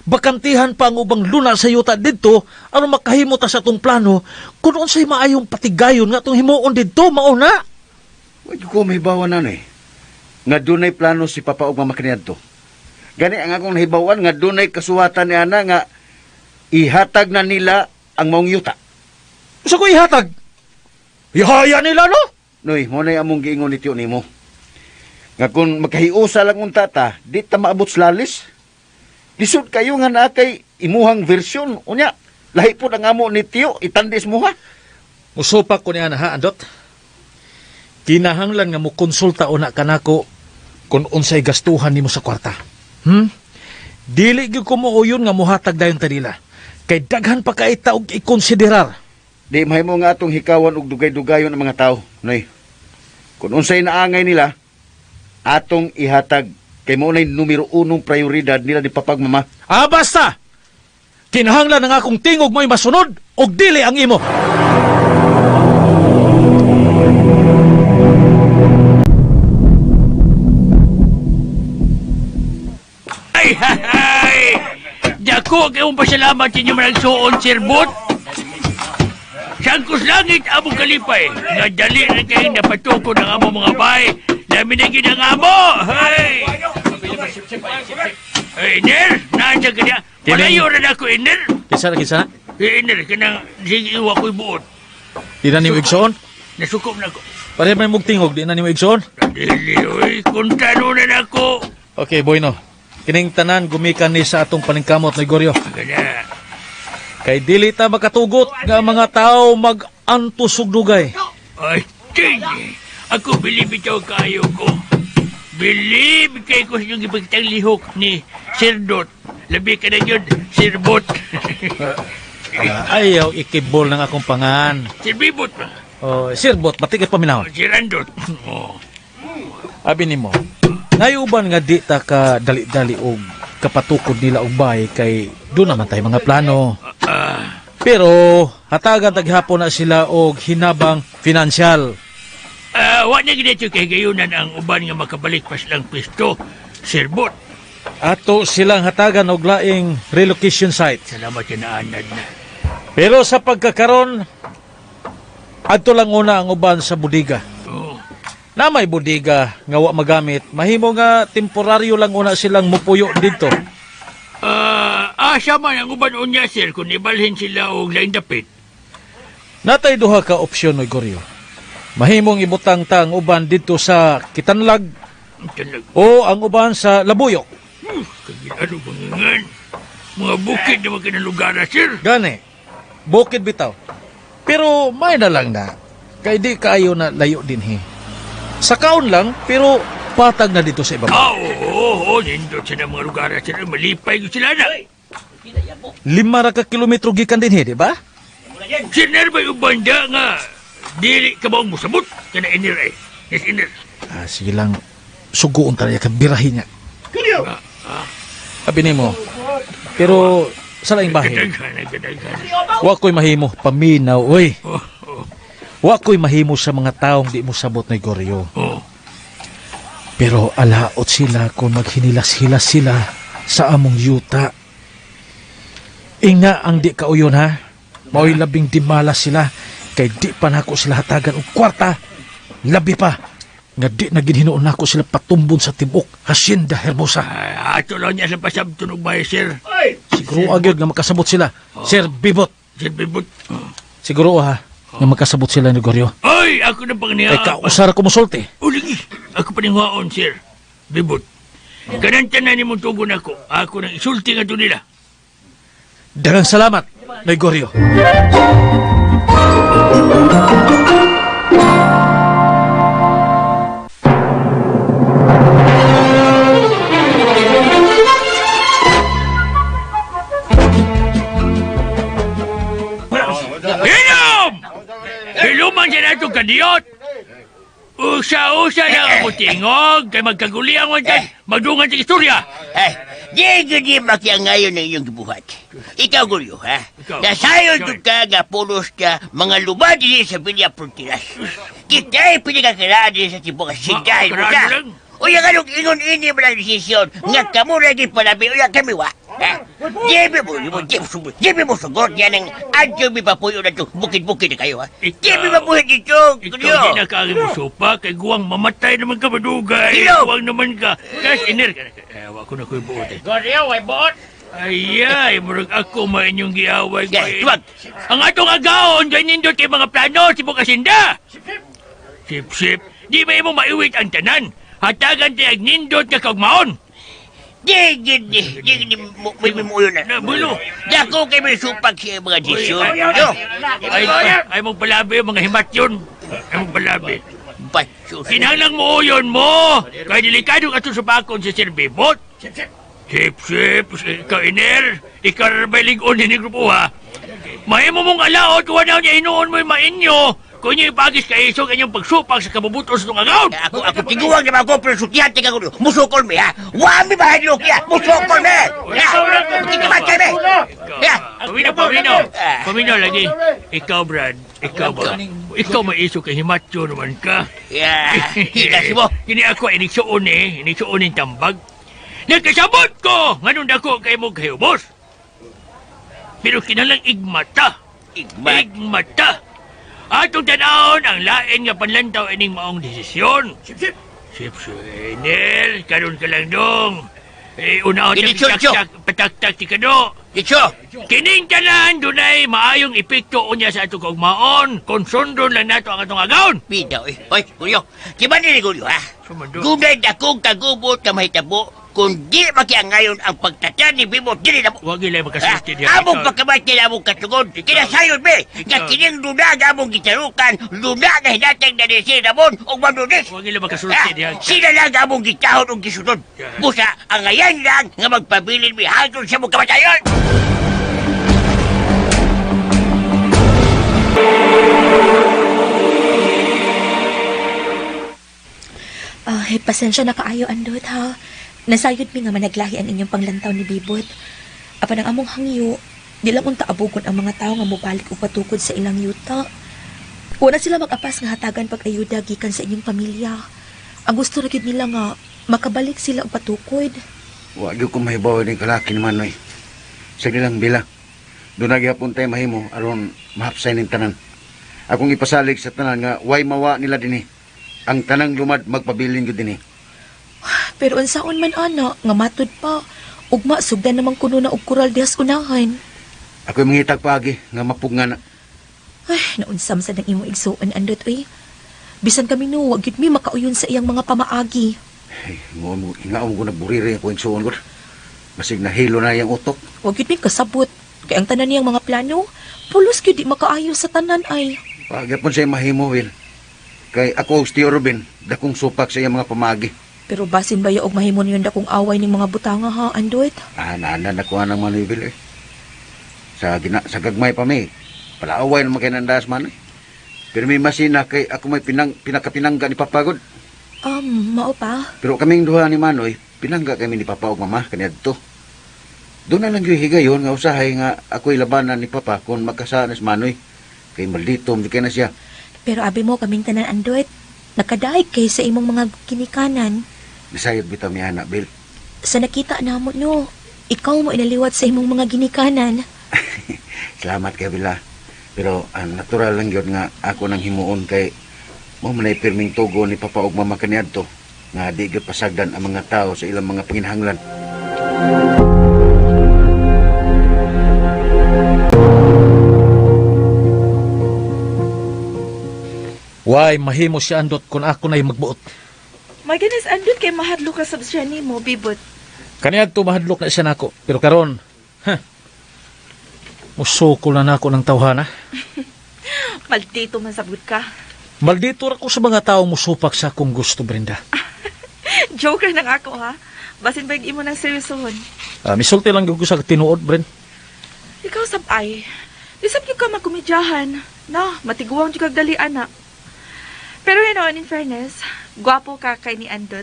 bakantihan pa ang ubang luna sa yuta dito aron makahimo ta sa atong plano kung unsay maayong patigayon nga atong himuon dito mauna. Wag ko may bawan na eh. Nga dunay plano si Papa og Mama kaniadto. Gani ang akong nahibawan nga dunay kasuwatan ni ana nga ihatag na nila ang maong yuta. Sa ko ihatag? Ihaya nila no? Noy, mo na among giingon ni tiyo nimo. Nga kung magkahiusa lang unta ta, di ta maabot sa lalis. Lisod kayo nga na kay imuhang versyon. Unya, lahi po ang amo ni tiyo, itandis mo ha. Musupak ko niya na ha, Andot. Kinahanglan nga mo konsulta una kanako kung unsay gastuhan nimo sa kwarta. Dili gyud ko mo uyon nga muhatag dayon kanila. Kay daghan pa kay taog ikonsiderar. Di mahimo nga atong hikawan og dugay-dugayon ang mga tao, noy. Kung unsay naangay nila, atong ihatag kay mo nay numero 1 prioridad nila ni Papag Mama. Ah, basta! Kinahanglan ang akong tingog mo'y masunod og dili ang imo. Ay! Dako kayong pasalamat sa inyo manang suon, Sir Bot. Sangkos langit among kalipay, nga dali na kayo napatukod ng among mga bahay, lamin na ginang amo! Hey! Hey, Iner! Naan siya kanya? Malayo rin ako, Iner! Kisa? Iner, kanang sige iwa ko'y buot. Di na nimo igsoon? Nasukom na ko. Pare may mugtingog, di na nimo igsoon? Dili, oy, kung tanunan ako. Okay, boy no. Kining tanan gumikan ni sa atong paningkamot na Igoryo. Kaya, Kay dili ta makatugot nga mga tao mag-antos og dugay. ay, sige. Ako bilib ito kayo ko. Bilib kay ko yung ipagtang lihok ni Sir Dot. Labi ka na yun, Sir Bot. Ayaw ikibol ng akong pangan. Sir Bibot ba? Oh, Sir Bot, batik paminahon. Sir Andot. Oh. Abi nimo. Ngayuban nga di ta ka dali-dali og kapatukod nila og bay kay do naman tay mga plano. Pero hatagan taghapon na sila og hinabang financial. Wa na ginito kay gayunan ang uban nga makabalik pa silang pwesto, Sir Bot. ato silang hatagan og laing relocation site. Salamat ka na, Anad na. Pero sa pagkakaron, adto lang una ang uban sa budiga. Oo. Na may budiga nga wa magamit, mahimo nga temporaryo lang una silang mupuyo dito. Asa man ang uban unya, sir, kung ibalhin sila og laing dapit. Natay duha ka opsyon oy Goryo. Mahimong ibutang ta ang uban dito sa Kitanlag o ang uban sa Labuyok. Ano bangangan? Mga bukid na magkinalugar, sir. Gani, bukid bitaw. Pero may na lang na. Kay di kaayo na layo din he. Sa kaon lang, pero patag na dito sa ibaba. Oo, nindot sa mga lugar, sir. Malipay ko sila na. 5 ra ka kilometro gikan din he, di ba? Sir, ba yung banda nga? Dili ka ba ang musabot? Kana inir eh. Yes, inir. Sige lang, suguon talaga ka birahin niya. Sabi mo, pero sa laing bahay, wa ko'y mahimo paminaw, oy. Wa ko'y mahimo sa mga taong di mo sabot na Goryo. Pero alaot sila kung maghinilas-hilas sila sa among yuta. Inga ang di kauyon ha. Mao'y labing dimalas sila kay di pa nako sila hatagan og kwarta. Labi pa nga di na ginhinoon nako sila patumbon sa tibok Hacienda Hermosa. Ato lang niya sa pasabtunog ba, sir? Siguro agyod nga makasabot sila. Sir Bibot. Sir Bibot. Siguro ha nga makasabot sila ni Goryo. Ay, ako na pang niya. Kay kausara ko musulti. Uligi, ako pa ningwaon, sir. Bibot. Gananta na ni mong tugon ako. Ako nang isulti nga to nila. Daghang salamat, Noy Goryo. Hinom! Hiluman siya na itong kadiyot! Usa-usa na ang mutingog, kay magkaguliang wantan, magdungan sa istorya! Ay, di makiangayon ng iyong gibuhat. Ikaw, Goryo, ha? Nasayon doon ka nga pulos ka mga lubad din sa Villa Fronteras. Kita'y pinagkakalaan din sa Tibok Hacienda Hermosa. O yung anong ingon-ini mo ng desisyon nga kamura di palabi o yung kamiwa. Ha? Jebi mo sugot yan ang adyo mi papuyo na ito. Bukid-bukid na kayo, ha? Jebi mabuhay dito, Ikaw Goryo. di na kaagin mo sopa, kay guwang mamatay naman ka madugay. Hilaw! Guwang naman ka. Kas iner ka. Ewa ko na ko'y buot eh. Goryo, way bot. Ay, murag ako man inyong giaway ko. Yes, tuwag. Ang atong agaon, kay nindot kay mga plano, si Bukasinda. Sip-sip, di ba mo maiwit ang tanan? Hatagan tayo nindot ka kaugmaon. Di, may muyo na. Nabulo. Dako kayo may supag siya mga desisyon. Ay mong palabi, mga himat yun. Ay mong palabi. Batyo. Kinahanglang mo yun mo. Kaya delikado ka sa bakon sa Sir Bibot. Sip, ikaw iner. Ikaw rabay ligon ni grupo ha. Mahimo mong alaot, kung ano niya inuon mo yung mainyo. Kung niyo ipagis ka iso, kanyang pagsupang sa kabubutos ng agaw. Ako tiguang naman ko, pero sukyan tika ko. Musukol mi, ha? Wami ba hadlok ya? Musukol mi! Kitimat ka mi! Paminaw lagi. Ikaw, Brad. Ikaw ba? Ikaw maiso kay himatyo naman ka. Hinasi mo. Kini ako iniksuon iniksuon yung tambag. Nagkasabot ko! Nganong dako kay mo kahubos. Pero kinalang igmata. Igmata. Atong tanahon ang lain nga panlantaw ining maong desisyon. Sip, Nel, karon ka lang dong. Unahon na pataktak ti kano. Dicho! Kining tanan dunay maayong epekto unya sa atong kaugmaon. Konsundon lang nato ang atong agaon. Pida, oy, Gulyo. Kiman ni Gulyo, ha? Gunay dakong kagubot ka mahitabo. Kung di makiangayon ang pagtatyan ni Bibot, dili na mo. Huwag ilay magkasulti diya. Among pagkamatay na among katugod. Kinasayon, be. Nga kining luna nga among gitarukan. Luna nga hinatang na desir na mon. O manunis. Huwag ilay magkasulti diya. Sila lang among gitahon o gisunod. Busa, ang ngayon lang nga magpabilin mi hangtod sa mong kamatayon. Pasensya na kaayo, Andot, ha? Nasayod mi nga managlahi ang inyong panglantaw ni Bibot. Apan ang among hangyo, di lang unta abugon ang mga tao nga mobalik o patukod sa ilang yuta. Una sila mag-apas nga hatagan pag-ayuda gikan sa inyong pamilya. Ang gusto ra gyud nila nga makabalik sila og patukod. Wa gyud ko mahibaw ni kalaki ni Manoy. Sige lang bila. Doon na gyapon tayo mahimo aron mahapsay ning tanan. Akong ipasalig sa tanan nga way mawa nila dinhi. Ang tanang lumad magpabilin gyud dinhi. Pero unsaon man ana, nga matod pa. Ugma, sugdan namang kuno na og kural dihas unahan. Ako'y mangitag paagi nga mapugna na. Ay, naunsam sa nang imong igsuon, Andot, uy. Bisan kami no, wag yun mi makauyon sa iyang mga pamaagi. Ay, ingaw ko nagburiri ako yung suon ko. Basig nahilo na yung utok. Wag yun mi kasabot. Kaya ang tanan niyang mga plano, pulos yun di makaayo sa tanan ay. Pagapon siya mahimo, Will. Kay ako, Tio Ruben, dakong supak sa iyang mga pamagi. Pero basin ba yung mahimon yun dakong away ng mga butanga ha, Andot? Naanan ako ng mga Will eh. Sa gagmay pa may, palaaway naman kayo nandas man eh. Pero may masina kay ako may pinakapinangga ni Papagod. Mao pa. Pero kaming duha ni Manoy, pinangga kami ni Papa ug Mama kaniadto. Doon na lang yung higayon nga usahay nga ako'y labanan ni Papa kung magkasaan si Manoy. Kay maldito, hindi na siya. Pero abi mo kaming tanan, Andot. Nakadaig kay sa imong mga kinikanan. Nasayod bitaw mi anak, Bill. Sa nakita na mo no, ikaw mo inaliwat sa imong mga ginikanan. Salamat kay Bila. Pero ang natural lang yun nga ako nang himuon kay mo manay pirming tugo ni Papa ug Mama kaniadto nga di gyud pasagdan ang mga tao sa ilang mga panginahanglan. Why, mahimo si Andot kung ako na'y magbuot. My goodness, Andot kay mahadlo ka sa siya ni mo, bibot. Kaniyad to mahadlok na siya nako. Pero karon, musuko na nako ng tawhana. Maldito man sabot ka. Maldito ako sa mga tao musupak sa akong gusto, Brenda. Joker nang ako, ha? Basin ba yung imo ng seryosohon? Misulti lang ko sa tinuod, Bren. Ikaw sabay. Isap yung ka magkumidyahan. No, matiguang yung kagdali, anak. Pero in fairness, gwapo ka kay ni Andot.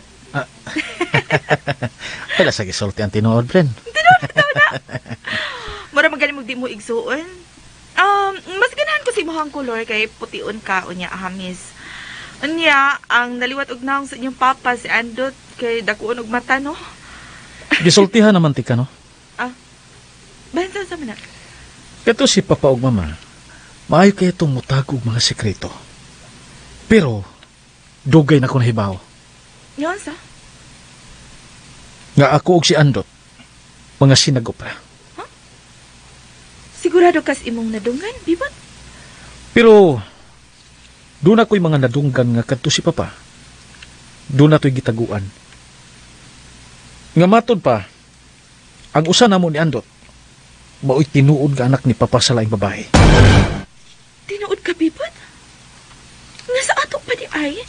Wala sa gisulti ang tinuod, Bren. Tinuod na. Mura magaling mo di mo igsuon. Mas ganahan ko si mohang kolor kay putiun ka unya ahamis. Unya, ang naliwat og naong sa inyong papa si Andot kay dakuon og mata, no? Gisultihan naman ti ka, no? Bensan sa mana? Kato si Papa ug Mama, maayo kaya itong mutago og mga sekreto. Pero, dugay na ko nahibaw. Yon sa? Nga ako og si Andot, mga sinagopra. Sigurado kas imong nadungan, bibot? Pero, doon ako'y mga nadunggan nga kadto si Papa. Doon ato'y gitaguan. Nga matod pa, ang usa namo ni Andot, mao'y tinuod ka anak ni Papa sa laing babae. Tinuod ka, bibot? Nga sa ato pa di ay?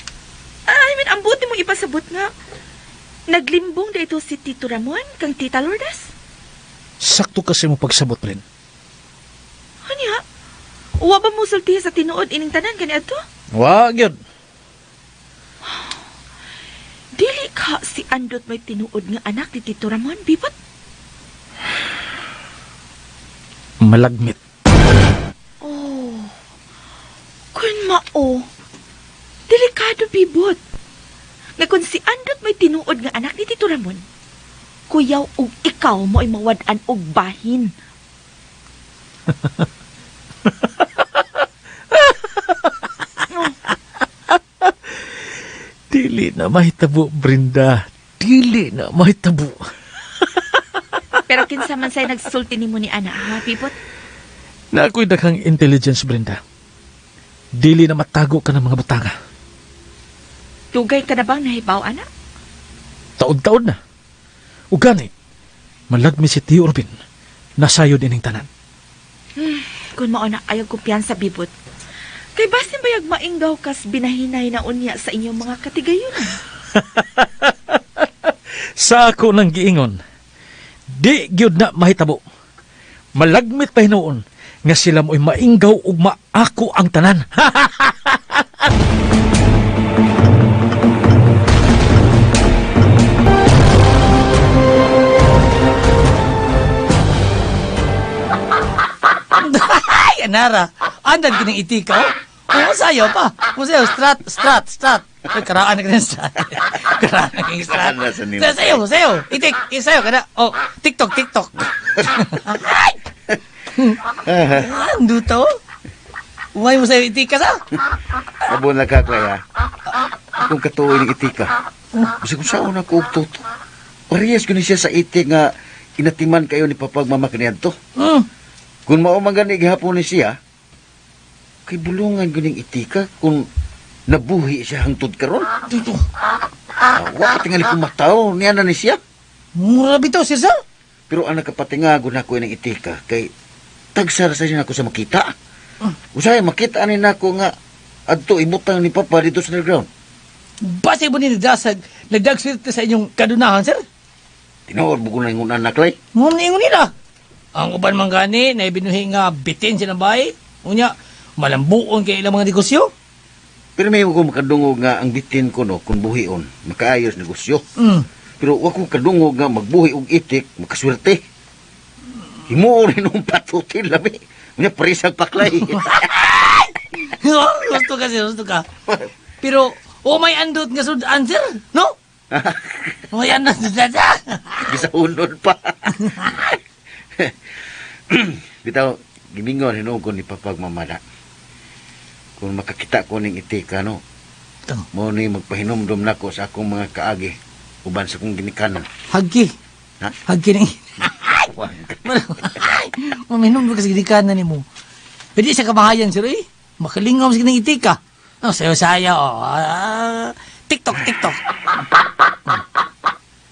I mean, ang buti mong ipasabot nga. Naglimbong da ito si Tito Ramon kang Tita Lourdes? Sakto kasi mo pagsabot rin. Hanya, uwa ba mo sulti sa tinuod ining tanan kaniya to? Wag yun. Dili ka si Andot may tinuod nga anak ni Tito Ramon, bibot? Malagmit. Oh, kun mao, delikado, bibot. Nga kung si Andot may tinuod nga anak ni Tito Ramon, kuyaw og ikaw mo ay mawad-an og bahin. Dili na mahitabo, Brenda. Dili na mahitabo. Pero kinsa man say nagsulti nimo ni ana, ha, bibot? Na ako'y daghang intelligence, Brenda. Dili na matago ka ng mga butanga. Dugay ka na bang nahibaw, anak? Taod-taod na. Ugani, malagmi si Tio Urbin. Nasayo din ang tanan. Kung mao na ayaw kumpiyansa, bibot. Kay basin bayag mainggaw kas binahinay na unya sa inyong mga katigayon. Sa ako nang giingon, di gyud na mahitabo. Malagmit pa hinuon nga sila mo'y mainggaw ug maako ang tanan. Ay, anara. Andan kining itika, oh. Sayo pa. Strat. Ay, karaan na ka strat. Karaan na ka strat. Karaan na sa nimo. Sayo. Itik, sayo ka na. Oh, TikTok. Ay! Ando to? Umay mo sayo itik ka sa? Abo na ka, Clay, ha? Akong katuoy ng itika. Kasi kung saan ako ugtot, parehas ko ni siya sa itik nga inatiman kayo ni Papagmama kaniyad to. Kung maumangan ni gihapon ni siya, kay bulungan ganing itika kung nabuhi siya hangtod karon. Wa tingali ko mataw niya na ni siya. Mura bitaw siya sa? Pero ang nakapatingago na ko ng itika kay tagsara sa siya ako sa makita. Usay makita ani nako nga adto imutang ni Papa dito sa underground. Base mo ni nagdagswerte sa inyong kadunahan, sir? Tinuod mo ko na yung anak, Clay. Ngumingon nila. Ang uban man gani, na ibinuhi nga bitin siya ng bahay. Unya, malambuon kay ilang mga negosyo. Pero may ko makadungog nga ang bitin ko no, kung buhion, makaayos negosyo. Pero wag ko kadungog nga magbuhi og itik, makaswerte. Himuo rin ng patutin labi. Unya parisag paklay. Gusto ka. Pero, may andot nga sudan, sir, no? May andot sudan. Bisa unod pa. Bitaw, gimingon hinuon ko ni Papagmamada. Kung makakita ko ning itika, no? Mo ni magpahinumdum nako sa akong mga kaagi uban sa kong ginikanan. Hagi. Ha? Hagi ni. Maminom mo kasi ginikanan ni mo. Pwede sa kamahayan, sir, eh. Makalingaw sa ng itika. Sayo-sayo, TikTok.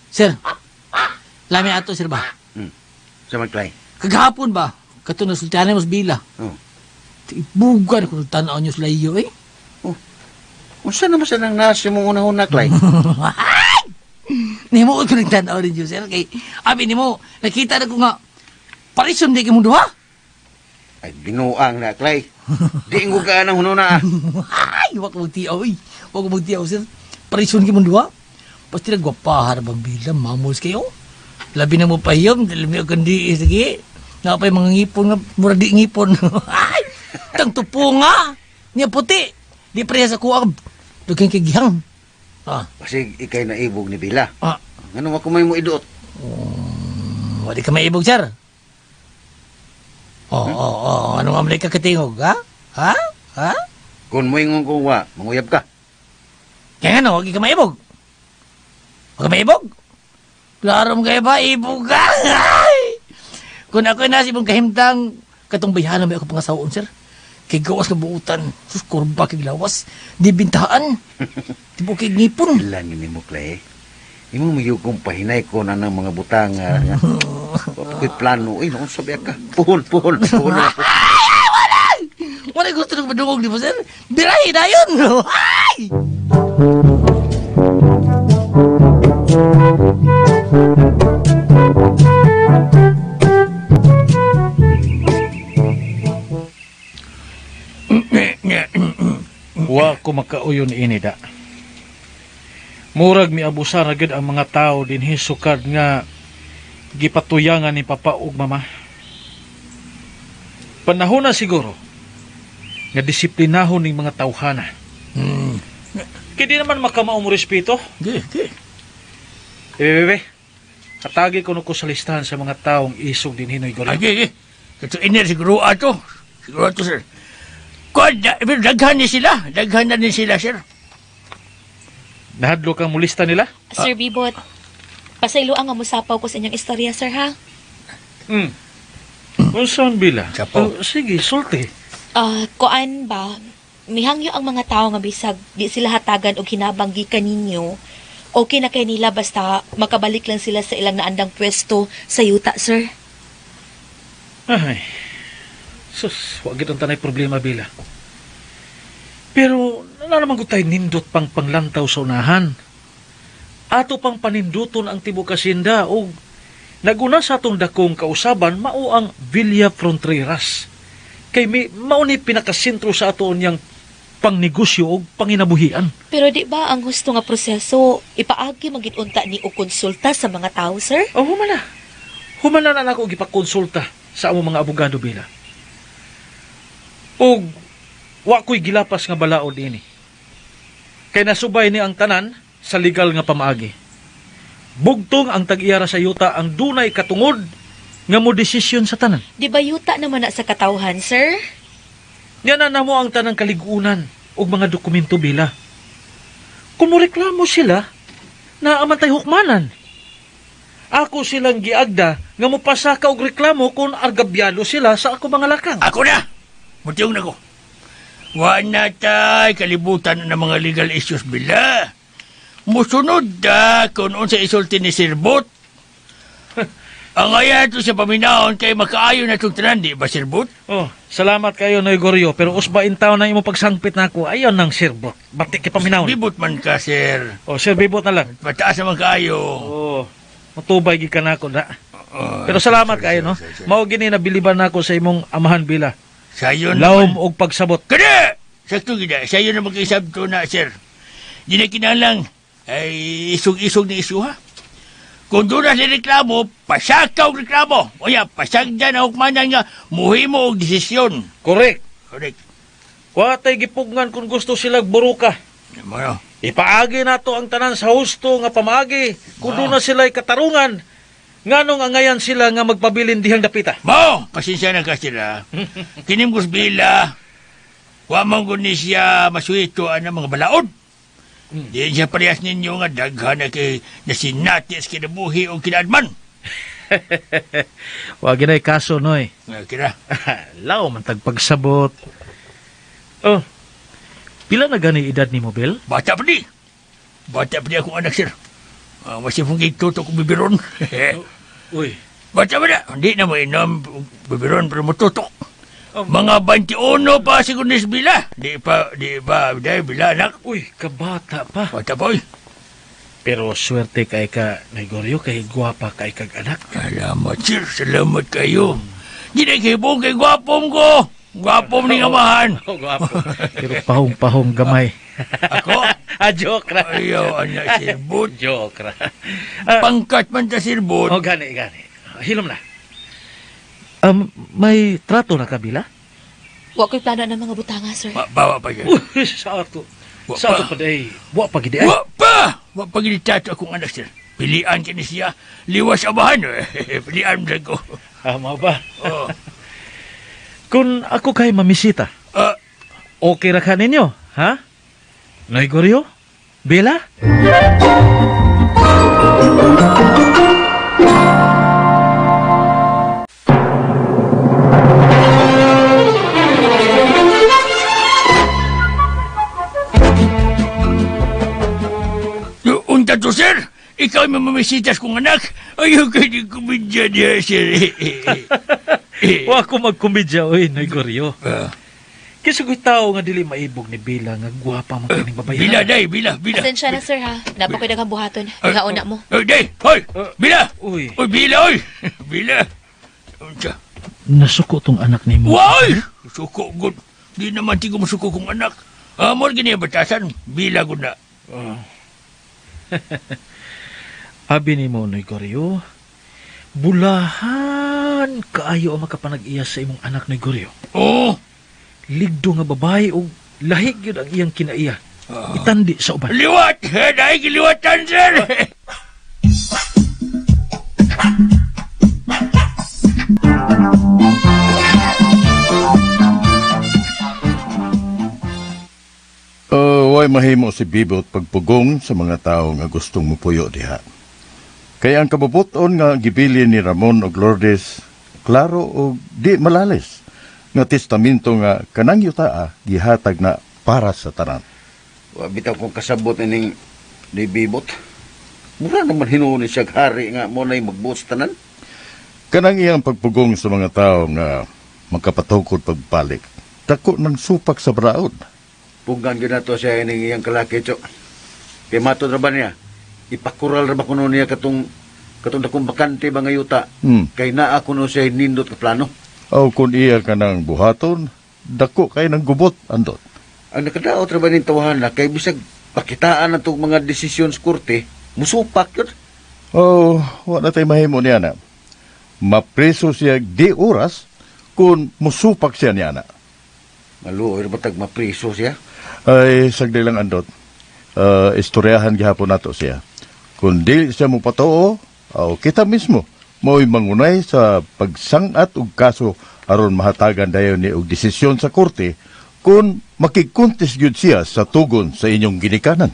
Sir, lami ato, sir ba? Sa magklay. Kagahapon ba? Kato na sultanan mo sa bila. Ibugan ko tanaw nyo sa layo, eh. Kung saan naman saan ang nasa mong unang-una, Clay? Nimo ko nagtanaw rin yun, sir. Kay, abi nimo, nakita na ko nga, parison di ka mo duha. Ay, binuang na, Clay. Di ko ka ng hununa. Ay, wag mo tiyaw, eh. Wag mo tiyaw, sir. Parison ka mo duha. Pasti nagwapahar bang bilang, mamos kayo. Labi na mo pa yun, dalabi ako hindi, sige. Nakapay mga ngipon nga, mura di ngipon. Ay, tang tupo nga. Niya puti. Di preya sa kuwag. Duging kigihang. Kasi ikay naibog ni Bila. Ano ako may mo idot? Wadi ka maibog, sir. Ano nga malay ka katingog, ha? Ha? Kung mo ingon kong wa, manguyab ka. Kaya ano, wagi ka maibog. Wag ka maibog. Klaro mo kayo ba, ibog ka? Kung ako nasi mong kahimtang, katong bayhanan may ako pangasaon, sir. Kay gawas na buutan. Sus, kurba kay lawas. Di bintahan. Di po kay ngipon. Ilangin ni mo, Clay. Imo mo yung pahinay ko na ng mga butang. Papakoy plano. Uy, noon sabi ka. Puhol. Wala gusto nang madungog di mo, sir. Birahin na yun. Ay! Wa ko makauyon ini da. Murag mi abusa ra gid ang mga tao dinhi sukad nga gipatuyangan ni Papa ug Mama. Panahon na siguro nga disiplinahon ning mga tawhana. Kaya di naman makamaong respeto. Bebe, katagi ko sa listahan sa mga taong isog din hinoy ko. Ito iner siguro ato. Siguro ato, sir. Daghan na din sila, sir. Nahadlo kang mulista nila? Sir Bibot, pasaylo ang amusapaw ko sa inyong istorya, sir, ha? Unsaon Bila? Sige, sulti. Kuan ba, mihangyo ang mga tao nga bisag di sila hatagan o hinabanggi kaninyo, okay na kay nila basta makabalik lang sila sa ilang naandang pwesto sa yuta, sir. Ay, sus, wag ang tanay problema, Bila. Pero, naman ko tayo nindot pang panglantaw sa unahan. Ato pang paninduton ang Tibok Hacienda o naguna sa atong dakong kausaban mao ang Villa Fronteras. Kay mauni pinakasentro sa ato niyang pangnegosyo o panginabuhian. Pero di ba ang gusto nga proseso, ipaagi maginunta ni o konsulta sa mga tao, sir? Humana. Humana na ako ipakonsulta sa among mga abogado, Bila. O wa ko'y gilapas nga balaod ini. Kay nasubay ni ang tanan sa legal nga pamaagi. Bugtong ang tag-iyara sa yuta ang dunay katungod nga mo desisyon sa tanan. Di ba yuta naman na sa katawhan, sir? Yan na mo ang tanang kaligunan o mga dokumento bila. Kung mo reklamo sila, naamantay hukmanan. Ako silang giagda nga mo pasaka og reklamo kung argabyado sila sa ako mga lakang. Ako na! Mutiyong na ko. Wa na tay kalibutan ng mga legal issues bila. Musunod da kung unsa isulti ni Sirbot. Ang aya to sa paminahon kay makaayo na itong tanan, di ba, Sirbot? Oh, salamat kayo, Noy Goryo. Pero usbain taon na imo pagsangpit na ako. Ayaw ng Sirbot. Batik kay paminaw. Bibot man ka, sir. Oh, Sir Bibot na lang. Mataas naman kaayo. Oh, matubay gid ka na ako na. Pero salamat kayo, no? Mao gini nabiliban na ako sa imong amahan bila. Sayon Lawom og pagsabot. Kada! Sakto gida. Sayon na mag-isab to na, sir. Di na kinalang ay isog-isog ni isu, ha? Kung doon na si reklamo, pasakaw reklamo. O ya, pasagda na hukmanan nga, muhi mo og desisyon. Correct. Correct. Watay gipugngan kung gusto sila buruka. Ano? Ipaagi na to ang tanan sa husto nga pamagi. Kung doon na sila'y katarungan, nganong angayan sila nga magpabilin dihang dapita. Mo, pasensya na ka sila. Kinimgos bila, wa man gud ni siya masuito ang mga balaod. Di siya parehas ninyo nga daghan na kay nasinatis kinabuhi o kinaadman. Wag na kaso, Noy. Nga kira. Lao man tagpagsabot. Oh, pila na gani edad ni Mobel? Bata pa di. Bata pa di akong anak, sir. Masih pong gitutok kong bibiron. Uy. Bata pa na. Hindi na mo inom bibiron pero matutok. Mga 21 pa si Gunis Bila. Di ba, dahil Bila, anak. Uy, kabata pa. Bata pa, uy. Pero swerte kay ka, Negoryo, kay gwapa kay kag anak. Salamat, sir. Salamat kayo. Di na kayo po kay gwapom ko. Gwapom ni amahan. Oh, gwapo. Pero pahong-pahong gamay. Ako? Joke ra. Ayaw, anak, sirbot. Joke ra. Pangkat man ta sirbot. Gani. Hilom na. May trato na kabila? Wa ko'y plano ng mga butanga, sir. Bawa pa siya. Sa ato. Wa Sa pa. ato pa day. Wa pa gidi ay. Wa pa! Wa pa ginitato akong anak, sir. Pilian ka ni siya. Liwas abahan. Pilian mo ko. Mau ba? Oh. Kung ako kay mamisita, okay ra ka ninyo, ha? Noy Goryo? Bela? Unta to, sir. Ikaw ay mamamisitas kong anak. Ayaw ka di kumidya niya, sir. Wa ko magkumidya, oy, Noy Goryo. Kisugoy tao nga dili maibog ni Bela nga gwapa man kining babayan. Bila, day, bila. Pasensya na, sir, ha? Napakoy daghang buhaton. Nga una mo. Day, hoy! Bila! Uy. Uy, bila, oy! Bila! Unta? Nasuko tong anak ni mo. Why? Suko, good. Di naman tigo masuko kong anak. Amor gini batasan. Bila ko na. Abi ni mo, Noy Goryo, bulahan kaayo ang makapanag-iya sa imong anak, Noy Goryo. Oh! Ligdo nga babae o lahig yun ang iyang kinaiya. Itandi sa uban. Liwat! Dahil kiliwatan, sir! Way mahimo si Bibot pagpugong sa mga tao nga gustong mupuyo diha. Kaya ang kabubuton nga gibili ni Ramon og Lourdes, klaro o di malalis, nga testamento nga kanang yutaa gihatag na para sa tanan. Wa bitaw kong kasabot ining di Bibot. Mura naman hinuon ni siya hari nga mo na'y magbuot sa tanan. Kanang iyang pagpugong sa mga tao nga magkapatukod pagbalik, dako ng supak sa braod. Pugan yun na to siya ining iyang kalaki, Chok. Kaya matod na ba niya? Ipakural na ba kuno niya katong dakong bakante ba nga yuta? Kay naa kuno siya nindot ka plano. O kung iya ka ng buhaton, dako kay ng gubot, andot. Ang nakadaot na ba ning tawahan na kay bisag pakitaan na itong mga desisyon sa korte, musupak yun. Wala tayo mahimo niya na. Mapreso siya di oras kung musupak siya niya na. Maluoy batag mapriso siya. Ay, sagdi lang andot. Istoryahan gihapon nato siya. Kung di siya mo patoo, kita mismo mo'y mangunay sa pagsangat og kaso aron mahatagan dayon ni og desisyon sa korte kung makikuntis gyud siya sa tugon sa inyong ginikanan.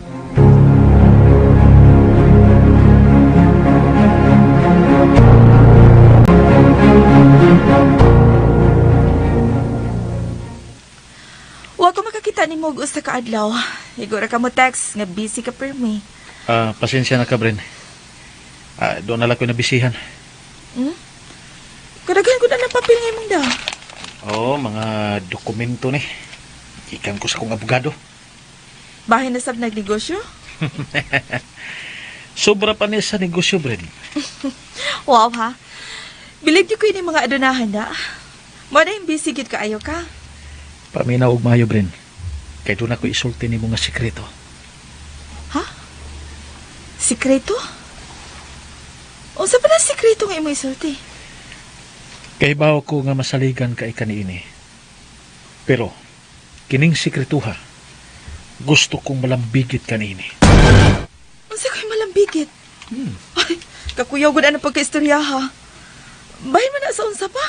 Wa ko makakita ni mo og usa ka adlaw. Igora ka mo text nga busy ka per me. Pasensya na ka, Bren. Doon na lang ko nabisihan. Kadaghan ko na ng papel nga imong daw. Oo, mga dokumento ni. Ikan ko sa kong abogado. Bahin na sab nagnegosyo? Sobra pa niya sa negosyo, Bren. Wow ha. Believe you ko yung mga adunahan na. Mo na yung busy gid kaayo ka. Paminaw og maayo, Bren. Kaya doon ako isulti ni mga sikreto. Sikreto? O sa pala sikreto nga imo isulti? Kay bawo ko nga masaligan ka ikaniini. Pero, kining sikretuha, gusto kong malambigit kanini. Unsa ko'y malambigit? Ay, kakuyaw gud ang pagkaistorya ha. Bahin mo na sa unsa pa?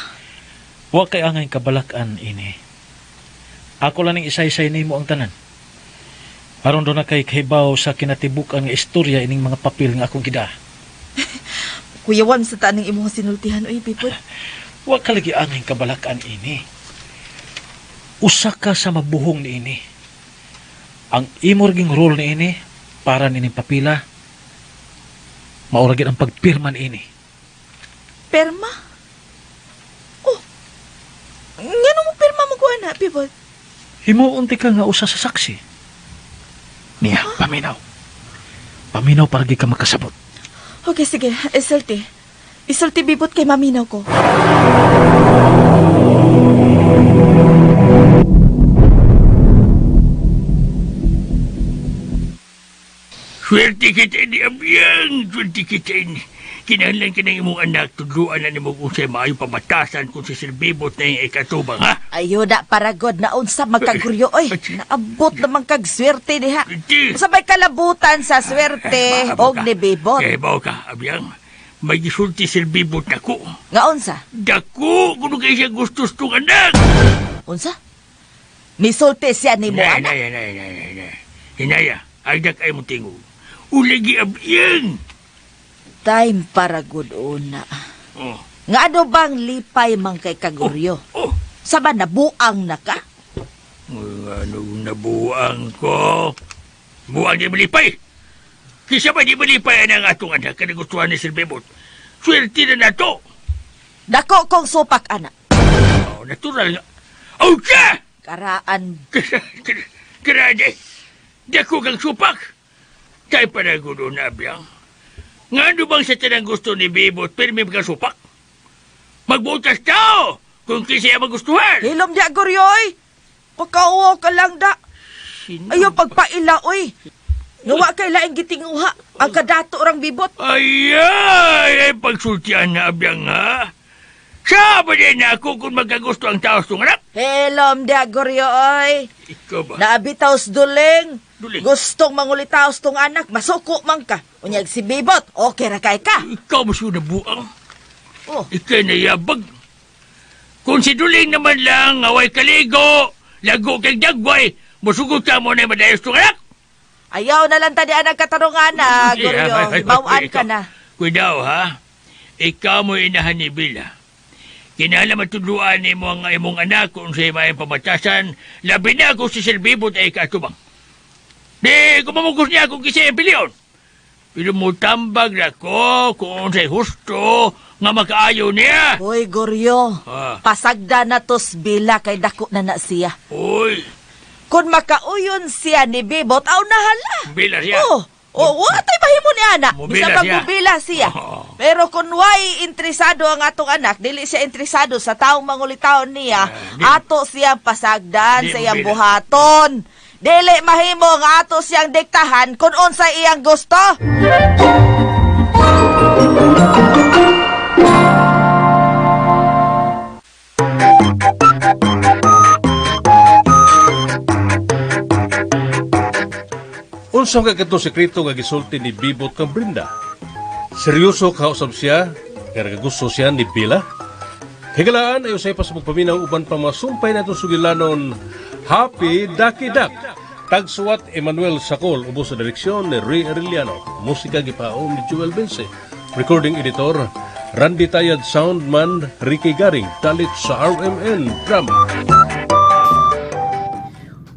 Wa kay angay kabalakan ini. Ako lang ning isay-say nimo ang tanan. Aron do na kay kahibaw sa kinatibuk-an nga istorya ining mga papel nga akong gida. Kuyawan sa taning imong sinultihan oy pipot. Wa ka lagi angay kabalakan ini. Usa ka sa mabuhong ni ini. Ang imorging role ni ini para nining papila mauragin ang pagpirma ni ini. Perma? Oh. Ngano mo perma mo ko ana pipot? Himuunti ka nga usa sa saksi. Niya, paminaw. Paminaw para di ka makasabot. Okay, sige. Isulti. Isulti bibot kay maminaw ko. Swerte kita ni Abiyang. Swerte kita ni. Kinahanglan ka ng imong anak, tudluan na ni mo kung sa'y maayo pamatasan kung si Silbibot na yung ikatubang, ha? Ayuda paragod na unsa magkaguryo oy. Naabot naman kag swerte diha. Sabay kalabutan sa swerte og ni Bibot. Kaya ba ka, Abiyang? May gisulti Silbibot na ko. Nga unsa? Dako, kung kayo siya gustos tong anak. Unsa? Misulti siya ni mo anak. Hinaya, ay ay mo tingog. Ulagi Abiyang. Time para good una. Oh. Nga ano bang lipay man kay kaguryo? Saba nabuang na ka? Ano nabuang ko? Buang di malipay. Kisa ba di malipay ang atong anak ka nagustuhan ni Silbibot? Swerte na nato. Dako kong supak anak. Oh, natural nga. Oh, ka! Karaan. Karaan eh. Dako kang supak. Kaya pa na gulo na, Abiyang. Nga ano bang sa tanang gusto ni Bibot pero may magkasupak? Magbutas tao kung kisaya magustuhan. Hilom di aguryoy. Pakauwa ka lang da. Ayaw pagpaila oy. Ngawa kay laing gitinguha ang kadato orang Bibot. Ay, pagsultian na Abiyang ha. Saba din na ako kung magkagusto ang tao sa anak. Hilom di aguryoy. Ikaw ba? Naabitaos duling. Duling? Gustong mangulitaos tong anak, masuko man ka. Unyag si Bibot, okay ra kay ka. Ikaw mo siya nabuang. Oh. Ikaw na yabag. Kung si Duling naman lang, away kaligo, lago kay dagway, musugot ka mo na yung madayos tong anak. Ayaw na lang tadi anak katarungan na, Guryo. Bawaan ka na. Kuidaw ha, ikaw mo inahan ni Bila. Kinala matuluan ni mo ang imong anak kung sa'yo mayang pamatasan, labi na kung si Silbibot ay katubang. Di, kumamugos niya kung kisay ang pilyon. Pero mo tambag na ko kung sa'y husto nga makaayo niya. Hoy, Guryo. Ah. Pasagda na tos Bila kay dako na siya. Uy, Kung makauyon siya ni Bibot, aw nahala. Bila siya. Watay mahimo ni ana. Mubila Bisa siya. magbubila siya. Oo. Pero kung way interesado ang atong anak, dili siya interesado sa taong mangulitaon niya, ato siyang pasagdan Di sa iyang mubila. buhaton. Dili mahimo nga ato siyang diktahan kung unsa iyang gusto. Unsa ka kadto sekreto nga gisulti ni Bibot kang Brenda? Seryoso kausap siya, kaya gusto siya ni Bila? Higalaan ayo sa ipas magpaminaw uban pa masumpay na itong sugilanon. Happy Ducky Duck! Tagsuwat Emmanuel Sacol, ubos sa direksyon ni Ray Arellano. Musika gipaon ni Joel Bense. Recording editor, Randy Tayad, soundman Ricky Garing, talit sa RMN Drama.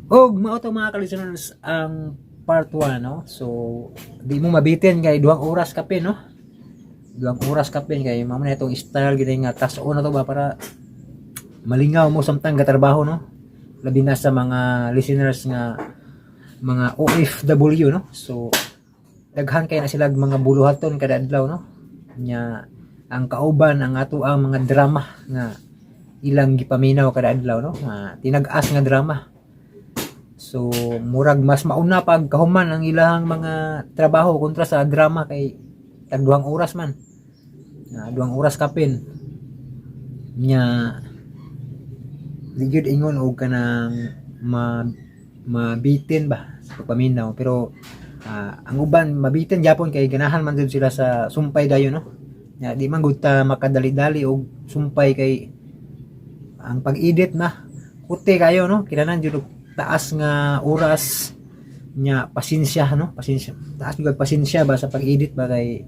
Og mao to mga ka-listeners ang part 1, no? So di mo mabitin kay 2 oras kape, no? 2 oras kape kay mamo na itong style gid nga tas-on na to ba para malingaw mo samtang gatrabaho, no? Labi na sa mga listeners nga mga OFW, no? So daghan kay na sila mga buluhaton kada adlaw, no? Nya ang kauban ang ato ang mga drama nga ilang gipaminaw kada adlaw, no? Tinag-as nga drama. So murag mas mauna pag kahuman ang ilang mga trabaho kontra sa drama kay tag 2 oras man. 2 oras kapin. Nya ligid ingon og kanang mabitin ba sa pagpaminaw, pero ang uban mabitin gyapon kay ganahan man jud sila sa sumpay dayon, no? Nya di man gud ta makadali-dali og sumpay kay ang pag-edit na kuti kayo, no? Kinahanglan jud taas nga oras nya pasensya, no? Pasensya. Taas jud pasensya ba sa pag-edit ba kay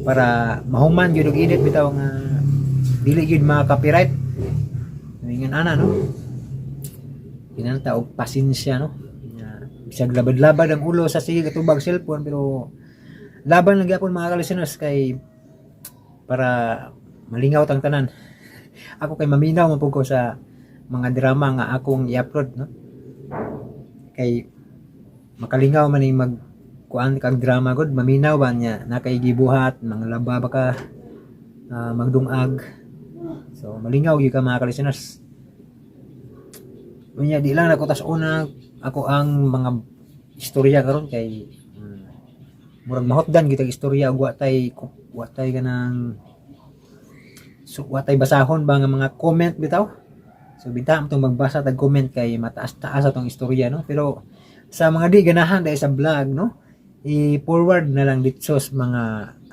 para mahuman jud og edit bitaw nga dili jud ma-copyright. Ingon ana, no? Kinahanglan og pasensya, no? Bisag labad-labad ang ulo sa sige katubag cellphone, pero laban lang gyapon mga ka-listeners kay para malingaw tang tanan. Ako kay maminaw man pud ko sa mga drama nga akong i-upload, no? Kay makalingaw man ni mag kuan kag drama gud, maminaw ba niya nakay gibuhat mga laba ba ka magdungag. So malingaw gyud ka mga ka-listeners. Unya di lang ako tas una ako ang mga istorya karon kay murag mahotdan gitag istorya ug wa tay kanang so wa tay basahon ba nga mga comment bitaw. So bitaw tong magbasa tag comment kay mataas-taas atong istorya, no? Pero sa mga di ganahan dahil sa vlog, no? I-forward na lang dito sa mga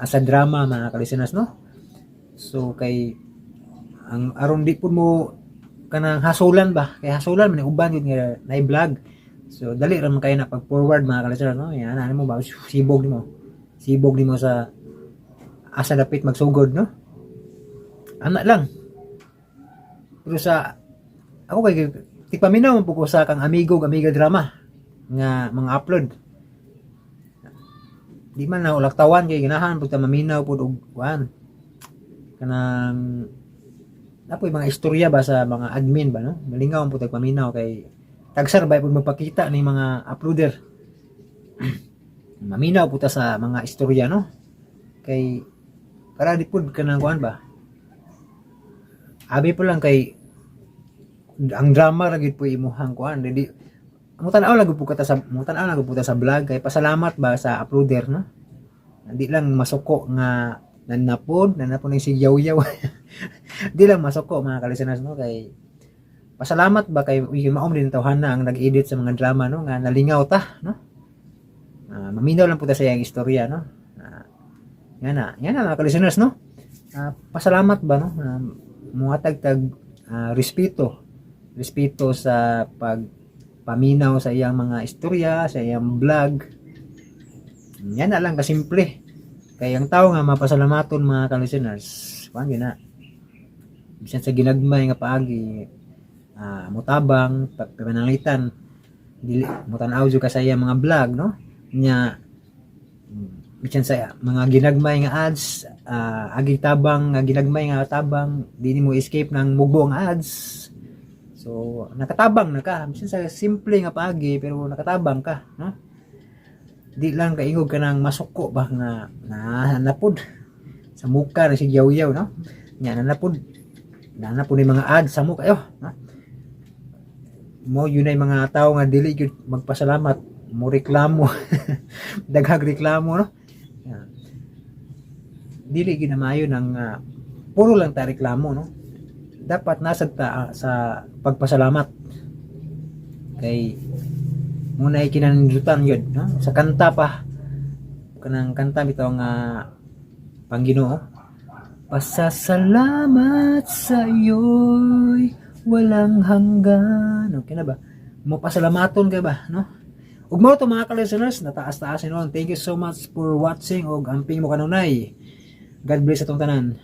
asa drama mga ka-listeners, no? So kay ang aron di pud mo kanang hasulan ba? Kay hasulan man uban yun nga na i-vlog. So dali ra man kayo na pag-forward mga ka-listeners, no? Yan ano mo ba sibog nimo. Sibog nimo sa asa dapit magsugod, no? Ana lang. Pero sa ako kay tipaminaw man po ko sa kang amiga drama nga mga upload. Di man na ulaktawan kay ganahan pud ta maminaw pud og kuan kanang napoy mga istorya ba sa mga admin ba, no? Malingaw pud tag paminaw kay tagsar ba pud magpakita ni mga uploader. Maminaw pud ta sa mga istorya, no? Kay para di pud kanang kuan ba. Abi po lang kay ang drama ra gid po imuhang kuan, di mutanaw lang po sa vlog kay pasalamat ba sa uploader, no? Hindi lang masuko nga nanapod ng si Yaw-Yaw. Di lang masuko mga ka-listeners, no? Kay pasalamat ba kay maom din tawhana ang nag-edit sa mga drama, no? Nga nalingaw ta, no? Maminaw lang po ta sa iyang istorya, no? Yan na mga ka-listeners, no? Pasalamat ba, no? Muhatag respeto sa pagpaminaw sa iyang mga istorya, sa iyang vlog. Yan na lang kasimple. Kaya ang tao nga mapasalamaton mga ka-listeners, kuan gina. Bisan sa ginagmay nga paagi, mutabang, pananglitan, dili mutanaw jud ka sa iyang mga vlog, no? Nya bisan sa mga ginagmay nga ads, agi tabang nga ginagmay nga tabang, di mo escape ng mugbo nga ads. So, nakatabang na ka. Bisan sa simple nga paagi, pero nakatabang ka, no? Di lang kaingog ka ng masuko ba nga nanapod sa muka na si Yaw-Yaw, no? Nya nanapod ni mga ads sa muka, no? Mo yun ay mga tao nga dili gyud magpasalamat, mo reklamo. Daghang reklamo, no? Yan. Dili gyud na maayo ng puro lang ta reklamo, no? Dapat nasa ta sa pagpasalamat kay muna ikinandutan yun, no? Sa kanta pa, kanang kanta bitaw nga Pangginoo, pasasalamat sa iyo'y walang hanggan. Okay na ba? Mo pasalamaton kay ba, no? Ug mo to mga ka-listeners, nataas-taas ni noon. Thank you so much for watching og amping mo kanunay. God bless atong tanan.